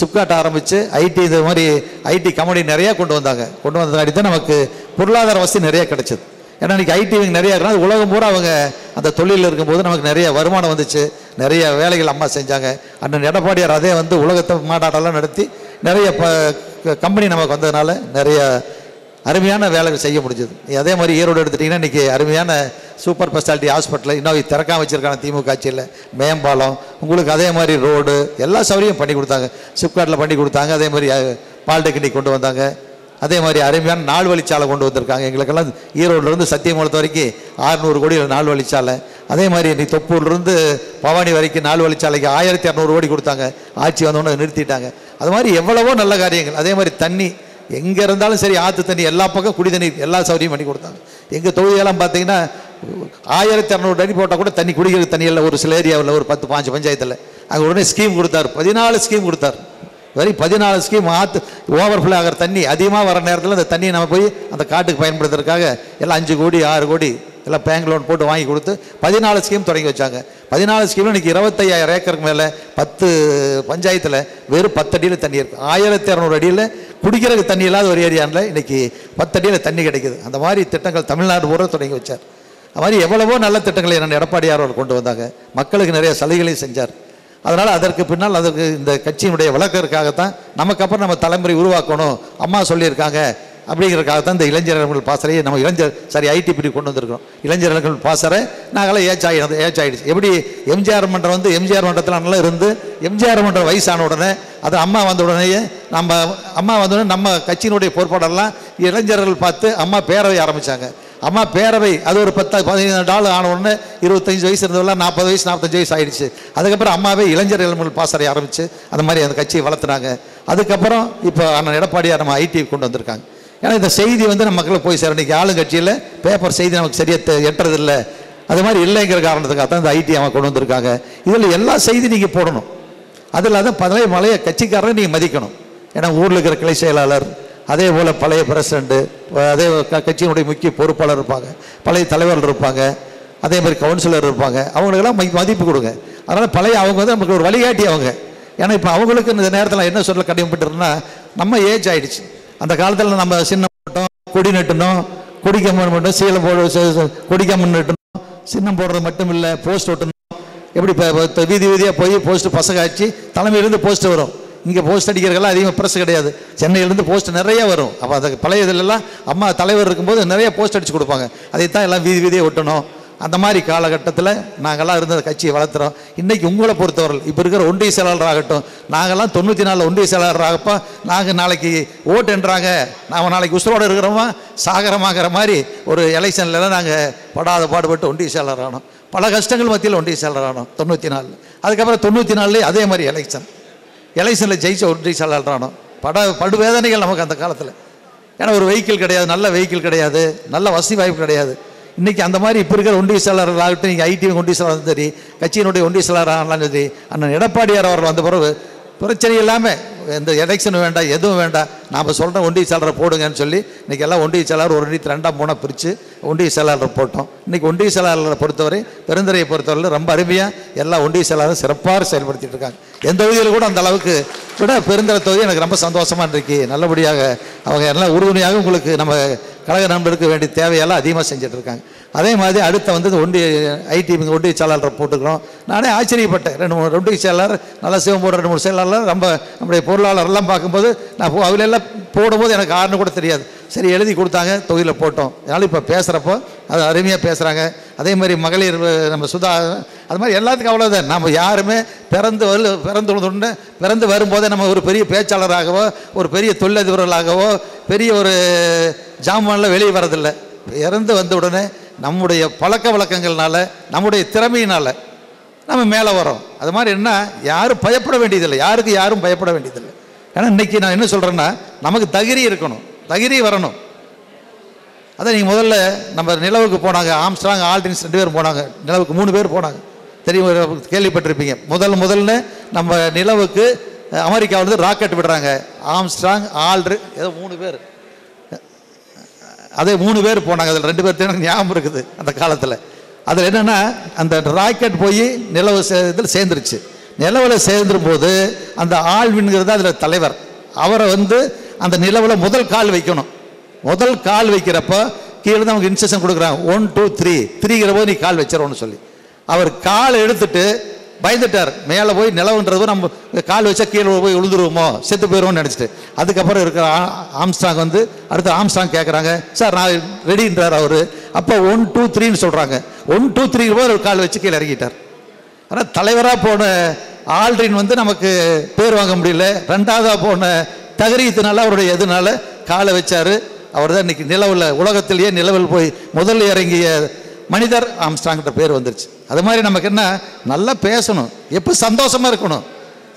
சிப்காட் ஆரம்பித்து ஐடி, இது மாதிரி ஐடி கம்பெனி நிறையா கொண்டு வந்தாங்க. கொண்டு வந்ததாடி தான் நமக்கு பொருளாதார வசதி நிறைய கிடைச்சது. ஏன்னா இன்றைக்கி ஐடி நிறையா இருக்கிறாங்க. உலகம் பூரா அவங்க அந்த தொழிலில் இருக்கும்போது நமக்கு நிறைய வருமானம் வந்துச்சு, நிறைய வேலைகள் அம்மா செஞ்சாங்க. அண்ணன் எடப்பாடியார் அதே வந்து உலகத்தை மாநாட்டெல்லாம் நடத்தி நிறைய கம்பெனி நமக்கு வந்ததுனால நிறைய அருமையான வேலைகள் செய்ய முடிஞ்சது. அதே மாதிரி ஈரோடு எடுத்துட்டிங்கன்னா இன்றைக்கி அருமையான சூப்பர் ஸ்பெஷாலிட்டி ஹாஸ்பிட்டல் இன்னும் திறக்காம வச்சுருக்காங்க திமுக ஆட்சியில். மேம்பாலம், உங்களுக்கு அதே மாதிரி ரோடு, எல்லா சௌகரியம் பண்ணி கொடுத்தாங்க. சிப்காட்டில் பண்ணி கொடுத்தாங்க. அதே மாதிரி பாலிடெக்னிக் கொண்டு வந்தாங்க. அதே மாதிரி அருமையான 4 வழிச்சாலை கொண்டு வந்திருக்காங்க. எங்களுக்கெல்லாம் ஈரோடுலேருந்து சத்தியமூலத்து வரைக்கும் 600 கோடி 4 வழிச்சாலை. அதே மாதிரி இன்னைக்கு தொப்பூர்லேருந்து பவானி வரைக்கும் 4 வழிச்சாலைக்கு 1200 கோடி கொடுத்தாங்க. ஆட்சி வந்தோன்னு நிறுத்திட்டாங்க. அது மாதிரி எவ்வளவோ நல்ல காரியங்கள். அதே மாதிரி தண்ணி எங்கே இருந்தாலும் சரி, ஆற்று தண்ணி எல்லா பக்கம் குடி தண்ணி எல்லா சௌகரியம் பண்ணி கொடுத்தாங்க. எங்கள் தொகுதியெல்லாம் பார்த்தீங்கன்னா 1600 அடி போட்டால் கூட தண்ணி குடிக்கிற தண்ணி இல்லை. ஒரு சில ஏரியாவில் ஒரு 10-15 பஞ்சாயத்தில் அங்கே உடனே ஸ்கீம் கொடுத்தார். 14 ஸ்கீம் கொடுத்தார். வெறும் 14 ஸ்கீம். ஆற்று ஓவர்ஃப்ளோ ஆகிற தண்ணி அதிகமாக வர நேரத்தில் அந்த தண்ணியை நம்ம போய் அந்த காட்டுக்கு பயன்படுத்துறதுக்காக எல்லாம் 5 கோடி 6 கோடி எல்லாம் பேங்க் லோன் போட்டு வாங்கி கொடுத்து 14 ஸ்கீம் தொடங்கி வச்சாங்க. 14 ஸ்கீமில் இன்றைக்கி 25,000 ஏக்கருக்கு மேலே 10 பஞ்சாயத்தில் வெறும் 10 அடியில் தண்ணி இருக்குது. 1600 அடியில் குடிக்கிறதுக்கு தண்ணி இல்லாத ஒரு ஏரியாவில் இன்றைக்கி 10 அடியில் தண்ணி கிடைக்குது. அந்த மாதிரி திட்டங்கள் தமிழ்நாடு பூரா தொடங்கி வச்சார். அது மாதிரி எவ்வளவோ நல்ல திட்டங்களை என்ன எடப்பாடியார் அவர்கள் கொண்டு வந்தாங்க. மக்களுக்கு நிறைய சலுகைகளையும் செஞ்சார். அதனால் அதற்கு பின்னால் அதற்கு இந்த கட்சியினுடைய விளக்கறதுக்காகத்தான் நமக்கு அப்புறம் நம்ம தலைமுறை உருவாக்கணும் அம்மா சொல்லியிருக்காங்க அப்படிங்கிறதுக்காகத்தான் இந்த இளைஞர்கள் பாசறையை நம்ம ஐடி பிரிவு கொண்டு வந்திருக்கிறோம். இளைஞர்கள் பாசறை நாங்களாம் ஏஜ் ஆகிடுச்சு. எப்படி எம்ஜிஆர் மன்றம் வந்து எம்ஜிஆர் மன்றத்தில் நல்லா இருந்து எம்ஜிஆர் மன்றம் வயசான உடனே அது அம்மா வந்த உடனேயே அம்மா வந்த உடனே நம்ம கட்சியினுடைய பொறுப்பாளர்லாம் இளைஞர்கள் பார்த்து அம்மா பேரவை ஆரம்பித்தாங்க. அம்மா பேரவை அது ஒரு 10-15 ஆன உடனே 25 வயசு இருந்தவெல்லாம் 40 வயசு 45 வயசு ஆகிடுச்சு. அதுக்கப்புறம் அம்மாவே இளைஞர் இளம்பல் பாசறை ஆரம்பித்து அந்த மாதிரி அந்த கட்சியை வளர்த்துனாங்க. அதுக்கப்புறம் இப்போ அண்ணன் எடப்பாடியார் நம்ம ஐடி கொண்டு வந்திருக்காங்க. ஏன்னா இந்த செய்தி வந்து நம்ம மக்களுக்கு போய் சேர இன்றைக்கி ஆளுங்கட்சியில் பேப்பர் செய்தி நமக்கு சரியாக எட்டுறதில்லை. அது மாதிரி இல்லைங்கிற காரணத்துக்காக தான் இந்த ஐடி அவங்க கொண்டு வந்திருக்காங்க. இதில் எல்லா செய்தி நீங்கள் போடணும். அது இல்லாத பழைய கட்சிக்காரரை நீங்கள் மதிக்கணும். ஏன்னா ஊரில் இருக்கிற கிளை செயலாளர், அதே போல் பழைய பிரசிடண்ட்டு, அதே கட்சியினுடைய முக்கிய பொறுப்பாளர் இருப்பாங்க, பழைய தலைவர்கள் இருப்பாங்க, அதே மாதிரி கவுன்சிலர் இருப்பாங்க. அவங்களுக்கெல்லாம் மதிப்பு கொடுங்க. அதனால் பழைய அவங்க வந்து நமக்கு ஒரு வழிகாட்டி அவங்க. ஏன்னா இப்போ அவங்களுக்கு இந்த நேரத்தில் என்ன சொல்ல கடமைப்பட்டுருன்னா, நம்ம ஏஜ் ஆகிடுச்சு. அந்த காலத்தில் நம்ம சின்ன போட்டோம், கொடி நட்டணும், கொடிக்கம்மன் மட்டும் சீலை கொடிக்கம்மன் நட்டணும், சின்னம் போடுறது மட்டும் இல்லை, போஸ்ட் ஒட்டணும். எப்படி இப்போ வீதி வீதியாக போய் போஸ்ட் பசங்க ஆச்சு தலைமையிலேருந்து போஸ்ட் வரும். இங்கே போஸ்ட் அடிக்கிறதுக்கெல்லாம் அதிகமாக ப்ரெஸ் கிடையாது. சென்னையிலேருந்து போஸ்ட் நிறைய வரும். அப்போ அது பழைய இதிலெல்லாம் அம்மா தலைவர் இருக்கும்போது நிறைய போஸ்ட் அடித்து கொடுப்பாங்க. அதைத்தான் எல்லாம் வீதி வீதியாக ஒட்டணும். அந்த மாதிரி காலகட்டத்தில் நாங்கள்லாம் இருந்த கட்சியை வளர்த்துறோம். இன்றைக்கி உங்களை பொறுத்தவர்கள் இப்போ இருக்கிற ஒன்றிய செயலாளர் ஆகட்டும், நாங்கள்லாம் 94 ஒன்றிய செயலாளர் ஆகப்போ நாங்கள் நாளைக்கு ஓட்டுன்றாங்க, நாம் நாளைக்கு உசுரோடு இருக்கிறோமா சாகரமாகிற மாதிரி ஒரு எலெக்ஷன்லாம் நாங்கள் படாத பாடுபட்டு ஒன்றிய செயலாளர் ஆனோம். பல கஷ்டங்கள் மத்தியில் ஒன்றிய செயலாளர் ஆனோம் 94. அதுக்கப்புறம் 94 அதே மாதிரி எலெக்ஷனில் ஜெயிச்ச ஒன்றிய செயலாளர் ஆனோம். படுவேதனைகள் நமக்கு அந்த காலத்தில். ஏன்னா ஒரு வெஹிக்கிள் கிடையாது, நல்ல வெஹிக்கிள் கிடையாது, நல்ல வசதி வாய்ப்பு கிடையாது. இன்றைக்கி அந்த மாதிரி இப்போ இருக்கிற ஒன்றிய செயலாளர்கள் ஆகட்டும், நீங்கள் ஐடி ஒன்றிய செயலாளர் சரி, கட்சியினுடைய ஒன்றிய செயலாளர் ஆனாலும் சரி, அண்ணன் எடப்பாடியார் அவர்கள் வந்த பிறகு பிரச்சனை இல்லாமல் எந்த எலெக்ஷன் வேண்டாம், எதுவும் வேண்டாம், நாம் சொல்கிற ஒன்றிய செயலாளரை போடுங்கன்னு சொல்லி இன்றைக்கி எல்லாம் ஒன்றிய செயலாளர் ஒரு 2 3 பிரித்து ஒன்றிய செயலாளர் போட்டோம். இன்றைக்கி ஒன்றிய செயலாளரை பொறுத்தவரை, பெருந்துறையை பொறுத்தவரை ரொம்ப அருமையாக எல்லா ஒன்றிய செயலாளரும் சிறப்பாக செயல்படுத்திட்டு இருக்காங்க. எந்த தொகுதியில் கூட அந்த அளவுக்கு விட பெருந்துறை தொகுதி எனக்கு ரொம்ப சந்தோஷமாக இருக்கு. நல்லபடியாக அவங்க எல்லாம் உறுதுணையாக உங்களுக்கு நம்ம கழக நண்பருக்கு வேண்டிய தேவையெல்லாம் அதிகமாக செஞ்சுட்டு இருக்காங்க. அதே மாதிரி அடுத்த வந்து ஒன்றிய ஐடி ஒன்றிய செயலாளரை போட்டுக்கிறோம். நானே ஆச்சரியப்பட்டேன். 2 3 ஒன்றிய செயலாளர் நல்லா சிவம் போடுற 2 3 செயலாளர் ரொம்ப நம்முடைய பொருளாளர்லாம் பார்க்கும்போது நான் அவங்களெல்லாம் போடும்போது எனக்கு ஆறுனு கூட தெரியாது. சரி எழுதி கொடுத்தாங்க, தொகுதியில் போட்டோம். அதனால் இப்போ பேசுகிறப்போ அது அருமையாக பேசுகிறாங்க. அதே மாதிரி மகளிர் நம்ம சுதா, அது மாதிரி எல்லாத்துக்கும் அவ்வளோதான். நம்ம யாருமே பிறந்து வரும்போதே நம்ம ஒரு பெரிய பேச்சாளராகவோ ஒரு பெரிய தொழிலதிபர்களாகவோ பெரிய ஒரு ஜாமானில் வெளியே வரதில்லை. இறந்து வந்த உடனே நம்முடைய பழக்க வழக்கங்கள்னால நம்முடைய திறமையினால் நம்ம மேலே வரோம். அது மாதிரி என்ன, யாரும் பயப்பட வேண்டியதில்லை, யாரும் பயப்பட வேண்டியதில்லை. ஏன்னா இன்றைக்கி நான் என்ன சொல்கிறேன்னா, நமக்கு தகுதி இருக்கணும், தகுதி வரணும். அதான் நீங்கள் முதல்ல நம்ம நிலவுக்கு போனாங்க, ஆம்ஸ்ட்ராங் ஆல்ட்ரின்ஸ் 2 பேர் போனாங்க, நிலவுக்கு 3 பேர் போனாங்க, தெரியும், கேள்விப்பட்டிருப்பீங்க. முதல்ல நம்ம நிலவுக்கு அமெரிக்காவிலேருந்து ராக்கெட் விடுறாங்க. ஆம்ஸ்ட்ராங், ஆல்ட்ரின் ஏதோ 3 பேர், அதே 3 பேர் போனாங்க. அதில் 2 பேர் எனக்கு ஞாபகம் இருக்குது அந்த காலத்தில். அதில் என்னென்னா, அந்த ராக்கெட் போய் நிலவு இதில் சேர்ந்துருச்சு. நிலவில் சேர்ந்துரும் போது அந்த ஆழ்வின்கிறது அதில் தலைவர், அவரை வந்து அந்த நிலவில் முதல் கால் வைக்கணும். முதல் கால் வைக்கிறப்ப கீழே தான் அவங்க இன்ஸ்ட்ரக்ஷன் கொடுக்குறாங்க, 1 2 3 3ங்கிற போது நீ கால் வச்சிடணும்னு சொல்லி. அவர் கால் எடுத்துட்டு பயந்துட்டார். மேலே போய் நிலவுன்றது நம்ம கால் வச்சா கீழே போய் விழுந்துருவோமோ, செத்து போயிடுவோம்னு நினச்சிட்டு. அதுக்கப்புறம் இருக்கிற ஆம்ஸ்ட்ராங் வந்து அடுத்து ஆம்ஸ்ட்ராங் கேட்குறாங்க, சார் நான் ரெடின்றார் அவர். அப்போ 1 2 3ன்னு சொல்கிறாங்க. 1 2 3 போது ஒரு கால் வச்சு கீழே இறங்கிட்டார். ஆனால் தலைவராக போன ஆல்ட்ரின் வந்து நமக்கு பேர் வாங்க முடியல. 2ஆவதாக போன தகரீத்தினால அவருடைய எதுனால காலை வச்சார். அவர் தான் இன்னைக்கு நிலவில், உலகத்திலேயே நிலவில் போய் முதல்ல இறங்கிய மனிதர் ஆம்ஸ்ட்ராங்கிட்ட பேர் வந்துருச்சு. அது மாதிரி நமக்கு என்ன, நல்லா பேசணும், எப்போ சந்தோஷமாக இருக்கணும்.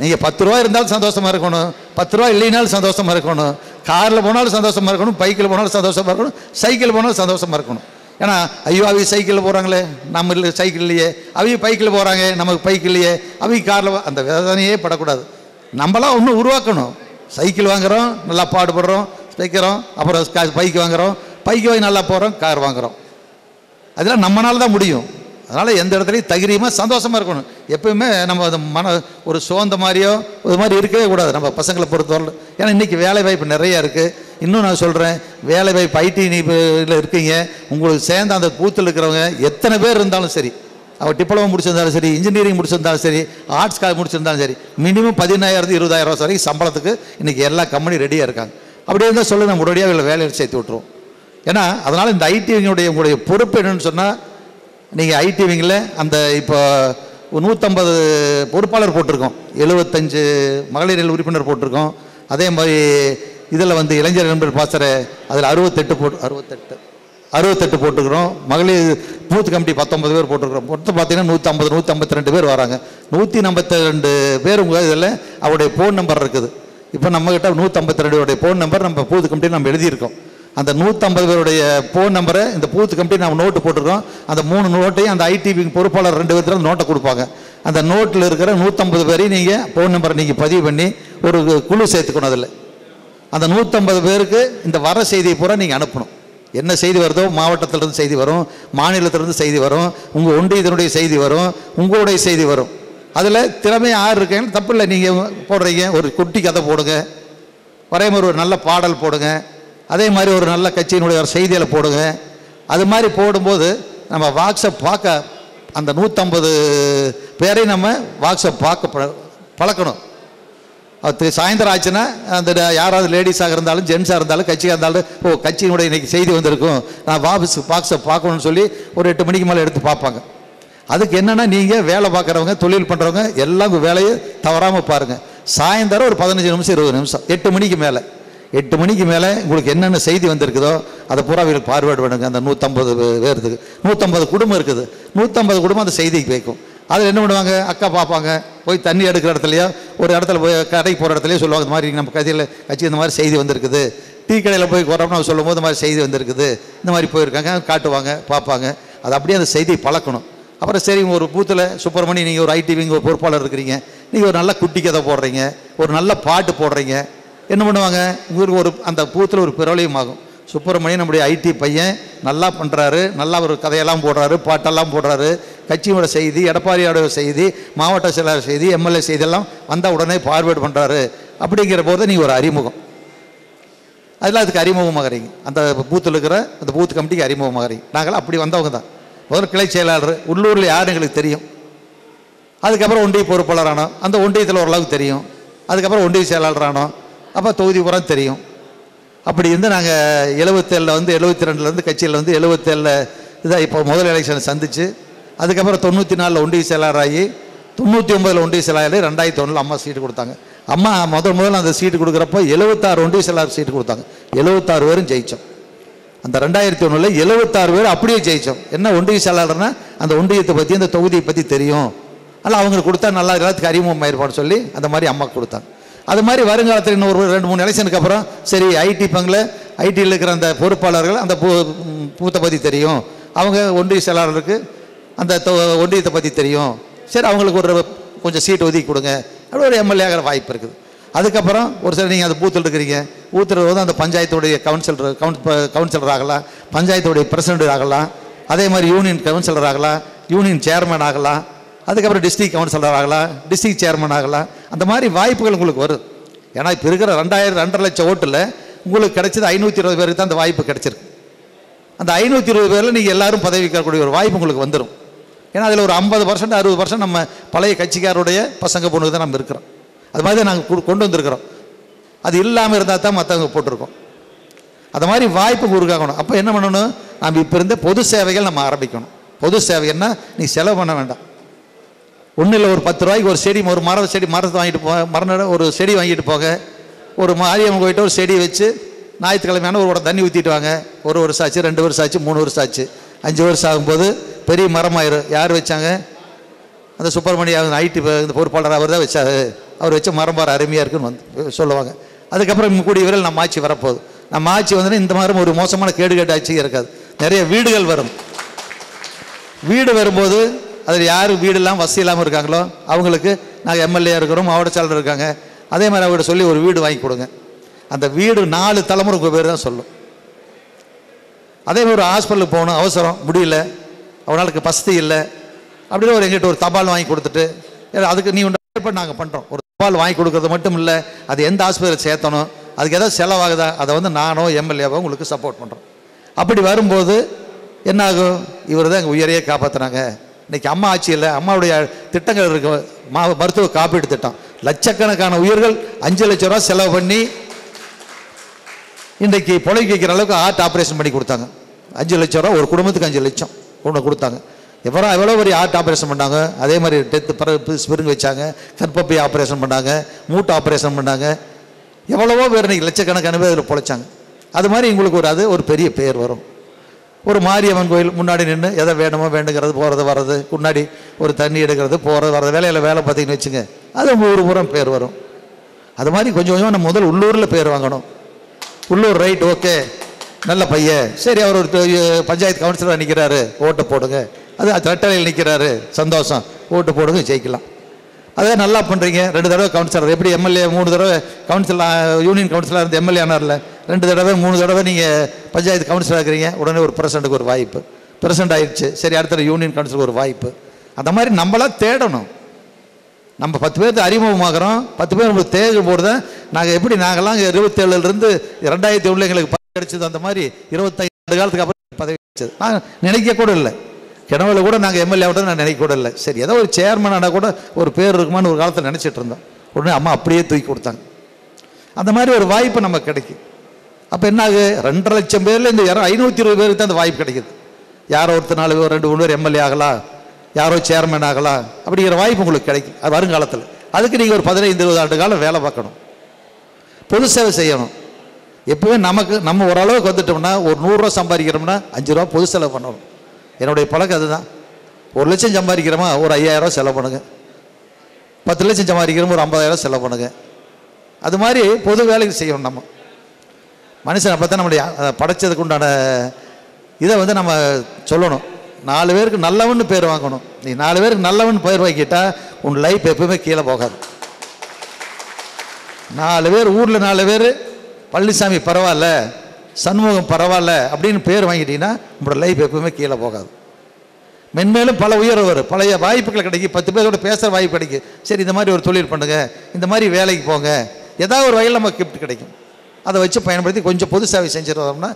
நீங்கள் 10 ரூபா இருந்தாலும் சந்தோஷமாக இருக்கணும், 10 ரூபா இல்லைனாலும் சந்தோஷமாக இருக்கணும், காரில் போனாலும் சந்தோஷமாக இருக்கணும், பைக்கில் போனாலும் சந்தோஷமாக இருக்கணும், சைக்கிள் போனாலும் சந்தோஷமாக இருக்கணும். ஏன்னா ஐயோ அவங்க சைக்கிளில் போகிறாங்களே, நம்ம இல்லை சைக்கிள் இல்லையே, அவங்க பைக்கில் போகிறாங்க நமக்கு பைக் இல்லையே, அவங்க காரில், அந்த வேதனையே படக்கூடாது. நம்மளாம் ஒன்றும் உருவாக்கணும். சைக்கிள் வாங்குகிறோம், நல்லா பாடுபடுறோம், வைக்கிறோம், அப்புறம் பைக் வாங்குகிறோம், பைக் வாங்கி நல்லா போகிறோம், கார் வாங்குகிறோம். அதெல்லாம் நம்மளால தான் முடியும். அதனால் எந்த இடத்துலையும் தைரியமாக சந்தோஷமாக இருக்கணும். எப்பவுமே நம்ம அது ஒரு சோர்ந்த மாதிரியோ இது மாதிரி இருக்கவே கூடாது நம்ம பசங்களை பொறுத்தவரை. ஏன்னா இன்றைக்கி வேலைவாய்ப்பு நிறையா இருக்குது. இன்னும் நான் சொல்கிறேன், வேலைவாய்ப்பு ஐடியில் இருக்கீங்க, உங்களுக்கு சேர்ந்த அந்த பூத்தில் இருக்கிறவங்க எத்தனை பேர் இருந்தாலும் சரி, அவர் டிப்ளமோ முடிச்சிருந்தாலும் சரி, இன்ஜினியரிங் முடிச்சிருந்தாலும் சரி, ஆர்ட்ஸ் காலேஜ் முடிச்சிருந்தாலும் சரி, மினிமம் 15,000 20,000 வரைக்கும் சம்பளத்துக்கு இன்றைக்கி எல்லா கம்பெனி ரெடியாக இருக்காங்க. அப்படியே இருந்தால் சொல்லி நம்ம உடனடியாக இதில் வேலையில் சேர்த்து விட்ருவோம். ஏன்னா அதனால் இந்த ஐடிவிங்களுடைய உங்களுடைய பொறுப்பு என்னென்னு சொன்னால், நீங்கள் ஐடிவிங்கில் அந்த இப்போ 150 பொறுப்பாளர் போட்டிருக்கோம், 75 மகளிர் உறுப்பினர் போட்டிருக்கோம். அதே மாதிரி இதில் வந்து இளைஞர் நண்பர் பாசற அதில் 68 போட்டுக்கிறோம். மகளிர் பூத் கமிட்டி 19 பேர் போட்டிருக்கிறோம். மொத்தம் பார்த்தீங்கன்னா 152 பேர் வராங்க. 152 பேர் உங்கள் இதில் அவருடைய ஃபோன் நம்பர் இருக்குது. இப்போ நம்மக்கிட்ட 152 ஃபோன் நம்பர் நம்ம பூத் கமிட்டியில் நம்ம எழுதியிருக்கோம். அந்த 150 பேருடைய ஃபோன் நம்பரை இந்த பூத் கமிட்டி நம்ம நோட்டு போட்டிருக்கோம். அந்த 3 நோட்டையும் அந்த ஐடிபி பொறுப்பாளர் 2 பேர்த்துல நோட்டை கொடுப்பாங்க. அந்த நோட்டில் இருக்கிற 150 பேரையும் நீங்கள் ஃபோன் நம்பரை நீங்கள் பதிவு பண்ணி ஒரு குழு சேர்த்துக்கணும். அதில் அந்த 150 பேருக்கு இந்த வர செய்தியை பூரா நீங்கள் அனுப்பணும். என்ன செய்தி வருதோ, மாவட்டத்திலிருந்து செய்தி வரும், மாநிலத்திலிருந்து செய்தி வரும், உங்கள் ஒன்றியத்தினுடைய செய்தி வரும், உங்களுடைய செய்தி வரும். அதில் திறமை யார் இருக்கேன்னு தப்பு இல்லை. நீங்கள் போடுறீங்க, ஒரு குட்டி கதை போடுங்க, ஒரே மாதிரி ஒரு நல்ல பாடல் போடுங்க, அதே மாதிரி ஒரு நல்ல கட்சியினுடைய ஒரு செய்தியில் போடுங்க. அது மாதிரி போடும்போது நம்ம வாட்ஸ்அப் பார்க்க அந்த 150 பேரை நம்ம வாட்ஸ்அப் பார்க்க பழக்கணும். அது சாயந்தரம் ஆச்சுன்னா அந்த யாராவது லேடிஸாக இருந்தாலும் ஜென்ஸாக இருந்தாலும் கட்சியாக இருந்தாலும் கட்சியினுடைய இன்றைக்கி செய்தி வந்திருக்கும், நான் வாட்ஸ்அப் பார்க்கணும்னு சொல்லி ஒரு 8 மணிக்கு மேலே எடுத்து பார்ப்பாங்க. அதுக்கு என்னென்னா நீங்கள் வேலை பார்க்குறவங்க, தொழில் பண்ணுறவங்க எல்லாம் உங்கள் வேலையை தவறாமல் பாருங்கள். சாயந்தரம் ஒரு 15 நிமிஷம் 20 நிமிஷம் 8 மணிக்கு மேலே உங்களுக்கு என்னென்ன செய்தி வந்திருக்குதோ அதை பூரா வீட்டுக்கு பார்வையிட வேணுங்க. அந்த 150 பேருக்கு 150 குடும்பம் இருக்குது, 150 குடும்பம் அந்த செய்திக்கு வைக்கும். அதில் என்ன பண்ணுவாங்க, அக்கா பார்ப்பாங்க, போய் தண்ணி எடுக்கிற இடத்துலையோ ஒரு இடத்துல போய் கடைக்கு போகிற இடத்துலையோ சொல்லுவாங்க, இந்த மாதிரி நம்ம கட்சி இந்த மாதிரி செய்தி வந்திருக்குது. டீ கடையில் போய் போகிறோம்னா சொல்லும் போது இந்த மாதிரி செய்தி வந்திருக்குது, இந்த மாதிரி போயிருக்காங்க, காட்டுவாங்க, பார்ப்பாங்க. அது அப்படியே அந்த செய்தியை பழக்கணும். அப்புறம் சரி, ஒரு பூத்தில் சுப்பிரமணி, நீங்கள் ஒரு ஐடிவிங்க ஒரு பொறுப்பாளர் இருக்கிறீங்க, நீங்கள் ஒரு நல்ல குட்டி கதை போடுறீங்க, ஒரு நல்ல பாட்டு போடுறீங்க, என்ன பண்ணுவாங்க, உங்களுக்கு ஒரு அந்த பூத்தில் ஒரு பிரபலியம் ஆகும். சுப்பிரமணி நம்முடைய ஐடி பையன் நல்லா பண்ணுறாரு, நல்லா ஒரு கதையெல்லாம் போடுறாரு, பாட்டெல்லாம் போடுறாரு, கட்சியோட செய்தி, எடப்பாடியோட செய்தி, மாவட்ட செயலாளர் செய்தி, எம்எல்ஏ செய்தியெல்லாம் வந்தால் உடனே பார்வேர்டு பண்ணுறாரு. அப்படிங்கிற போது நீங்கள் ஒரு அறிமுகம், அதெல்லாம் அதுக்கு அறிமுகமாகறீங்க. அந்த பூத்தில் இருக்கிற அந்த பூத் கமிட்டிக்கு அறிமுகமாகறீங்க. நாங்களாம் அப்படி வந்தவங்க தான். முதல்ல கிளை செயலாளர், உள்ளூரில் யார் எங்களுக்கு தெரியும். அதுக்கப்புறம் ஒன்றிய பொறுப்பாளர் ஆனோம், அந்த ஒன்றியத்தில் ஓரளவுக்கு தெரியும். அதுக்கப்புறம் ஒன்றிய செயலாளர் ஆனோம், அப்போ தொகுதி பூரா தெரியும். அப்படி இருந்து நாங்கள் 77 வந்து 72 கட்சியில் வந்து 77 இதாக இப்போ முதல் எலெக்ஷனை சந்தித்து, அதுக்கப்புறம் 94 ஒன்றிய செயலாளராகி 99 ஒன்றிய செயலாளர், 2001 அம்மா சீட்டு கொடுத்தாங்க. அம்மா முதல்ல அந்த சீட்டு கொடுக்குறப்போ 76 ஒன்றிய செயலாளர் சீட்டு கொடுத்தாங்க. 76 பேரும் ஜெயித்தோம். அந்த 2001 76 பேர் அப்படியே ஜெயித்தோம். என்ன ஒன்றிய செயலாளர்னா அந்த ஒன்றியத்தை பற்றி, அந்த தொகுதியை பற்றி தெரியும், அதனால் அவங்களுக்கு கொடுத்தா நல்லா எல்லாத்துக்கு அறிமுகம் ஆயிருப்பான்னு சொல்லி அந்த மாதிரி அம்மா கொடுத்தாங்க. அது மாதிரி வருங்காலத்தில் இன்னும் ஒரு 2-3 எலெக்ஷனுக்கு அப்புறம் சரி, ஐடி பங்கில் ஐடியில் இருக்கிற அந்த பொறுப்பாளர்கள் அந்த பூத்தை பற்றி தெரியும், அவங்க ஒன்றிய செயலாளருக்கு அந்த ஒன்றியத்தை பற்றி தெரியும், சரி அவங்களுக்கு ஒரு கொஞ்சம் சீட்டு ஒதுக்கி கொடுங்க, அப்படி ஒரு எம்எல்ஏ ஆகிற வாய்ப்பு இருக்குது. அதுக்கப்புறம் ஒரு சில நீங்கள் அந்த பூத்தில் இருக்கிறீங்க, பூத்தில் வந்து அந்த பஞ்சாயத்துடைய கவுன்சிலர் ஆகலாம், பஞ்சாயத்துடைய பிரசிடென்ட் ஆகலாம், அதே மாதிரி யூனியன் கவுன்சிலர் ஆகலாம், யூனியன் சேர்மன் ஆகலாம், அதுக்கப்புறம் டிஸ்ட்ரிக்ட் கவுன்சிலர் ஆகலாம், டிஸ்ட்ரிக்ட் சேர்மன் ஆகலாம். அந்த மாதிரி வாய்ப்புகள் உங்களுக்கு வரும். ஏன்னா இப்போ இருக்கிற 2.5 லட்சம் ஓட்டில் உங்களுக்கு கிடைச்சது 520 பேருக்கு தான் அந்த வாய்ப்பு கிடைச்சிருக்கு. அந்த 520 பேரில் நீங்கள் எல்லாரும் பதவி கேட்கக்கூடிய ஒரு வாய்ப்பு உங்களுக்கு வந்துடும். ஏன்னா அதில் ஒரு 50% 60% நம்ம பழைய கட்சிக்காருடைய பசங்க பொண்ணுக்கு தான் நம்ம இருக்கிறோம். அது மாதிரி தான் நாங்கள் கொண்டு வந்திருக்கிறோம். அது இல்லாமல் இருந்தால் தான் மற்றவங்க போட்டிருக்கோம். அது மாதிரி வாய்ப்பு உருவாக்கணும். அப்போ என்ன பண்ணணும், நம்ம இப்போ இருந்த பொது சேவைகள் நம்ம ஆரம்பிக்கணும். பொது சேவைன்னா நீ செலவு பண்ண வேண்டாம். ஒன்றும் இல்லை, ஒரு 10 ரூபாய்க்கு ஒரு செடி, ஒரு மரத்தை வாங்கிட்டு போக, ஒரு செடி வாங்கிட்டு போக, ஒரு மாரியம்மன் போயிட்டு ஒரு செடி வச்சு ஞாயிற்றுக்கிழமையான ஒரு தண்ணி ஊற்றிட்டு வாங்க. 1 வருஷம் ஆச்சு, 2 வருஷம் ஆச்சு, 3 வருஷம் ஆச்சு, 5 வருஷம் ஆகும்போது பெரிய மரமாயிரும். யார் வச்சாங்க? அந்த சுப்பிரமணிய ஐடி இந்த பொறுப்பாளர் அவர் தான் வச்சார். அவர் வச்ச மரம் பாரு அருமையாக இருக்குன்னு வந்து சொல்லுவாங்க. அதுக்கப்புறம் கூடிய விரைவில் நம்ம ஆட்சி வரப்போகுது. நம்ம ஆட்சி வந்து இந்த மாதிரி ஒரு மோசமான கேடு ஆட்சி இருக்காது. நிறைய வீடுகள் வரும். வீடு வரும்போது அதில் யார் வீடெல்லாம் வசதி இல்லாமல் இருக்காங்களோ அவங்களுக்கு நாங்கள் எம்எல்ஏ இருக்கிறோம், மாவட்ட செயலாளர் இருக்காங்க, அதே மாதிரி அவர்கிட்ட சொல்லி ஒரு வீடு வாங்கி கொடுங்க. அந்த வீடு 4 தலைமுறை உங்கள் பேர் தான் சொல்லும். அதே மாதிரி ஒரு ஹாஸ்பிட்டலுக்கு போகணும், அவசரம், முடியல, அவங்களுக்கு வசதி இல்லை அப்படின்னு எங்கிட்ட ஒரு தபால் வாங்கி கொடுத்துட்டு, அதுக்கு நீ ஒன்று நாங்கள் பண்ணுறோம். ஒரு தபால் வாங்கி கொடுக்குறது மட்டும் இல்லை, அது எந்த ஹாஸ்பிட்டலில் சேர்த்தணும், அதுக்கு எதாவது செலவாகுதா, அதை வந்து நானோ எம்எல்ஏவோ உங்களுக்கு சப்போர்ட் பண்ணுறோம். அப்படி வரும்போது என்ன ஆகும், இவர் தான் எங்கள் உயிரையே காப்பாற்றுனாங்க. இன்றைக்கி அம்மா ஆட்சியில் அம்மாவுடைய திட்டங்கள் இருக்கு, மருத்துவ காப்பீடு திட்டம், லட்சக்கணக்கான உயிர்கள் 5 லட்சம் ரூபா செலவு பண்ணி இன்றைக்கு பொழைக்க வைக்கிற அளவுக்கு ஹார்ட் ஆப்ரேஷன் பண்ணி கொடுத்தாங்க. 5 லட்சம் ரூபா ஒரு குடும்பத்துக்கு 5 லட்சம் கொண்டு கொடுத்தாங்க. எவ்வளோ பெரிய ஹார்ட் ஆப்ரேஷன் பண்ணாங்க. அதே மாதிரி ஸ்பிரிங் வச்சாங்க, கற்பப்பை ஆப்ரேஷன் பண்ணாங்க, மூட்டு ஆப்ரேஷன் பண்ணாங்க. எவ்வளவோ பேர் இன்றைக்கி லட்சக்கணக்கான பேர் அதில் பொழைச்சாங்க. அது மாதிரி உங்களுக்கு ஒரு பெரிய பேர் வரும். ஒரு மாரியம்மன் கோயில் முன்னாடி நின்று எதை வேணுமோ வேண்டுங்கிறது, போகிறது வர்றது, முன்னாடி ஒரு தண்ணி எடுக்கிறது, போகிறது வர்றது, வேலையில் வேலை பார்த்தீங்கன்னு வச்சுங்க, அது ஊர் பூரம் பேர் வரும். அது மாதிரி கொஞ்சம் கொஞ்சம் நம்ம முதல் உள்ளூரில் பேர் வாங்கணும். உள்ளூர் ரைட், ஓகே, நல்ல பையன், சரி, அவர் ஒரு பஞ்சாயத்து கவுன்சிலராக நிற்கிறாரு, ஓட்டை போடுங்க, அது ரெட்டலையில் நிற்கிறாரு, சந்தோஷம், ஓட்டு போடுங்க, ஜெயிக்கலாம். அதே நல்லா பண்ணுறீங்க, 2 தடவை கவுன்சிலர், எப்படி எம்எல்ஏ 3 தடவை கவுன்சிலர் யூனியன் கவுன்சிலராக இருந்து எம்எல்ஏ ஆனார்ல, 2 தடவை 3 தடவை நீங்கள் பஞ்சாயத்து கவுன்சிலர் இருக்கிறீங்க, உடனே ஒரு பிரசிடண்ட்டுக்கு ஒரு வாய்ப்பு, பிரசிடண்ட் ஆயிடுச்சு, சரி அடுத்த யூனியன் கவுன்சிலருக்கு ஒரு வாய்ப்பு. அந்த மாதிரி நம்மளாம் தேடணும். நம்ம 10 பேருக்கு அறிமுகமாகறோம், 10 பேர் உங்களுக்கு தேர்வு போடுத. நாங்கள் எப்படி நாங்கள்லாம் 27லேருந்து 2001 எங்களுக்கு பதவி கிடைச்சது, அந்த மாதிரி 25 காலத்துக்கு அப்புறம் பதவி கிடைச்சது நான் நினைக்க கூட இல்லை. கிணவுல கூட நாங்கள் எம்எல்ஏ ஆகிட்டோம் நான் நினைக்க கூட இல்லை. சரி ஏதோ ஒரு சேர்மன் ஆனால் கூட ஒரு பேர் இருக்குமான்னு ஒரு காலத்தில் நினச்சிட்டு இருந்தோம். உடனே அம்மா அப்படியே தூக்கி கொடுத்தாங்க. அந்த மாதிரி ஒரு வாய்ப்பு நமக்கு கிடைக்கும். அப்போ என்ன ஆகுது, 2.5 லட்சம் பேரில் இந்த 520 பேருக்கு தான் அந்த வாய்ப்பு கிடைக்குது. யாரோ ஒருத்தர் 4 பேர் 2 3 பேர் எம்எல்ஏ ஆகலாம், யாரோ சேர்மன் ஆகலாம், அப்படிங்கிற வாய்ப்பு உங்களுக்கு கிடைக்கும். அது வருங்காலத்தில். அதுக்கு நீங்கள் ஒரு 15-20 ஆண்டு காலம் வேலை பார்க்கணும், பொது சேவை செய்யணும். எப்பவுமே நம்ம ஓரளவுக்கு வந்துட்டோம்னா, ஒரு 100 ரூபா சம்பாதிக்கிறோம்னா 5 ரூபா பொது செலவு பண்ணணும். என்னுடைய பழக்கம் அதுதான். 1 லட்சம் சம்பாதிக்கிறோமா ஒரு 5000 செலவு பண்ணுங்க, 10 லட்சம் சம்பாதிக்கிறோம் ஒரு 50,000 செலவு பண்ணுங்க. அது மாதிரி பொது வேலைக்கு செய்யணும். நம்ம மனுஷன் அப்போ தான் நம்முடைய படைச்சதுக்கு உண்டான இதை நம்ம சொல்லணும். 4 பேருக்கு நல்லவன்னு பேர் வாங்கணும். நீ 4 பேருக்கு நல்லவன் பேர் வாங்கிட்டா உன் லைஃப் எப்பவுமே கீழே போகாது. 4 பேர் ஊரில் 4 பேர் பழனிசாமி பரவாயில்ல, சண்முகம் பரவாயில்ல அப்படின்னு பேர் வாங்கிட்டீங்கன்னா உங்களோட லைஃப் எப்பவுமே கீழே போகாது. மென்மேலும் பல உயர்வு வரும், பழைய வாய்ப்புகள் கிடைக்கும், 10 பேரோட பேசுகிற வாய்ப்பு கிடைக்கும். சரி இந்த மாதிரி ஒரு தொழில் பண்ணுங்க, இந்த மாதிரி வேலைக்கு போங்க, ஏதாவது ஒரு வகையில் நமக்கு கிஃப்ட் கிடைக்கும். அதை வச்சு பயன்படுத்தி கொஞ்சம் பொது சேவை செஞ்சுருந்தோம்னா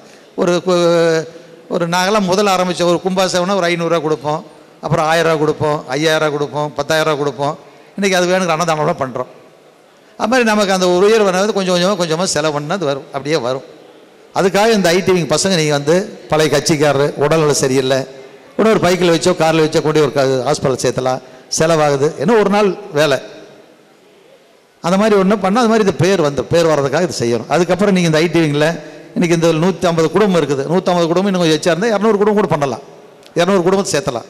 ஒரு நாங்களாம் முதல்ல ஆரம்பித்த ஒரு கும்பாசேவனா ஒரு 500 ரூபா கொடுப்போம், அப்புறம் 1000 ரூபா கொடுப்போம், 5000 ரூபா கொடுப்போம், 10,000 ரூபா கொடுப்போம். இன்றைக்கி அது வேணுங்கிற அன்னதானம் பண்ணுறோம். அது மாதிரி நமக்கு அந்த உயர்வு வந்து கொஞ்சமாக செலவு பண்ணால் வரும், அப்படியே வரும். அதுக்காக இந்த ஐடிவிங் பசங்க நீங்கள் பழைய கட்சிக்காரர் உடல்நல சரியில்லை, உடனே ஒரு பைக்கில் வச்சோ காரில் வச்சோ கொண்டு ஒரு ஹாஸ்பிட்டல் சேர்த்தலாம், செலவாகுது, என்ன ஒரு நாள் வேலை. அந்த மாதிரி ஒன்று பண்ணால் அது மாதிரி இந்த பேர் வர்றதுக்காக இது செய்யணும். அதுக்கப்புறம் நீங்கள் இந்த ஐடிவிங்கில் இன்றைக்கி இந்த 150 குடும்பம் இருக்குது, 150 குடும்பம் இன்னும் கொஞ்சம் வச்சா இருந்தால் 200 குடும்பம் கூட பண்ணலாம், 200 குடும்பத்தை சேர்த்தலாம்.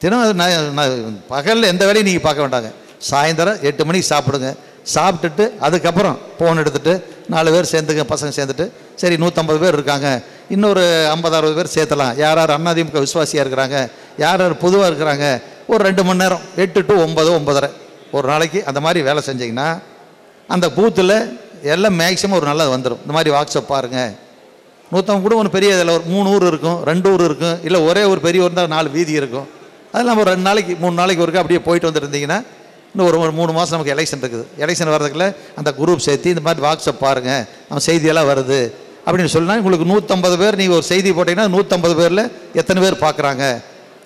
தினம் பகலில் எந்த வேலையும் நீங்கள் பார்க்க வேண்டாங்க, சாயந்தரம் 8 மணிக்கு சாப்பிடுங்க, சாப்பிட்டுட்டு அதுக்கப்புறம் ஃபோன் எடுத்துகிட்டு 4 பேர் சேர்ந்துங்க, பசங்க சேர்ந்துட்டு சரி 150 பேர் இருக்காங்க, இன்னொரு 50-60 பேர் சேர்த்தலாம். யார் யார் அதிமுக விசுவாசியாக இருக்கிறாங்க, யார் யார் பொதுவாக இருக்கிறாங்க, ஒரு 2 மணி நேரம் 8 to 9, 9:30 ஒரு நாளைக்கு அந்த மாதிரி வேலை செஞ்சிங்கன்னா அந்த பூத்தில் எல்லாம் மேக்ஸிமம் ஒரு நல்லது வந்துடும். இந்த மாதிரி வாட்ஸ்அப் பாருங்கள், 150 கூட ஒன்று பெரிய இதில் ஒரு 3 ஊர் இருக்கும், 2 ஊர் இருக்கும், இல்லை ஒரே ஒரு பெரிய ஊர் இருந்தால் 4 வீதி இருக்கும். அதெல்லாம் ஒரு 2 நாளைக்கு 3 நாளைக்கு ஒருக்கா அப்படியே போயிட்டு வந்துருந்தீங்கன்னா இன்னும் ஒரு 3 மாதம் நமக்கு எலெக்ஷன் இருக்குது. எலெக்ஷன் வர்றதுக்குள்ள அந்த குரூப் சேர்த்து இந்த மாதிரி வாட்ஸ்அப் பாருங்கள், நம்ம செய்தியெல்லாம் வருது அப்படின்னு சொன்னால் உங்களுக்கு 150 பேர் நீங்கள் ஒரு செய்தி போட்டிங்கன்னா 150 பேரில் எத்தனை பேர் பார்க்குறாங்க,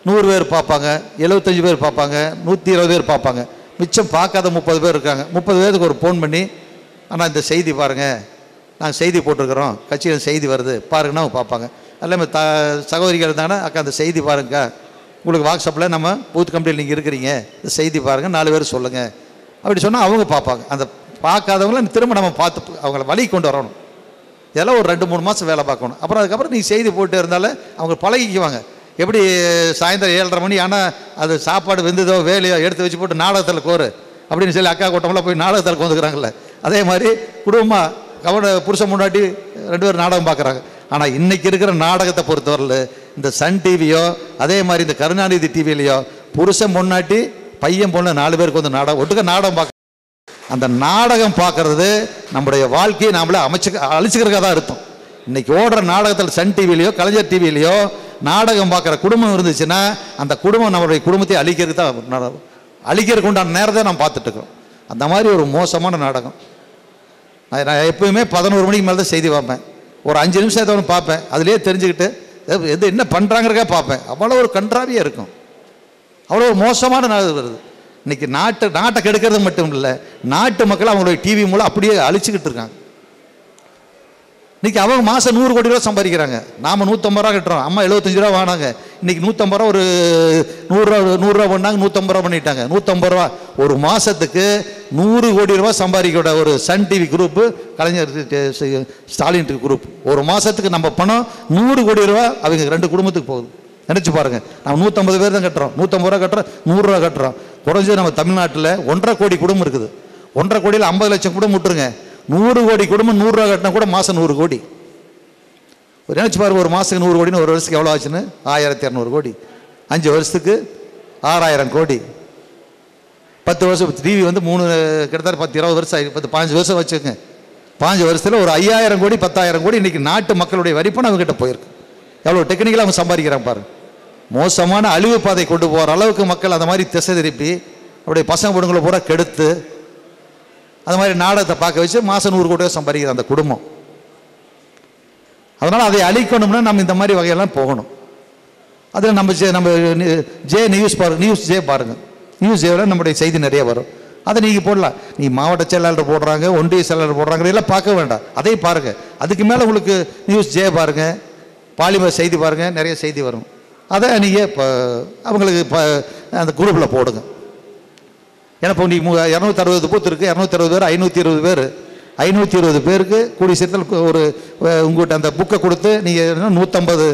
100 பேர் பார்ப்பாங்க, 75 பேர் பார்ப்பாங்க, 120 பேர் பார்ப்பாங்க, மிச்சம் பார்க்காத 30 பேர் இருக்காங்க. 30 பேருக்கு ஒரு ஃபோன் பண்ணி ஆனால் இந்த செய்தி பாருங்கள், நாங்கள் செய்தி போட்டிருக்கிறோம், கட்சியில் செய்தி வருது பாருங்கன்னா அவங்க பார்ப்பாங்க. எல்லாமே சகோதரிகள் இருந்தாங்கன்னா அக்கா அந்த செய்தி பாருங்க, உங்களுக்கு வாட்ஸ்அப்பில் நம்ம பூத் கமிட்டியில் நீங்கள் இருக்கிறீங்க, இந்த செய்தி பாருங்கள் 4 பேர் சொல்லுங்கள் அப்படி சொன்னால் அவங்க பார்ப்பாங்க. அந்த பார்க்காதவங்கள திரும்ப நம்ம பார்த்து அவங்கள வழி கொண்டு வரணும். இதெல்லாம் ஒரு 2-3 மாதம் வேலை பார்க்கணும். அப்புறம் அதுக்கப்புறம் நீங்கள் செய்தி போட்டு இருந்தாலும் அவங்க பழகிக்குவாங்க. எப்படி சாயந்தரம் 7:30 மணி ஆனால் அது சாப்பாடு வெந்ததோ வேலையோ எடுத்து வச்சு போட்டு நாடகத்தில் கோரு அப்படின்னு சொல்லி அக்கா கூட்டமெல்லாம் போய் நாடகத்தில் கோந்துக்கிறாங்கல்ல, அதே மாதிரி குடும்பமாக புருஷன் முன்னாடி 2 பேர் நாடகம் பார்க்குறாங்க. ஆனால் இன்றைக்கி இருக்கிற நாடகத்தை பொறுத்தவரையில் இந்த சன் டிவியோ அதே மாதிரி இந்த கருணாநிதி டிவிலையோ புருஷன் முன்னாடி பையன் பொண்ணு 4 பேருக்கு நாடகம் ஒட்டுக்க நாடகம் பார்க்க, அந்த நாடகம் பார்க்கறது நம்முடைய வாழ்க்கையை நாமளே அழிச்சுக்கிறதுக்காக தான் இருக்கும். இன்றைக்கி ஓடுற நாடகத்தில் சன் டிவிலையோ கலைஞர் டிவிலையோ நாடகம் பார்க்குற குடும்பம் இருந்துச்சுன்னா அந்த குடும்பம் நம்மளுடைய குடும்பத்தை அழிக்கிறதுக்கு தான், அழிக்கிறதுக்கு உண்டான நேரத்தை நம்ம பார்த்துட்ருக்கோம். அந்த மாதிரி ஒரு மோசமான நாடகம். நான் எப்போயுமே 11 மணிக்கு மேலே தான் செய்தி பார்ப்பேன், ஒரு 5 நிமிஷத்தை ஒன்று பார்ப்பேன், அதுலேயே தெரிஞ்சுக்கிட்டு எது என்ன பண்ணுறாங்கிறக்கா பார்ப்பேன். அவ்வளோ ஒரு கன்றாவியாக இருக்கும், அவ்வளோ ஒரு மோசமான நாடு வருது. இன்றைக்கி நாட்டை கெடுக்கிறது மட்டும் இல்லை, நாட்டு மக்கள் அவங்களுடைய டிவி மூலம் அப்படியே அழிச்சுக்கிட்டு இருக்காங்க. இன்றைக்கி அவங்க மாதம் 100 கோடி ரூபா சம்பாதிக்கிறாங்க, நாம் 150 ரூபா கட்டுறோம், அம்மா 75 ரூபா வாங்கினாங்க, இன்றைக்கி 150 ரூபா ஒரு 100 ரூபா பண்ணாங்க, 150 ரூபா பண்ணிட்டாங்க. 150 ரூபா ஒரு மாதத்துக்கு 100 கோடி ரூபா சம்பாதிக்கிற ஒரு சன் டிவி குரூப்பு, கலைஞர் ஸ்டாலின் குரூப், ஒரு மாதத்துக்கு நம்ம பணம் 100 கோடி ரூபா அவங்க 2 குடும்பத்துக்கு போகுது. நினச்சி பாருங்கள், நம்ம 150 பேர் தான் கட்டுறோம், 150 ரூபா கட்டுறோம், 100 ரூபா கட்டுறோம். குறைஞ்சது நம்ம தமிழ்நாட்டில் 1.5 கோடி குடும்பம் இருக்குது. 1.5 கோடியில் 50 லட்சம் குடும்பம் விட்டுருங்க, 100 கோடி குடும்பம் 100 ரூபா கட்டினா கூட மாதம் 100 கோடி. நினச்சி பாருங்க, ஒரு மாதத்துக்கு 100 கோடின்னு ஒரு வருஷத்துக்கு எவ்வளோ ஆச்சுன்னு 1200 கோடி, 5 வருஷத்துக்கு 6000 கோடி, 10 வருஷம் டிவி வந்து கிட்டத்தட்ட 10-20 வருஷம் ஆகி 15 வருஷம் வச்சுக்கோங்க. 5 வருஷத்தில் ஒரு 5000 கோடி 10,000 கோடி இன்றைக்கி நாட்டு மக்களுடைய வரிப்பணம் அவங்ககிட்ட போயிருக்கு. எவ்வளோ டெக்னிக்கலாக அவங்க சம்பாதிக்கிறாங்க பாருங்க. மோசமான அழிவு பாதை கொண்டு போகிற அளவுக்கு மக்கள் அந்த மாதிரி திசை திருப்பி அப்படியே பசங்க பொண்ணுங்களை பூரா கெடுத்து அது மாதிரி நாடகத்தை பார்க்க வச்சு மாதம் 100 கோடி சம்பாதிக்கிற அந்த குடும்பம். அதனால் அதை அழிக்கணும்னா நம்ம இந்த மாதிரி வகையெல்லாம் போகணும். அதில் நம்ம ஜே நியூஸ் பாருங்கள், நியூஸ் ஜே பாருங்கள். நியூஸ் ஜேவில் நம்முடைய செய்தி நிறைய வரும். அதை நீங்கள் போடலாம். நீ மாவட்ட செயலாளர் போடுறாங்க, ஒன்றிய செயலாளர் போடுறாங்க, எல்லாம் பார்க்க வேண்டாம், அதையும் பாருங்கள். அதுக்கு மேலே உங்களுக்கு நியூஸ் ஜே பாருங்கள், பாலிமர் செய்தி பாருங்கள், நிறைய செய்தி வரும். அதை நீங்கள் இப்போ அவங்களுக்கு இப்போ அந்த குரூப்பில் போடுங்க. ஏன்னா இப்போ நீ 260 பூத்து இருக்குது, 260 பேர், 520 பேர், 520 பேருக்கு கூடிய சீக்கிரத்தில் ஒரு உங்கள்கிட்ட அந்த புக்கை கொடுத்து நீங்கள் 150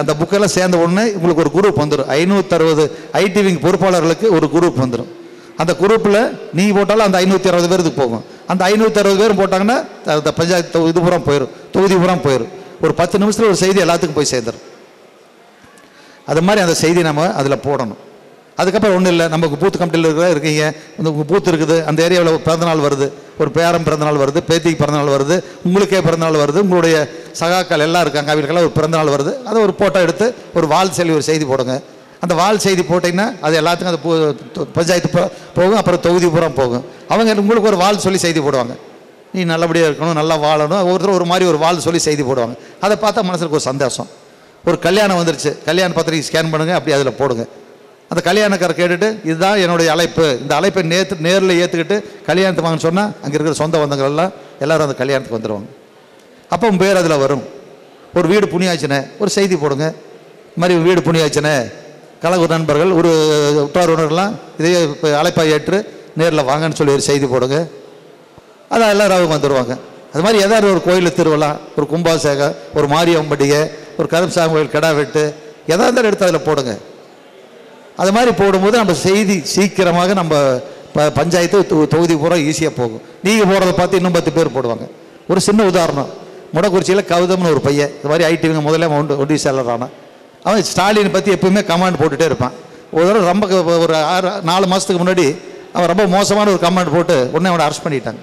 அந்த புக்கெல்லாம் சேர்ந்த உடனே உங்களுக்கு ஒரு குரூப் வந்துடும். 560 ஐடி விங் பொறுப்பாளர்களுக்கு ஒரு குரூப் வந்துடும். அந்த குரூப்பில் நீங்கள் போட்டாலும் அந்த 560 பேருக்கு போகும். அந்த 560 பேரும் போட்டாங்கன்னா அந்த பஞ்சாயத்து இது பூரா போயிடும், தொகுதி பூரா போயிடும். ஒரு 10 நிமிஷத்தில் ஒரு செய்தி எல்லாத்துக்கும் போய் சேர்ந்துடும். அது மாதிரி அந்த செய்தி நம்ம அதில் போடணும். அதுக்கப்புறம் ஒன்றும் இல்லை, நமக்கு பூத்து கமிட்டியில் இருக்கீங்க, உங்கள் பூத்து இருக்குது, அந்த ஏரியாவில் பிறந்தநாள் வருது, ஒரு பேரன் பிறந்தநாள் வருது, பேத்திக்கு பிறந்தநாள் வருது, உங்களுக்கே பிறந்தநாள் வருது, உங்களுடைய சகாக்கள் எல்லாம் இருக்காங்க, அவங்களுக்கெல்லாம் ஒரு பிறந்தநாள் வருது. அதை ஒரு ஃபோட்டோ எடுத்து ஒரு வால் சொல்லி ஒரு செய்தி போடுங்க. அந்த வால் செய்தி போட்டிங்கன்னா அது எல்லாத்துக்கும் அந்த பஞ்சாயத்து போகும், அப்புறம் தொகுதி பூரா போகும். அவங்க உங்களுக்கு ஒரு வால் சொல்லி செய்தி போடுவாங்க. நீ நல்லபடியாக இருக்கணும், நல்லா வாழணும், ஒவ்வொருத்தரும் ஒரு மாதிரி ஒரு வால் சொல்லி செய்தி போடுவாங்க. அதை பார்த்தா மனசுக்கு ஒரு சந்தோஷம். ஒரு கல்யாணம் வந்துருச்சு, கல்யாண பத்திரிக்கை ஸ்கேன் பண்ணுங்கள், அப்படி அதில் போடுங்க. அந்த கல்யாணக்காரர் கேட்டுட்டு இதுதான் என்னுடைய அழைப்பு, இந்த அழைப்பை நேரில் ஏற்றுக்கிட்டு கல்யாணத்துக்கு வாங்கன்னு சொன்னால் அங்கே இருக்கிற சொந்த பந்தங்கள் எல்லாம் எல்லோரும் அந்த கல்யாணத்துக்கு வந்துடுவாங்க. அப்போ உங்கள் பேர் அதில் வரும். ஒரு வீடு புண்ணியாச்சினை ஒரு செய்தி போடுங்க. இது மாதிரி வீடு புண்ணியாச்சினை கழக நண்பர்கள் ஒரு உற்றார் உணர்லாம் இதே இப்போ அழைப்பாக ஏற்று நேரில் வாங்கன்னு சொல்லி ஒரு செய்தி போடுங்க. அதான் எல்லோரும் அவங்க வந்துடுவாங்க. அது மாதிரி ஏதாவது ஒரு கோயில் திருவிழா, ஒரு கும்பாபிஷேகம், ஒரு மாரியம்மன் பண்டிகை, ஒரு கருப்பசாமி கோயில் கிடா வெட்டு, எதாக இருந்தாலும் எடுத்து அதில் போடுங்க. அது மாதிரி போடும்போது நம்ம செய்தி சீக்கிரமாக நம்ம பஞ்சாயத்து தொகுதி பூரா ஈஸியாக போகும். நீங்கள் போடுறத பார்த்து இன்னும் 10 பேர் போடுவாங்க. ஒரு சின்ன உதாரணம், முடக்குறிச்சியில் கௌதம்னு ஒரு பையன், இது மாதிரி ஐடிவிங்க முதல்ல ஒன்றிய செயலர் ஆனான். அவன் ஸ்டாலினை பற்றி எப்பவுமே கமெண்ட் போட்டுகிட்டே இருப்பான். ஒரு தடவை ரொம்ப ஒரு 4 மாதத்துக்கு முன்னாடி அவன் ரொம்ப மோசமான ஒரு கமெண்ட் போட்டு உடனே அவனை அரெஸ்ட் பண்ணிட்டாங்க.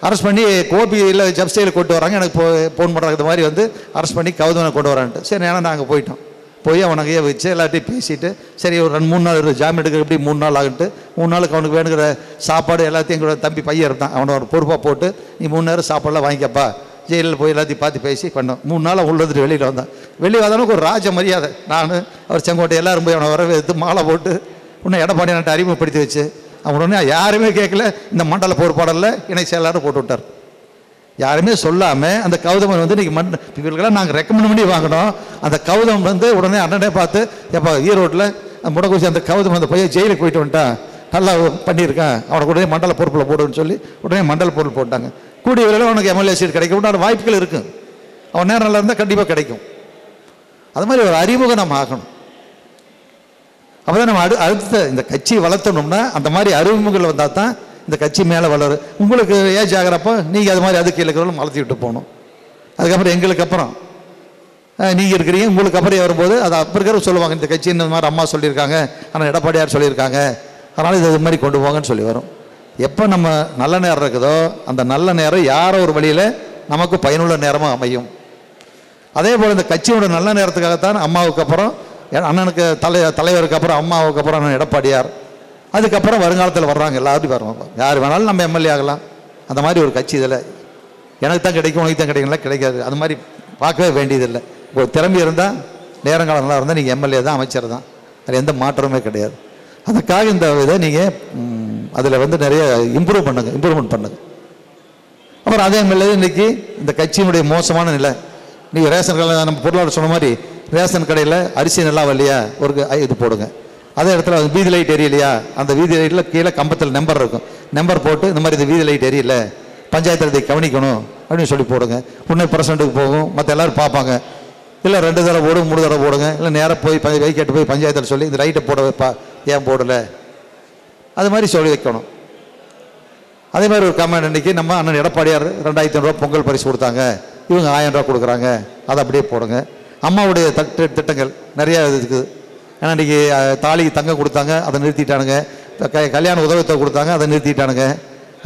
அரெஸ்ட் பண்ணி கோபியில் ஜப்ஸ்டையில் கொண்டு வராங்க. எனக்கு ஃபோன் பண்ணுறாங்க, இது மாதிரி வந்து அரெஸ்ட் பண்ணி கௌதமனை கொண்டு வரான்ட்டு. சரி, ஏன்னா நாங்கள் போயிட்டோம். போய் அவனுக்கு வச்சு எல்லாத்தையும் பேசிட்டு சரி ஒரு 2-3 நாள் ஜாமீன் எடுக்க எப்படி 3 நாள் ஆகிட்டு 3 நாளுக்கு அவனுக்கு வேணுங்கிற சாப்பாடு எல்லாத்தையும் எங்களோட தம்பி பையன் இருந்தான், அவனை ஒரு பொறுப்பாக போட்டு நீ 3 நேரம் சாப்பாடெல்லாம் வாங்கிக்கப்பா, ஜெயிலில் போய் எல்லாத்தையும் பார்த்து பேசி பண்ணோம். 3 நாள் உள்ளதுட்டு வெளியில் வந்தான். வெளியே வந்தவனுக்கு ஒரு ராஜ மரியாதை. நான் அவர் செங்கோட்டை எல்லாரும் போய் அவனை வரவேற்று மாலை போட்டு உன்னை எடப்பாடி நாட்டை அறிமுகப்படுத்தி வச்சு அவன் உடனே யாருமே கேட்கல. இந்த மண்டல பொறுப்பாடலில் இணை செயலாளர் போட்டு விட்டார். யாருமே சொல்லாமல் அந்த கௌதமன் வந்து இன்றைக்கி இவர்களுக்கெல்லாம் நாங்கள் ரெக்கமெண்ட் பண்ணி வாங்கினோம். அந்த கௌதம் வந்து உடனே அண்ணனே பார்த்து எப்போ ஈரோட்டில் முடக்குறிச்சி அந்த கௌதம் அந்த பையன் ஜெயிலுக்கு போயிட்டு வந்துட்டான், நல்லா பண்ணியிருக்கான், அவனுக்கு உடனே மண்டல பொறுப்பில் போடுன்னு சொல்லி உடனே மண்டல பொருள் போட்டாங்க. கூடிய விரைவில் அவனுக்கு எம்எல்ஏ சீட் கிடைக்கும் உண்டான வாய்ப்புகள் இருக்குது. அவன் நேரம் நல்லா இருந்தால் கண்டிப்பாக கிடைக்கும். அது மாதிரி ஒரு அறிமுகம் நம்ம ஆகணும். அப்போ தான் நம்ம அடுத்த இந்த கட்சி வளர்த்தணும்னா அந்த மாதிரி அறிமுகங்கள் வந்தால் தான் இந்த கட்சி மேலே வளரும். உங்களுக்கு ஏஜ் ஆகிறப்போ நீங்கள் அது மாதிரி அதுக்கு இருக்கிறவங்களும் வளர்த்தி விட்டு போகணும். அதுக்கப்புறம் எங்களுக்கு அப்புறம் நீங்கள் இருக்கிறீங்க, உங்களுக்கு அப்புறம் வரும்போது அது அப்போ இருக்கிற சொல்லுவாங்க இந்த கட்சி இந்த மாதிரி அம்மா சொல்லியிருக்காங்க, ஆனால் எடப்பாடியார் சொல்லியிருக்காங்க, அதனால் இது மாதிரி கொண்டு போங்கன்னு சொல்லி வரும். எப்போ நம்ம நல்ல நேரம் இருக்குதோ அந்த நல்ல நேரம் யாரோ ஒரு வழியில் நமக்கு பயனுள்ள நேரமாக அமையும். அதே போல் இந்த கட்சியோட நல்ல நேரத்துக்காகத்தான் அம்மாவுக்கு அப்புறம் அண்ணனுக்கு தலைவருக்கு அப்புறம் அம்மாவுக்கு அப்புறம் அண்ணன் எடப்பாடியார், அதுக்கப்புறம் வருங்காலத்தில் வர்றாங்க எல்லாரும் வருவாங்க. யார் வேணாலும் நம்ம எம்எல்ஏ ஆகலாம். அந்த மாதிரி ஒரு கட்சி இதில் எனக்கு தான் கிடைக்கும் உனக்கு தான் கிடைக்கும்லாம் கிடைக்காது. அது மாதிரி பார்க்கவே வேண்டியதில்லை. ஒரு திறமை இருந்தால் நேரங்காலம் நல்லா இருந்தால் நீங்கள் எம்எல்ஏ தான், அமைச்சர் தான், அதில் எந்த மாற்றமே கிடையாது. அதுக்காக இந்த இதை நீங்கள் அதில் வந்து நிறைய இம்ப்ரூவ்மெண்ட் பண்ணுங்க. அப்புறம் அதே மாதிரி இன்றைக்கி இந்த கட்சியினுடைய மோசமான நிலை, நீங்கள் ரேஷன் கடையில் நம்ம பொருளாளர் சொன்ன மாதிரி ரேஷன் கடையில் அரிசி நல்லா வரலையா ஒரு இது போடுங்க. அதே இடத்துல வீதி லைட் எரியலையா அந்த வீதி லைட்டில் கீழே கம்பத்தில் நம்பர் இருக்கும், நம்பர் போட்டு இந்த மாதிரி இந்த வீதி லைட் எரியல பஞ்சாயத்தில் இதை கவனிக்கணும் அப்படின்னு சொல்லி போடுங்க. உடனே பிரசிடண்ட்டுக்கு போகும், மற்ற எல்லோரும் பார்ப்பாங்க. இல்லை 2 தடவை போடுங்க 3 தடவை போடுங்க. இல்லை நேராக போய் வைக்கெட்டு போய் பஞ்சாயத்தில் சொல்லி இந்த லைட்டை போட வைப்பா ஏன் போடலை அது மாதிரி சொல்லி வைக்கணும். அதே மாதிரி ஒரு கமெண்ட் இன்றைக்கி நம்ம அண்ணன் எடப்பாடியார் 2500 ரூபா பொங்கல் பரிசு கொடுத்தாங்க, இவங்க 1000 ரூபா கொடுக்குறாங்க, அதை அப்படியே போடுங்க. அம்மாவுடைய திட்டங்கள் நிறையா இருக்குது. ஏன்னா இன்றைக்கி தாலிக்கு தங்கம் கொடுத்தாங்க, அதை நிறுத்திட்டானுங்க. கல்யாண உதவித்தொகை கொடுத்தாங்க, அதை நிறுத்திட்டானுங்க.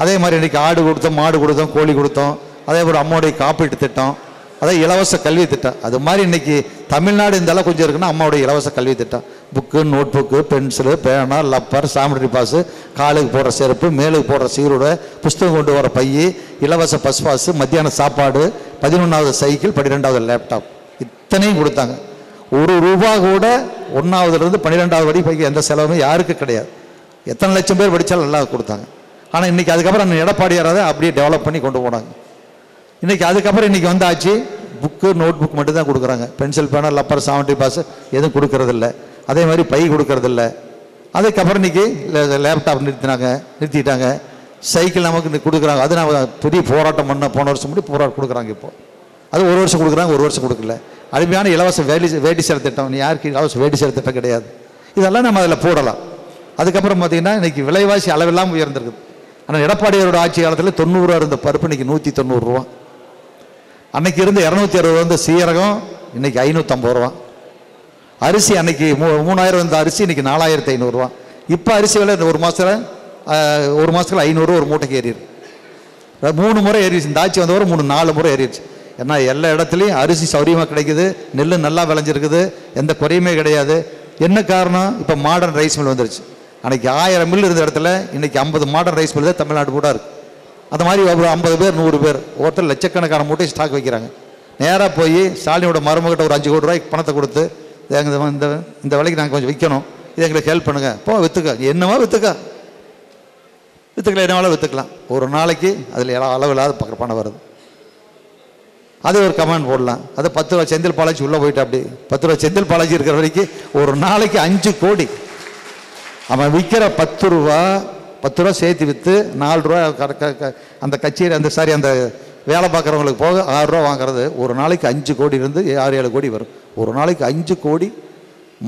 அதே மாதிரி இன்றைக்கி ஆடு கொடுத்தோம், மாடு கொடுத்தோம், கோழி கொடுத்தோம். அதே மாதிரி அம்மாவுடைய காப்பீட்டு திட்டம், அதே இலவச கல்வி திட்டம். அது மாதிரி இன்றைக்கி தமிழ்நாடு இந்த அளவு கொஞ்சம் இருக்குன்னா அம்மாவுடைய இலவச கல்வி திட்டம். புக்கு, நோட் புக்கு, பென்சிலு, பேனா, லப்பர், சானிட்டரி பாஸு, காலுக்கு போடுற செருப்பு, மேலுக்கு போடுற சீருடை, புஸ்தகம் கொண்டு வர பை, இலவச பஸ் பாஸு, மத்தியான சாப்பாடு, 11வது சைக்கிள், 12வது லேப்டாப், இத்தனையும் கொடுத்தாங்க. ஒரு ரூபா கூட 1ஆவதுலேருந்து 12வது வரைக்கும் எந்த செலவுமே யாருக்கு கிடையாது. எத்தனை லட்சம் பேர் படித்தாலும் நல்லா கொடுத்தாங்க. ஆனால் இன்றைக்கி அதுக்கப்புறம் எடப்பாடியாராத அப்படியே டெவலப் பண்ணி கொண்டு போனாங்க. இன்றைக்கி அதுக்கப்புறம் இன்றைக்கி வந்தாச்சு, புக்கு, நோட் புக் மட்டும் தான் கொடுக்குறாங்க. பென்சில், பேனா, லப்பர், சானிட்டரி பாஸ் எதுவும் கொடுக்கறதில்ல. அதே மாதிரி பை கொடுக்கறதில்ல. அதுக்கப்புறம் இன்றைக்கி லேப்டாப் நிறுத்திட்டாங்க. சைக்கிள் நமக்கு கொடுக்குறாங்க. அது நம்ம பெரிய போராட்டம் போன வருஷம் முடி போராட்டம் கொடுக்குறாங்க. இப்போது அது ஒரு வருஷம் கொடுக்குறாங்க, ஒரு வருஷம் கொடுக்கல. அருமையான இலவச வேட்டி சேர திட்டம், நீ யாருக்கு இலவச வேட்டி சேர திட்டம் கிடையாது. இதெல்லாம் நம்ம அதில் போடலாம். அதுக்கப்புறம் பார்த்திங்கன்னா இன்றைக்கி விலைவாசி அளவெல்லாம் உயர்ந்திருக்குது. ஆனால் எடப்பாடியாரோட ஆட்சி காலத்தில் 90 ரூபா இருந்த பருப்பு இன்றைக்கி 190 ரூபா. அன்னைக்கு இருந்து 260 வந்து சீரகம், இன்னைக்கு 550 ரூபா. அரிசி அன்னைக்கு 3000 வந்த அரிசி இன்னைக்கு 4500 ரூபா. இப்போ அரிசி விலை இந்த ஒரு மாதத்தில் 500 ரூபா ஒரு மூட்டைக்கு ஏறிடுது. 3 முறை ஏறிடுச்சு. இந்த ஆட்சி வந்தவரை 4 முறை ஏறிடுச்சு. ஏன்னா எல்லா இடத்துலையும் அரிசி சௌரியமாக கிடைக்குது, நெல் நல்லா விளைஞ்சிருக்குது, எந்த குறையுமே கிடையாது. என்ன காரணம்? இப்போ மாடர்ன் ரைஸ் மில் வந்துருச்சு. அன்றைக்கி 1000 மில் இருந்த இடத்துல இன்றைக்கி 50 மாடர்ன் ரைஸ் மில் தான் தமிழ்நாடு கூட இருக்குது. அந்த மாதிரி ஒரு 50 பேர் 100 பேர் ஒருத்தர் லட்சக்கணக்கான மூட்டை ஸ்டாக் வைக்கிறாங்க. நேராக போய் ஸ்டாலினோட மருமகிட்ட ஒரு 5 கோடி ரூபாய்க்கு பணத்தை கொடுத்து, இந்த விலைக்கு நாங்கள் கொஞ்சம் விற்கணும், இது எங்களுக்கு ஹெல்ப் பண்ணுங்க, போ விற்றுக்க, என்னவோ விற்றுக்கலாம், என்ன வேலை விற்றுக்கலாம். ஒரு நாளைக்கு அதில் அளவில்லாத பணம் வருது. அது ஒரு கமெண்ட் போடலாம். அது 10 ரூபா செந்தில் பாலாஜி உள்ளே போயிட்டு அப்படி 10 ரூபா செந்தில் பாலாஜி இருக்கிற வரைக்கும் ஒரு நாளைக்கு 5 கோடி அவன் விற்கிற 10 ரூபா சேர்த்து விற்று 4 ரூபா அந்த கட்சியில் அந்த வேலை பார்க்குறவங்களுக்கு போக 6 ரூபா வாங்குறது. ஒரு நாளைக்கு 5 கோடி இருந்து 6-7 கோடி வரும். ஒரு நாளைக்கு 5 கோடி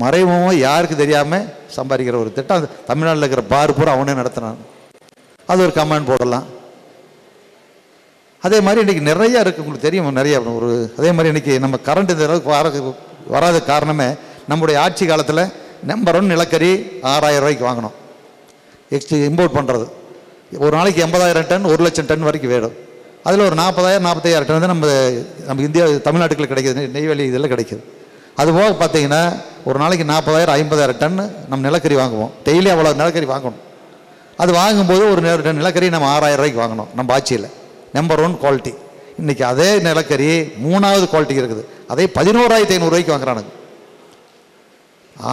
மறைமுகமாக யாருக்கு தெரியாமல் சம்பாதிக்கிற ஒரு திட்டம் தமிழ்நாட்டில் இருக்கிற பார் பூரா அவனே நடத்தினான். அது ஒரு கமெண்ட் போடலாம். அதே மாதிரி இன்றைக்கி நிறையா இருக்குது, உங்களுக்கு தெரியும் நிறைய. அதே மாதிரி இன்றைக்கி நம்ம கரண்ட் இந்த அளவுக்கு வராத காரணமே நம்முடைய ஆட்சி காலத்தில் நம்பர் 1 நிலக்கரி 6000 ரூபாய்க்கு வாங்கினோம். இம்போர்ட் பண்ணுறது ஒரு நாளைக்கு 80,000 டன் 1 லட்சம் டன் வரைக்கும் வேணும். அதில் ஒரு 40,000-45,000 டன் வந்து நம்ம இந்தியா தமிழ்நாட்டுக்குள்ள கிடைக்கிது, நெய்வேலி இதில் கிடைக்கிது. அதுபோக பார்த்தீங்கன்னா ஒரு நாளைக்கு 40,000-50,000 டன் நம்ம நிலக்கரி வாங்குவோம். டெய்லி அவ்வளோ நிலக்கரி வாங்கணும். அது வாங்கும்போது ஒரு நிலக்கரி நம்ம 6000 ரூபாய்க்கு வாங்கணும். நம்ம ஆட்சியில் நம்பர் 1 குவாலிட்டி. இன்றைக்கி அதே நிலக்கரி 3வது குவாலிட்டி இருக்குது, அதே 11,500 ரூபாய்க்கு வாங்குறானுங்க.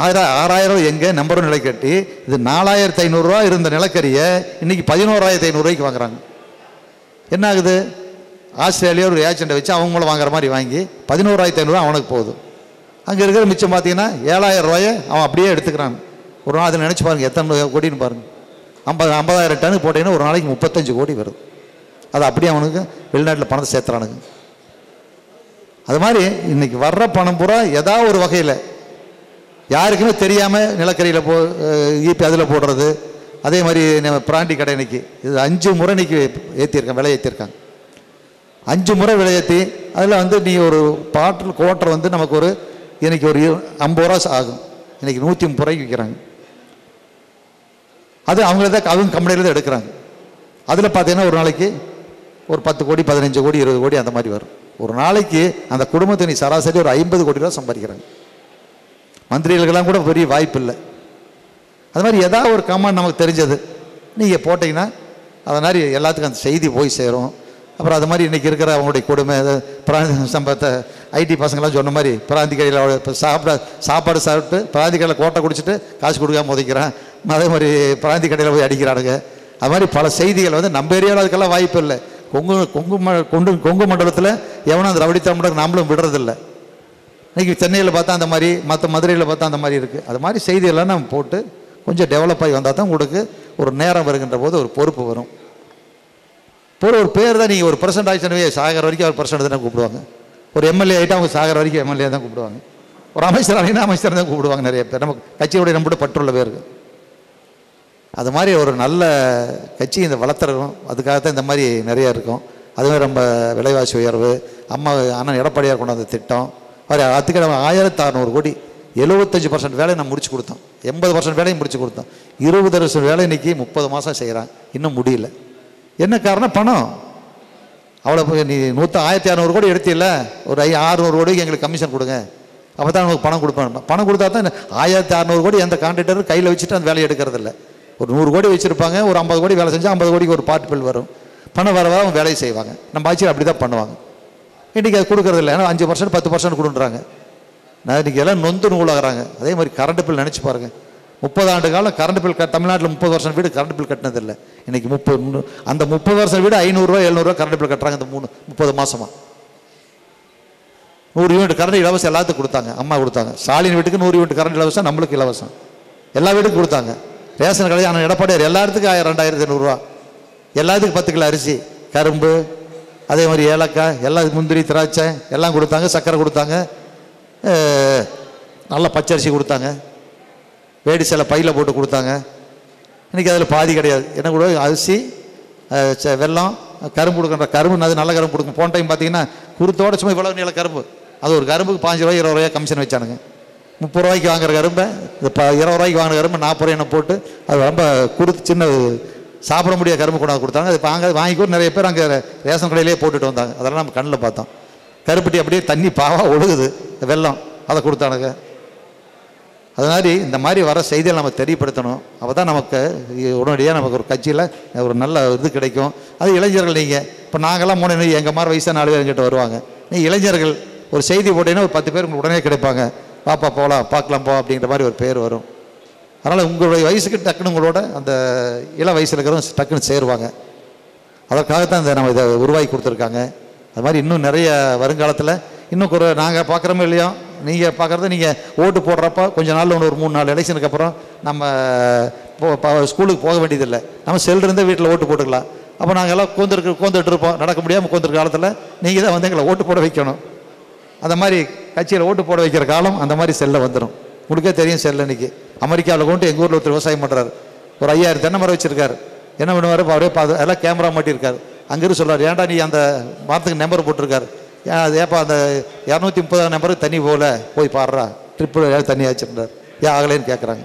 6,000 எங்கே நம்பர் 1 நிலக்கட்டி, இது 4,500 ரூபா இருந்த நிலக்கரியை இன்றைக்கி 11,500 ரூபாய்க்கு வாங்குறாங்க. என்ன ஆகுது? ஆஸ்திரேலியா ஒரு ஏஜெண்டை வச்சு அவங்களும் வாங்குற மாதிரி வாங்கி 11,500 ரூபா அவனுக்கு போகுது. அங்கே இருக்கிற மிச்சம் பார்த்தீங்கன்னா 7,000 ரூபாயை அவன் அப்படியே எடுத்துக்கிறான். ஒரு நாள் அதில் நினச்சி பாருங்கள் எத்தனை கோடின்னு பாருங்கள். 50,000 டன்னு போட்டிங்கன்னா ஒரு நாளைக்கு 35 கோடி வருது. அது அப்படியே அவனுக்கு வெளிநாட்டில் பணத்தை சேர்த்துறானுங்க. அது மாதிரி இன்றைக்கி வர்ற பணம் பூரா ஏதாவது ஒரு வகையில் யாருக்குமே தெரியாமல் நிலக்கரியில் அதில் போடுறது. அதே மாதிரி நம்ம பிராண்டி கடை இன்னைக்கு இது 5 முறை இன்னைக்கு ஏற்றிருக்காங்க, விலை ஏற்றிருக்காங்க. 5 முறை விலை ஏற்றி அதில் வந்து நீ ஒரு பாட்டில் குவார்ட்டர் வந்து நமக்கு ஒரு இன்றைக்கி ஒரு 50 ரூபா ஆகும். இன்றைக்கி 130 ரூபாய்க்கு விற்கிறாங்க. அது அவங்க கம்பெனியில் தான் எடுக்கிறாங்க. அதில் பார்த்தீங்கன்னா ஒரு நாளைக்கு ஒரு 10 கோடி 15 கோடி 20 கோடி அந்த மாதிரி வரும். ஒரு நாளைக்கு அந்த குடும்பத்தை நீ சராசரி ஒரு 50 கோடி ரூபா சம்பாதிக்கிறாங்க. மந்திரிகளுக்கெல்லாம் கூட பெரிய வாய்ப்பு இல்லை. அது மாதிரி ஏதாவது ஒரு கமெண்ட் நமக்கு தெரிஞ்சது நீங்கள் போட்டிங்கன்னா அது மாதிரி எல்லாத்துக்கும் அந்த செய்தி போய் சேரும். அப்புறம் அது மாதிரி இன்றைக்கி இருக்கிற அவங்களுடைய கொடுமை பிராந்தி சம்பவத்தை ஐடி பசங்களாம் சொன்ன மாதிரி பிராந்தி கடையில் இப்போ சாப்பாடு சாப்பிட்டு பிராந்தி கடையில் கோட்டை குடிச்சிட்டு காசு கொடுக்காம உதைக்கிறான். அதே மாதிரி பிராந்தி கடையில் போய் அடிக்கிறானுங்க. அது மாதிரி பல செய்திகள் வந்து நம்ம ஏரியாவில் அதுக்கெல்லாம் வாய்ப்பு இல்லை. கொங்கு மண்டலத்தில் எவனும் அந்த ரவடி தமிழர் நாமளும் விடுறதில்லை. இன்றைக்கி சென்னையில் பார்த்தா அந்த மாதிரி, மற்ற மதுரையில் பார்த்தா அந்த மாதிரி இருக்குது. அது மாதிரி செய்தியெல்லாம் நம்ம போட்டு கொஞ்சம் டெவலப் ஆகி வந்தால் தான் உங்களுக்கு ஒரு நேரம் வருகின்ற போது ஒரு பொறுப்பு வரும். ஒரு பேர் தான் நீங்கள் ஒரு பர்சன்ட் ஆகிடுச்சுனவே சாகர வரைக்கும் அவர் பர்சன்ட் தான் கூப்பிடுவாங்க. ஒரு எம்எல்ஏ ஆகிட்டா அவங்க சாகர வரைக்கும் எம்எல்ஏ தான் கூப்பிடுவாங்க. ஒரு அமைச்சர் ஆகினா அமைச்சர் தான் கூப்பிடுவாங்க. நிறைய பேர் நம்ம கட்சியோடைய நம்மளோட பற்றுள்ள பேருக்கு. அது மாதிரி ஒரு நல்ல கட்சி இந்த வளர்த்துறோம். அதுக்காகத்தான் இந்த மாதிரி நிறையா இருக்கும். அதுவே ரொம்ப விலைவாசி உயர்வு, அண்ணன் எடப்பாடியார் கொண்டு வந்த திட்டம் அதுக்கு 1600 கோடி 75% வேலையை நான் முடிச்சு கொடுத்தோம், 80% வேலையை முடிச்சு கொடுத்தோம். 20% வேலை இன்னைக்கு 30 மாதம் செய்கிறான், இன்னும் முடியல. என்ன காரணம்? பணம். அவ்வளோ நீ 1600 கோடி எடுத்தில்ல, ஒரு 600 கோடிக்கு எங்களுக்கு கமிஷன் கொடுங்க, அப்போ தான் நமக்கு பணம் கொடுப்பேன். பணம் கொடுத்தா தான் 1600 கோடி எந்த கான்ட்ராக்டரும் கையில் வச்சுட்டு அந்த வேலையை எடுக்கிறது இல்லை. ஒரு 100 கோடி வச்சுருப்பாங்க, ஒரு 50 கோடி வேலை செஞ்சால் 50 கோடிக்கு ஒரு பார்ட் பில் வரும், பணம் வர அவங்க வேலையை செய்வாங்க. நம்ம ஆட்சியில் அப்படி தான் பண்ணுவாங்க. இன்றைக்கி அது கொடுக்குறது இல்லை, ஏன்னா 5% 10% கொடுன்றாங்க. நான் இன்றைக்கி எல்லாம் நொந்து நூலாகிறாங்க. அதே மாதிரி கரண்ட் பில் நினச்சி பாருங்கள், 30 ஆண்டு காலம் கரண்ட் பில் தமிழ்நாட்டில் 30% வீடு கரண்ட் பில் கட்டினதில்லை. இன்றைக்கி அந்த 30% வீடு 500 700 கரண்ட் பில் கட்டுறாங்க. இந்த 30 மாதமாக 100 யூனிட் கரண்ட் இலவசம் எல்லாத்துக்கும் கொடுத்தாங்க. அம்மா கொடுத்தாங்க. ஸ்டாலின் வீட்டுக்கு 100 யூனிட் கரண்ட் இலவசம், நம்மளுக்கு இலவசம், எல்லா வீட்டுக்கும் கொடுத்தாங்க. ரேஷன் கடை ஆனால் எடப்பாடியார் எல்லாத்துக்கும் 1000 2500 எல்லாத்துக்கும் 10 கிலோ அரிசி, கரும்பு, அதே மாதிரி ஏலக்காய், எல்லாம் முந்திரி திராட்சை எல்லாம் கொடுத்தாங்க. சர்க்கரை கொடுத்தாங்க, நல்ல பச்சரிசி கொடுத்தாங்க, வேடி சில பையில் போட்டு கொடுத்தாங்க. இன்றைக்கி அதில் பாதி கிடையாது. என்ன கூட அரிசி, வெல்லம், கரும்பு கொடுக்குற கரும்பு அது நல்ல கரும்பு கொடுக்கும். போன டைம் பார்த்தீங்கன்னா குருத்தோட சும்மா இவ்வளோ நீள கரும்பு, அது ஒரு கரும்புக்கு 5 ரூபாய் 20 ரூபாய் கமிஷன் வச்சானுங்க. 30 ரூபாய்க்கு வாங்குற கரும்பை 20 ரூபாய்க்கு வாங்குற கரும்பு 40 ரூபாய் போட்டு அது ரொம்ப கொடுத்து சின்ன சாப்பிட முடியாத கரும்பு கொண்டாந்து கொடுத்தாங்க. அது வாங்கிக்கூட நிறைய பேர் அங்கே ரேஷன் கடையிலேயே போட்டுட்டு வந்தாங்க. அதெல்லாம் நம்ம கண்ணில் பார்த்தோம். கருப்பட்டி அப்படியே தண்ணி பாவாக ஒழுகுது, வெல்லம் அதை கொடுத்தானுங்க. அது மாதிரி இந்த மாதிரி வர செய்தியை நம்ம தெரியப்படுத்தணும். அப்போ தான் நமக்கு உடனடியாக நமக்கு ஒரு கட்சியில் ஒரு நல்ல இது கிடைக்கும். அது இளைஞர்கள், நீங்கள் இப்போ நாங்கள்லாம் 3 எங்கள் மாதிரி வயசாக 4 பேர் எங்கிட்ட வருவாங்க. நீங்கள் இளைஞர்கள் ஒரு செய்தி போட்டீங்கன்னா ஒரு 10 பேர் உங்களுக்கு உடனே கிடைப்பாங்க. பாப்பா போகலாம், பார்க்கலாம் போ அப்படிங்கிற மாதிரி ஒரு பேர் வரும். அதனால் உங்களுடைய வயசுக்கு டக்குன்னு உங்களோட அந்த இள வயசில் இருக்கிறவங்க டக்குன்னு சேருவாங்க. அதற்காகத்தான் இந்த நம்ம இதை உருவாக்கி கொடுத்துருக்காங்க. அது மாதிரி இன்னும் நிறைய வருங்காலத்தில் இன்னும் நாங்கள் பார்க்குறோமோ இல்லையோ, நீங்கள் பார்க்குறது நீங்கள் ஓட்டு போடுறப்ப கொஞ்ச நாளில் ஒரு 3-4 எலெக்ஷனுக்கு அப்புறம் நம்ம ஸ்கூலுக்கு போக வேண்டியதில்லை, நம்ம செல்லிருந்தே வீட்டில் ஓட்டு போட்டுக்கலாம். அப்போ நாங்கள் எல்லாம் கோந்துட்டு இருப்போம், நடக்க முடியாமல் கோந்துருக்க காலத்தில் நீங்கள் தான் வந்து எங்களை ஓட்டு போட வைக்கணும். அந்த மாதிரி கட்சியில் ஓட்டு போட வைக்கிற காலம் அந்த மாதிரி செல்ல வந்துடும். உங்களுக்கே தெரியும், செல்ல இன்னைக்கு அமெரிக்காவில் கொண்டு எங்கள் ஊரில் ஒருத்தர் விவசாயம் பண்ணுறாரு. ஒரு 5000 தென்னை மரம் வச்சுருக்காரு. என்ன பண்ணுவார், அவரே எல்லாம் கேமரா மாட்டியிருக்காரு. அங்கிருந்து சொல்கிறார், ஏன்டா நீ அந்த மரத்துக்கு நம்பர் போட்டிருக்காரு, அது ஏப்பா அந்த 230 நம்பருக்கு தண்ணி போய் பாடுறா, ட்ரிப்பு தண்ணி ஆச்சுன்றார். ஏன் ஆகலைன்னு கேட்குறாங்க.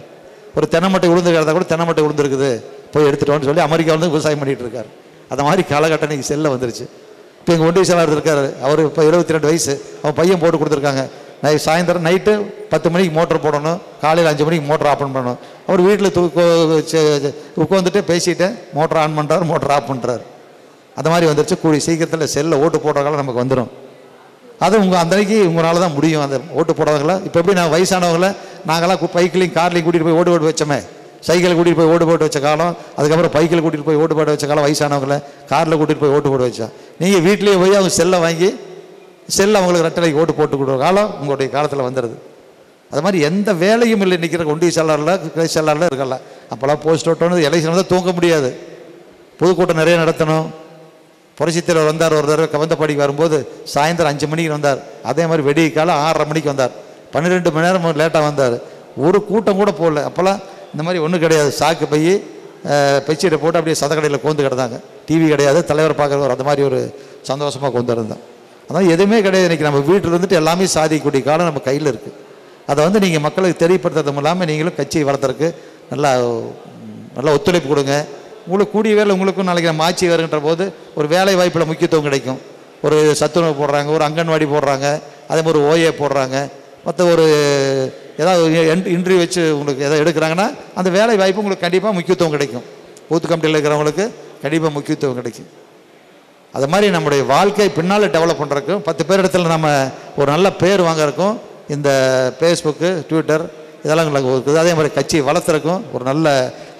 ஒரு தென்னை மட்டை விழுந்துக்கிறதா கூட தென்னை மட்டை விழுந்துருக்குது, போய் எடுத்துட்டோன்னு சொல்லி அமெரிக்காவில் வந்து விவசாயம் பண்ணிகிட்டு இருக்காரு. அந்த மாதிரி காலகட்டம் இன்றைக்கி செல்ல வந்துருச்சு. இப்போ எங்கள் ஒன்றிய செயலாளர் இருக்கார், அவர் இப்போ 22 வயசு, அவன் பையன் போட்டு கொடுத்துருக்காங்க. சாயந்தரம் நைட்டு 10 மணிக்கு மோட்டர் போடணும், காலையில் 5 மணிக்கு மோட்டர் ஆஃப் பண்ணணும். அவர் வீட்டில் உட்காந்துட்டு பேசிட்டு மோட்டர் ஆன் பண்ணுறாரு, மோட்டர் ஆஃப் பண்ணுறாரு. அந்த மாதிரி வந்துருச்சு. கூடிய சீக்கிரத்தில் செல்ல ஓட்டு போடுறதால நமக்கு வந்துடும். அது அன்றைக்கு உங்களால் தான் முடியும். அந்த ஓட்டு போடுறவங்கள இப்போ எப்படி நான் வயசானவங்களை நாங்களாம் பைக்கிலையும் கார்லையும் கூட்டிகிட்டு போய் ஓட்டு போட்டு வச்சோமே, சைக்கிளை கூட்டிகிட்டு போய் ஓட்டு போட்டு வச்ச காலம், அதுக்கப்புறம் பைக்கில் கூட்டிகிட்டு போய் ஓட்டு போட்டு வச்ச காலம், வயசானவங்களை காரில் கூட்டிகிட்டு போய் ஓட்டு போட்டு வச்சா. நீங்கள் வீட்லேயே போய் அவங்க செல்லை வாங்கி அவங்களுக்கு ரெட்டலைக்கு ஓட்டு போட்டு கொடுக்குற காலம் உங்களுடைய காலத்தில் வந்துடுது. அது மாதிரி எந்த வேலையும் இல்லை நிற்கிற ஒன்றிய செயலாளரில் கிளை செயலாளரில் இருக்கல. அப்போல்லாம் போஸ்ட் ஓட்டணும், எலெக்ஷன் தான் தூங்க முடியாது, பொதுக்கூட்டம் நிறைய நடத்தணும். புரட்சித்தலைவர் வந்தார் ஒரு தடவை கவந்தப்பாடிக்கு வரும்போது சாயந்தரம் 5 மணிக்கு வந்தார். அதே மாதிரி வெடிய காலம் 6:30 மணிக்கு வந்தார். 12 மணி நேரம் லேட்டாக வந்தார். ஒரு கூட்டம் கூட போடல. அப்போல்லாம் இந்த மாதிரி ஒன்றும் கிடையாது. சாக்கு பையி பெட்ஷீட்டை போட்டு அப்படியே சதக்கடையில் கோந்து கிடந்தாங்க. டிவி கிடையாது, தலைவர் பார்க்குறவர் அந்த மாதிரி ஒரு சந்தோஷமாக கொண்டு இருந்தோம். அதான் எதுவுமே கிடையாது. இன்றைக்கி நம்ம வீட்டில் இருந்துட்டு எல்லாமே சாதிக்கக்கூடிய காலம் நம்ம கையில் இருக்குது. அதை நீங்கள் மக்களுக்கு தெரியப்படுத்துறதும் இல்லாமல் நீங்களும் கட்சியை வளர்த்துறதுக்கு நல்லா ஒத்துழைப்பு கொடுங்க. உங்களுக்கு கூடிய வேலை உங்களுக்கும் நாளைக்கு நம்ம ஆட்சி வருகின்ற போது ஒரு வேலை வாய்ப்பில் முக்கியத்துவம் கிடைக்கும். ஒரு சத்துணவு போடுறாங்க, ஒரு அங்கன்வாடி போடுறாங்க, அதே மாதிரி ஓஏ போடுறாங்க, மற்ற ஒரு ஏதாவது இன்டர்வியூ வச்சு உங்களுக்கு எதாவது எடுக்கிறாங்கன்னா அந்த வேலை வாய்ப்பு உங்களுக்கு கண்டிப்பாக முக்கியத்துவம் கிடைக்கும். பூத்து கமிட்டியில் இருக்கிறவங்களுக்கு கண்டிப்பாக முக்கியத்துவம் கிடைக்கும். அது மாதிரி நம்முடைய வாழ்க்கை பின்னால் டெவலப் பண்ணுறதுக்கும் 10 பேர் இடத்துல நம்ம ஒரு நல்ல பேர் வாங்கறதுக்கும் இந்த ஃபேஸ்புக்கு, ட்விட்டர் இதெல்லாம் இருக்குது. அதே மாதிரி கட்சியை வளர்த்துறதுக்கும் ஒரு நல்ல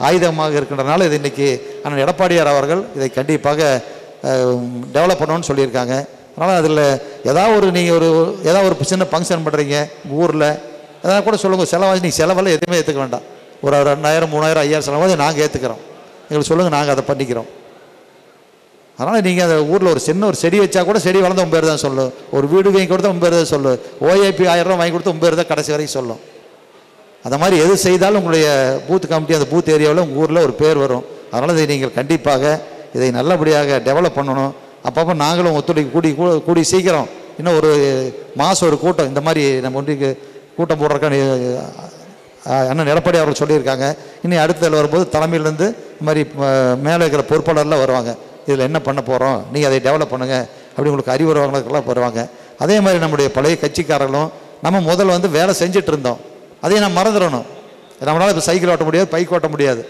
ஆயுதமாக இருக்கின்றனால இது இன்றைக்கி அண்ணன் எடப்பாடியார் அவர்கள் இதை கண்டிப்பாக டெவலப் பண்ணணும்னு சொல்லியிருக்காங்க. அதனால் அதில் ஏதாவது ஒரு சின்ன ஃபங்க்ஷன் பண்ணுறீங்க ஊரில் எதாவது கூட சொல்லுங்கள். செலவாச்சு நீங்கள் செலவெல்லாம் எதுவுமே ஏற்றுக்க வேண்டாம். ஒரு 2000 3000 5000 செலவாக நாங்கள் ஏற்றுக்கிறோம். எங்களுக்கு சொல்லுங்கள், நாங்கள் அதை பண்ணிக்கிறோம். அதனால் நீங்கள் அந்த ஊரில் ஒரு செடி வச்சா கூட செடி வளர்ந்து உங்கள் பேர் தான் சொல்லும். ஒரு வீடு வாங்கி கொடுத்தா உங்கள் பேர் தான் சொல்லும். ஓஏபி 1000 ரூபா வாங்கி கொடுத்தா உங்கள் பேர் தான் கடைசி வரைக்கும் சொல்லும். அந்த மாதிரி எது செய்தாலும் உங்களுடைய பூத் கமிட்டி அந்த பூத் ஏரியாவில் உங்கள் ஊரில் ஒரு பேர் வரும். அதனால் இதை நீங்கள் கண்டிப்பாக இதை நல்லபடியாக டெவலப் பண்ணணும். அப்பப்போ நாங்களும் ஒத்துழைப்பு கூடி சீக்கிரம் இன்னும் ஒரு மாதம் ஒரு கூட்டம் இந்த மாதிரி நம்ம ஒன்றிக்கு கூட்டம் போடுறதுக்கான அண்ணன் எடப்பாடி அவர்கள் சொல்லியிருக்காங்க. இனி அடுத்ததில் வரும்போது தலைமையிலேருந்து இந்த மாதிரி மேலே இருக்கிற பொறுப்பாளர்லாம் வருவாங்க. இதில் என்ன பண்ண போகிறோம், நீங்கள் அதை டெவலப் பண்ணுங்கள் அப்படி உங்களுக்கு அறிவுரை வாங்கினதுக்கெல்லாம் வருவாங்க. அதே மாதிரி நம்முடைய பழைய கட்சிக்காரர்களும் நம்ம முதல்ல வந்து வேலை செஞ்சுட்டு இருந்தோம், அதையும் நம்ம மறந்துடணும். நம்மளால் இப்போ சைக்கிள் ஓட்ட முடியாது, பைக் ஓட்ட முடியாது,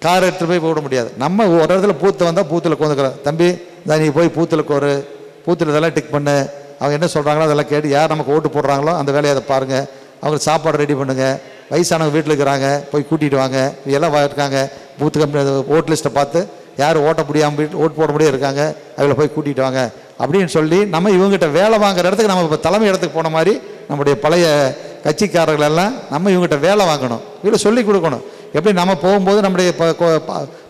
கார் எடுத்துகிட்டு போய் ஓட முடியாது. நம்ம ஒரு இடத்துல பூத்து வந்தால் பூத்தில் உட்காந்துக்கிறோம். தம்பி நீ போய் பூத்தில் ஒரு பூத்தில் இதெல்லாம் டிக் பண்ணு, அவங்க என்ன சொல்கிறாங்களோ அதெல்லாம் கேட்டு யார் நமக்கு ஓட்டு போடுறாங்களோ அந்த வேலையை அதை பாருங்கள், அவங்களுக்கு சாப்பாடு ரெடி பண்ணுங்கள், வயசானவங்க வீட்டில் இருக்கிறாங்க போய் கூட்டிகிட்டு வாங்க, எல்லாம் இருக்காங்க பூத்து கம்பெனி ஓட் லிஸ்ட்டை பார்த்து யார் ஓட்ட முடியாமல் ஓட்டு போட முடியாது இருக்காங்க அவங்கள போய் கூட்டிகிட்டு வாங்க அப்படின்னு சொல்லி நம்ம இவங்ககிட்ட வேலை வாங்குற இடத்துக்கு நம்ம இப்போ தலைமை இடத்துக்கு போன மாதிரி நம்முடைய பழைய கட்சிக்காரர்கள் எல்லாம் நம்ம இவங்ககிட்ட வேலை வாங்கணும், இதில் சொல்லி கொடுக்கணும். எப்படி நம்ம போகும்போது நம்முடைய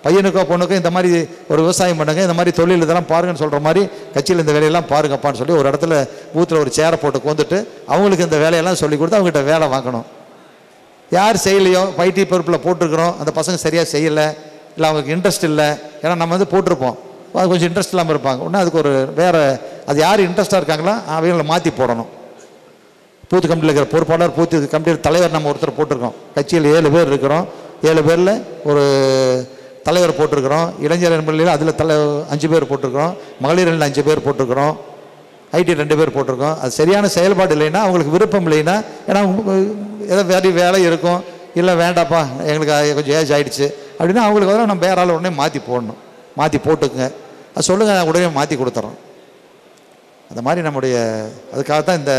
பையனுக்கோ பொண்ணுக்கோ இந்த மாதிரி ஒரு விவசாயம் பண்ணுங்கள், இந்த மாதிரி தொழில் இதெல்லாம் பாருங்கன்னு சொல்கிற மாதிரி கட்சியில் இந்த வேலையெல்லாம் பாருங்கப்பான்னு சொல்லி ஒரு இடத்துல பூத்தில் ஒரு சேரை போட்டு கொண்டுட்டு அவங்களுக்கு இந்த வேலையெல்லாம் சொல்லி கொடுத்து அவங்ககிட்ட வேலை வாங்கணும். யார் செய்யலையோ பைட்டி பொறுப்பில் போட்டிருக்கிறோம், அந்த பசங்க சரியாக செய்யலை, இல்லை அவங்களுக்கு இன்ட்ரெஸ்ட் இல்லை, ஏன்னா நம்ம வந்து போட்டிருப்போம், அது கொஞ்சம் இன்ட்ரெஸ்ட் இல்லாமல் இருப்பாங்க. ஒன்று அதுக்கு ஒரு வேறு அது யார் இன்ட்ரெஸ்ட்டாக இருக்காங்களோ அவங்கள மாற்றி போடணும். பூத்து கமிட்டியில் இருக்கிற பொறுப்பாளர், பூத்து கமிட்டியில் தலைவர் நம்ம ஒருத்தர் போட்டிருக்கோம். கட்சியில் 7 பேர் இருக்கிறோம், 7 பேரில் ஒரு தலைவர் போட்டிருக்கிறோம். இளைஞர் என்பதில் அதில் 5 பேர் போட்டிருக்கிறோம், மகளிரில் 5 பேர் போட்டிருக்கிறோம், ஐடி 2 பேர் போட்டிருக்கோம். அது சரியான செயல்பாடு இல்லைன்னா, அவங்களுக்கு விருப்பம் இல்லைன்னா, ஏன்னா ஏதோ வேலை இருக்கும், இல்லை வேண்டாப்பா எங்களுக்கு கொஞ்சம் ஏஜ் ஆகிடுச்சு அப்படின்னா அவங்களுக்கு வந்து நம்ம வேற ஆள் உடனே மாற்றி போடணும். மாற்றி போட்டுக்குங்க, அது சொல்லுங்கள், உடனே மாற்றி கொடுத்துறோம். அந்த மாதிரி நம்முடைய அதுக்காகத்தான் இந்த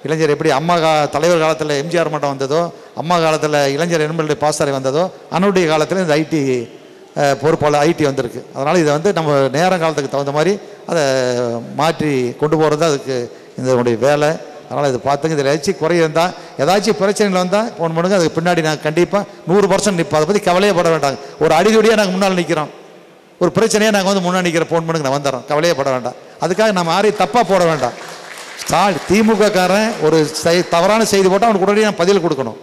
இளைஞர் எப்படி அம்மா தலைவர் காலத்தில் எம்ஜிஆர் மட்டம் வந்ததோ, அம்மா காலத்தில் இளைஞர் எண்பது பாசாரை வந்ததோ, அன்னுடைய காலத்தில் இந்த ஐடி பொறுப்பாளர் ஐடி வந்திருக்கு. அதனால் இதை வந்து நம்ம நேரங்காலத்துக்கு தகுந்த மாதிரி அதை மாற்றி கொண்டு போகிறது தான் அதுக்கு இதனுடைய வேலை. அதனால் இது பார்த்துங்க, இதில் ஏதாச்சும் குறை இருந்தால் ஏதாச்சும் பிரச்சனைகள் வந்தால் ஃபோன் பண்ணுங்கள், அதுக்கு பின்னாடி நாங்கள் கண்டிப்பாக 100% நிற்போம். அதை பற்றி கவலையே பட வேண்டாங்க. ஒரு அடிதடியாக நாங்கள் முன்னால் நிற்கிறோம், ஒரு பிரச்சனையாக நாங்கள் வந்து முன்னாடி நிற்கிற ஃபோன் பண்ணுங்க, நான் வந்துடுறோம், கவலையே பட வேண்டாம். அதுக்காக நம்ம யாரையும் தப்பாக போட வேண்டாம். திமுக காரன் ஒரு தவறான செய்தி போட்டால் அவனுக்கு உடனே நான் பதில் கொடுக்கணும்.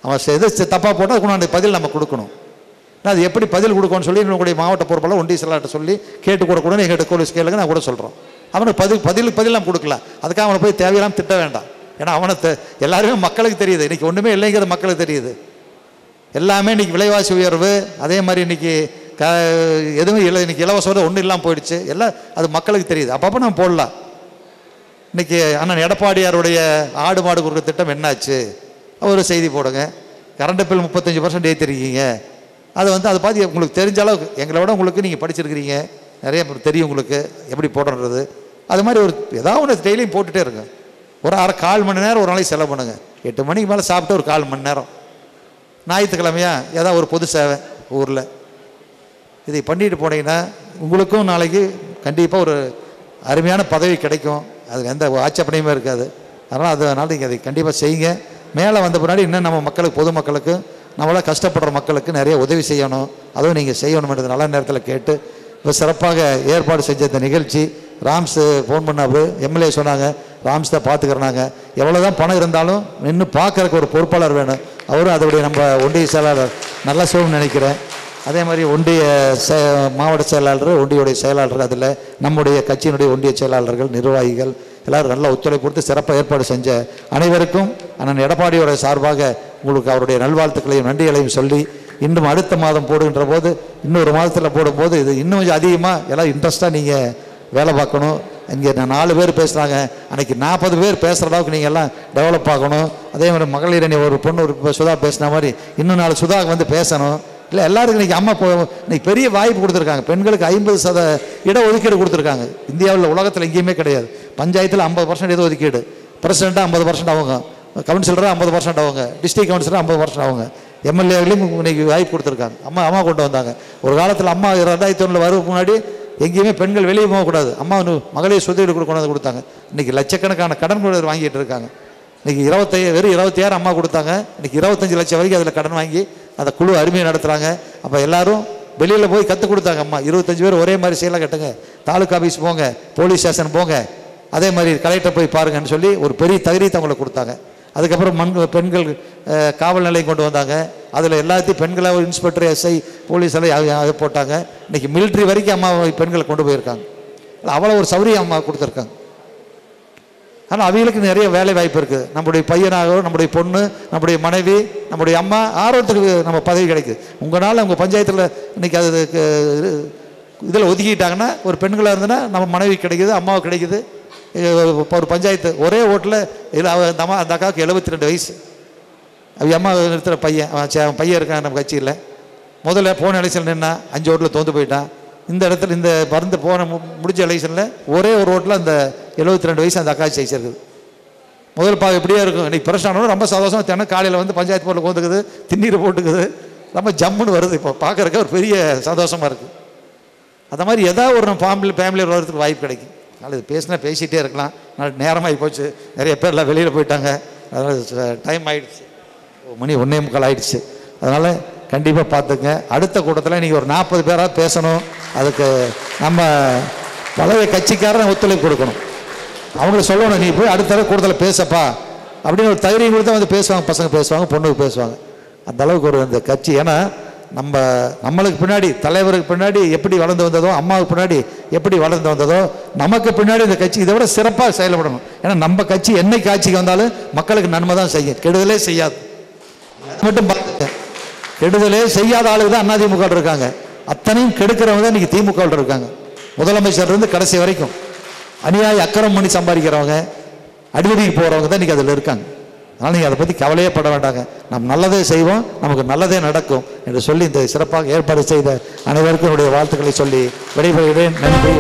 அவன் எது தப்பாக போட்டால் அதுக்கு அந்த பதில் நம்ம கொடுக்கணும். அது எப்படி பதில் கொடுக்கணும்னு சொல்லி என்னுடைய மாவட்ட பொறுப்பாளர் ஒன்றிய செயலாளர்கிட்ட சொல்லி கேட்டு கூட எங்கிட்ட கோலிஸ் கேளுங்க, நான் கூட சொல்கிறோம். அவனுக்கு பதில் நம்ம கொடுக்கல, அதுக்காக அவனை போய் தேவையில்லாமல் திட்ட வேண்டாம். ஏன்னா அவனை எல்லாருமே மக்களுக்கு தெரியுது, இன்றைக்கி ஒன்றுமே இல்லைங்கிறது மக்களுக்கு தெரியுது. எல்லாமே இன்றைக்கி விலைவாசி உயர்வு, அதே மாதிரி இன்றைக்கி எதுவும் இல்லை, இன்றைக்கி இலவசம் ஒன்றும் இல்லாமல் போயிடுச்சு, எல்லாம் அது மக்களுக்கு தெரியுது. அப்பப்போ நம்ம போடலாம். இன்றைக்கி அண்ணன் எடப்பாடியாருடைய ஆடு மாடு கொடுக்குற திட்டம் என்னாச்சு ஒரு செய்தி போடுங்க. கரண்ட் பில் 35% ஏற்றிருக்கீங்க, அது வந்து அதை பார்த்து உங்களுக்கு தெரிஞ்ச அளவுக்கு, எங்களை விட உங்களுக்கு நீங்கள் படிச்சிருக்கிறீங்க, நிறைய தெரியும் உங்களுக்கு எப்படி போடுறது. அது மாதிரி ஒரு ஏதாவது ஒன்று டெய்லியும் போட்டுகிட்டே இருங்க. ஒரு 1/4 மணி நேரம் ஒரு நாளைக்கு செலவு பண்ணுங்கள். 8 மணிக்கு மேலே சாப்பிட்டு ஒரு 1/4 மணி நேரம் ஞாயிற்றுக்கிழமையா ஏதாவது ஒரு பொது சேவை ஊரில் இதை பண்ணிட்டு போனீங்கன்னா உங்களுக்கும் நாளைக்கு கண்டிப்பாக ஒரு அருமையான பதவி கிடைக்கும். அதுக்கு எந்த ஆட்சேபனையுமே இருக்காது. அதனால் நீங்கள் அதை கண்டிப்பாக செய்யுங்க. மேலே வந்த பின்னாடி இன்னும் நம்ம மக்களுக்கு, பொதுமக்களுக்கு, நம்மளால் கஷ்டப்படுற மக்களுக்கு நிறைய உதவி செய்யணும், அதுவும் நீங்கள் செய்யணும்ன்றது நல்ல நேரத்தில் கேட்டு இப்போ சிறப்பாக ஏற்பாடு செஞ்ச இந்த நிகழ்ச்சி ராம்ஸ் ஃபோன் பண்ணாரு, எம்எல்ஏ சொன்னாங்க ராம்ஸ் தான் பார்த்துக்கிறனாங்க. எவ்வளோ தான் பணம் இருந்தாலும் நின்று பார்க்குறக்கு ஒரு பொறுப்பாளர் வேணும். அவரும் அதோடைய நம்ம ஒன்றிய செயலாளர் நல்லா சொல்லணும்னு நினைக்கிறேன். அதே மாதிரி ஒன்றிய மாவட்ட செயலாளர், ஒன்றியுடைய செயலாளர், அதில் நம்முடைய கட்சியினுடைய ஒன்றிய செயலாளர்கள், நிர்வாகிகள் எல்லோரும் நல்ல ஒத்துழைப்பு கொடுத்து சிறப்பாக ஏற்பாடு செஞ்ச அனைவருக்கும் அண்ணன் எடப்பாடியோட சார்பாக உங்களுக்கு அவருடைய நல்வாழ்த்துக்களையும் நன்றிகளையும் சொல்லி, இன்னும் அடுத்த மாதம் போடுகின்ற போது, இன்னொரு மாதத்தில் போடும்போது இது இன்னும் கொஞ்சம் அதிகமாக எல்லாம் இன்ட்ரெஸ்ட்டாக நீங்கள் வேலை பார்க்கணும். இங்கே 4 பேர் பேசுகிறாங்க, அன்றைக்கி 40 பேர் பேசுகிற அளவுக்கு நீங்கள் எல்லாம் டெவலப் ஆகணும். அதே மாதிரி மகளிர் அணி ஒரு பொண்ணு ஒரு சுதா பேசின மாதிரி இன்னும் 4 சுதா வந்து பேசணும். இல்லை எல்லாருக்கும் இன்றைக்கி அம்மா இன்றைக்கி பெரிய வாய்ப்பு கொடுத்துருக்காங்க. பெண்களுக்கு 50% இட ஒதுக்கீடு கொடுத்துருக்காங்க. இந்தியாவில் உலகத்தில் எங்கேயுமே கிடையாது. பஞ்சாயத்தில் 50% இட ஒதுக்கீடு, பிரசிடெண்ட்டாக 50% அவங்க, கவுன்சிலராக 50% அவங்க, டிஸ்ட்ரிக்ட் கவுன்சிலராக 50% அவங்க, எம்எல்ஏவிலையும் இன்றைக்கி வாய்ப்பு கொடுத்துருக்காங்க. அம்மா கொண்டு வந்தாங்க. ஒரு காலத்தில் அம்மா 2001 வரதுக்கு முன்னாடி எங்கேயுமே பெண்கள் வெளியே போகக்கூடாது, அம்மா மகளிர் சுதவீடு கொண்டு கொடுத்தாங்க. இன்றைக்கி லட்சக்கணக்கான கடன் கூட வாங்கிட்டு இருக்காங்க. இன்றைக்கி வெறும் 26 அம்மா கொடுத்தாங்க. இன்றைக்கி 25 லட்சம் வரைக்கும் அதில் கடன் வாங்கி அந்த குழு அருமையை நடத்துகிறாங்க. அப்போ எல்லோரும் வெளியில் போய் கற்றுக் கொடுத்தாங்க. அம்மா 25 பேர் ஒரே மாதிரி செய்யலாம் கட்டுங்க, தாலுக்கா ஆஃபீஸ் போங்க, போலீஸ் ஸ்டேஷன் போங்க, அதே மாதிரி கலெக்டர் போய் பாருங்கன்னு சொல்லி ஒரு பெரிய தகுதியை அவங்களுக்கு கொடுத்தாங்க. அதுக்கப்புறம் பெண்கள் காவல் நிலையம் கொண்டு வந்தாங்க. அதில் எல்லாத்தையும் பெண்களை இன்ஸ்பெக்டர், எஸ்ஐ, போலீஸ் எல்லாம் அதை போட்டாங்க. இன்றைக்கி மிலிட்ரி வரைக்கும் அம்மா பெண்களை கொண்டு போயிருக்காங்க. அவ்வளோ ஒரு சௌரியம் அம்மா கொடுத்துருக்காங்க. ஆனால் அவங்களுக்கு நிறைய வேலை வாய்ப்பு இருக்குது. நம்முடைய பையனாகவும் நம்முடைய பொண்ணு நம்முடைய மனைவி நம்முடைய அம்மா ஆரோக்கியத்துக்கு நம்ம பதவி கிடைக்குது. உங்களால் உங்கள் பஞ்சாயத்தில் இன்றைக்கி அது இதில் ஒதுக்கிட்டாங்கன்னா ஒரு பெண்களாக இருந்ததுன்னா நம்ம மனைவி கிடைக்குது, அம்மாவுக்கு கிடைக்குது. இப்போ ஒரு பஞ்சாயத்து ஒரே ஓட்டில் இல்லை அந்த அக்காவுக்கு 72 வயசு. அவ அம்மா நிறுத்துகிற பையன் பையன் இருக்கான் நம்ம கட்சியில். முதல்ல போன எலெக்ஷன் நின்னா 5 ஓட்டில் தோற்று போயிட்டான். இந்த இடத்துல இந்த மருந்து முடிஞ்ச எலெக்ஷனில் ஒரே ஒரு ஓட்டில் அந்த 72 வயசு அந்த அக்கா ஜெயிச்சிருக்குது. முதல் எப்படியே இருக்கும். இன்றைக்கி பிரச்சனை ரொம்ப சந்தோஷம். தினம் காலையில் வந்து பஞ்சாயத்து போர்டில் கோந்துக்குது, திண்ணீர் போட்டுக்குது, ரொம்ப ஜம்முன்னு வருது. இப்போ பார்க்குறக்க ஒரு பெரிய சந்தோஷமாக இருக்குது. அந்த மாதிரி ஏதாவது ஒரு நம்ம ஃபேமிலியில் வர்றதுக்கு வாய்ப்பு கிடைக்கும். அதனால் இது பேசிகிட்டே இருக்கலாம். நேரமாகி போச்சு, நிறைய பேர்லாம் வெளியில் போயிட்டாங்க. அதனால் டைம் ஆகிடுச்சு, மணி 1:45 ஆகிடுச்சு. அதனால் கண்டிப்பாக பார்த்துங்க. அடுத்த கூட்டத்தில் நீங்கள் ஒரு 40 பேராக பேசணும். அதுக்கு நம்ம பழைய கட்சிக்காரன் ஒத்துழைப்பு கொடுக்கணும். அவங்கள சொல்லணும், நீ போய் அடுத்த கூட்டத்தில் பேசப்பா அப்படின்னு ஒரு தைரியம் கொடுத்தா வந்து பேசுவாங்க. பசங்க பேசுவாங்க, பொண்ணுக்கு பேசுவாங்க. அந்த அளவுக்கு ஒரு இந்த கட்சி. ஏன்னா நம்மளுக்கு பின்னாடி தலைவருக்கு பின்னாடி எப்படி வளர்ந்து வந்ததோ, அம்மாவுக்கு பின்னாடி எப்படி வளர்ந்து வந்ததோ, நமக்கு பின்னாடி இந்த கட்சி இதை விட சிறப்பாக செயல்படணும். ஏன்னா நம்ம கட்சி என்னைக்கு ஆட்சிக்கு வந்தாலும் மக்களுக்கு நன்மை தான் செய்யும், கெடுதலே செய்யாது. மட்டும் பார்த்துங்க, கெடுதலே செய்யாத ஆளுக்கு தான் அதிமுக இருக்காங்க. அத்தனையும் கெடுக்கிறவங்க தான் இன்னைக்கு திமுக இருக்காங்க. முதலமைச்சர் இருந்து கடைசி வரைக்கும் அநியாய அக்கிரமம் பண்ணி சம்பாதிக்கிறவங்க, அடிவடிக்கு போகிறவங்க தான் இன்னைக்கு அதில் இருக்காங்க. அதனால் நீங்கள் அதை பற்றி கவலையே பட வேண்டாங்க. நம்ம நல்லதே செய்வோம், நமக்கு நல்லதே நடக்கும் என்று சொல்லி இந்த சிறப்பாக ஏற்பாடு செய்த அனைவருக்கும் என்னுடைய வாழ்த்துக்களை சொல்லி விடைபெறுகிறேன். நன்றி.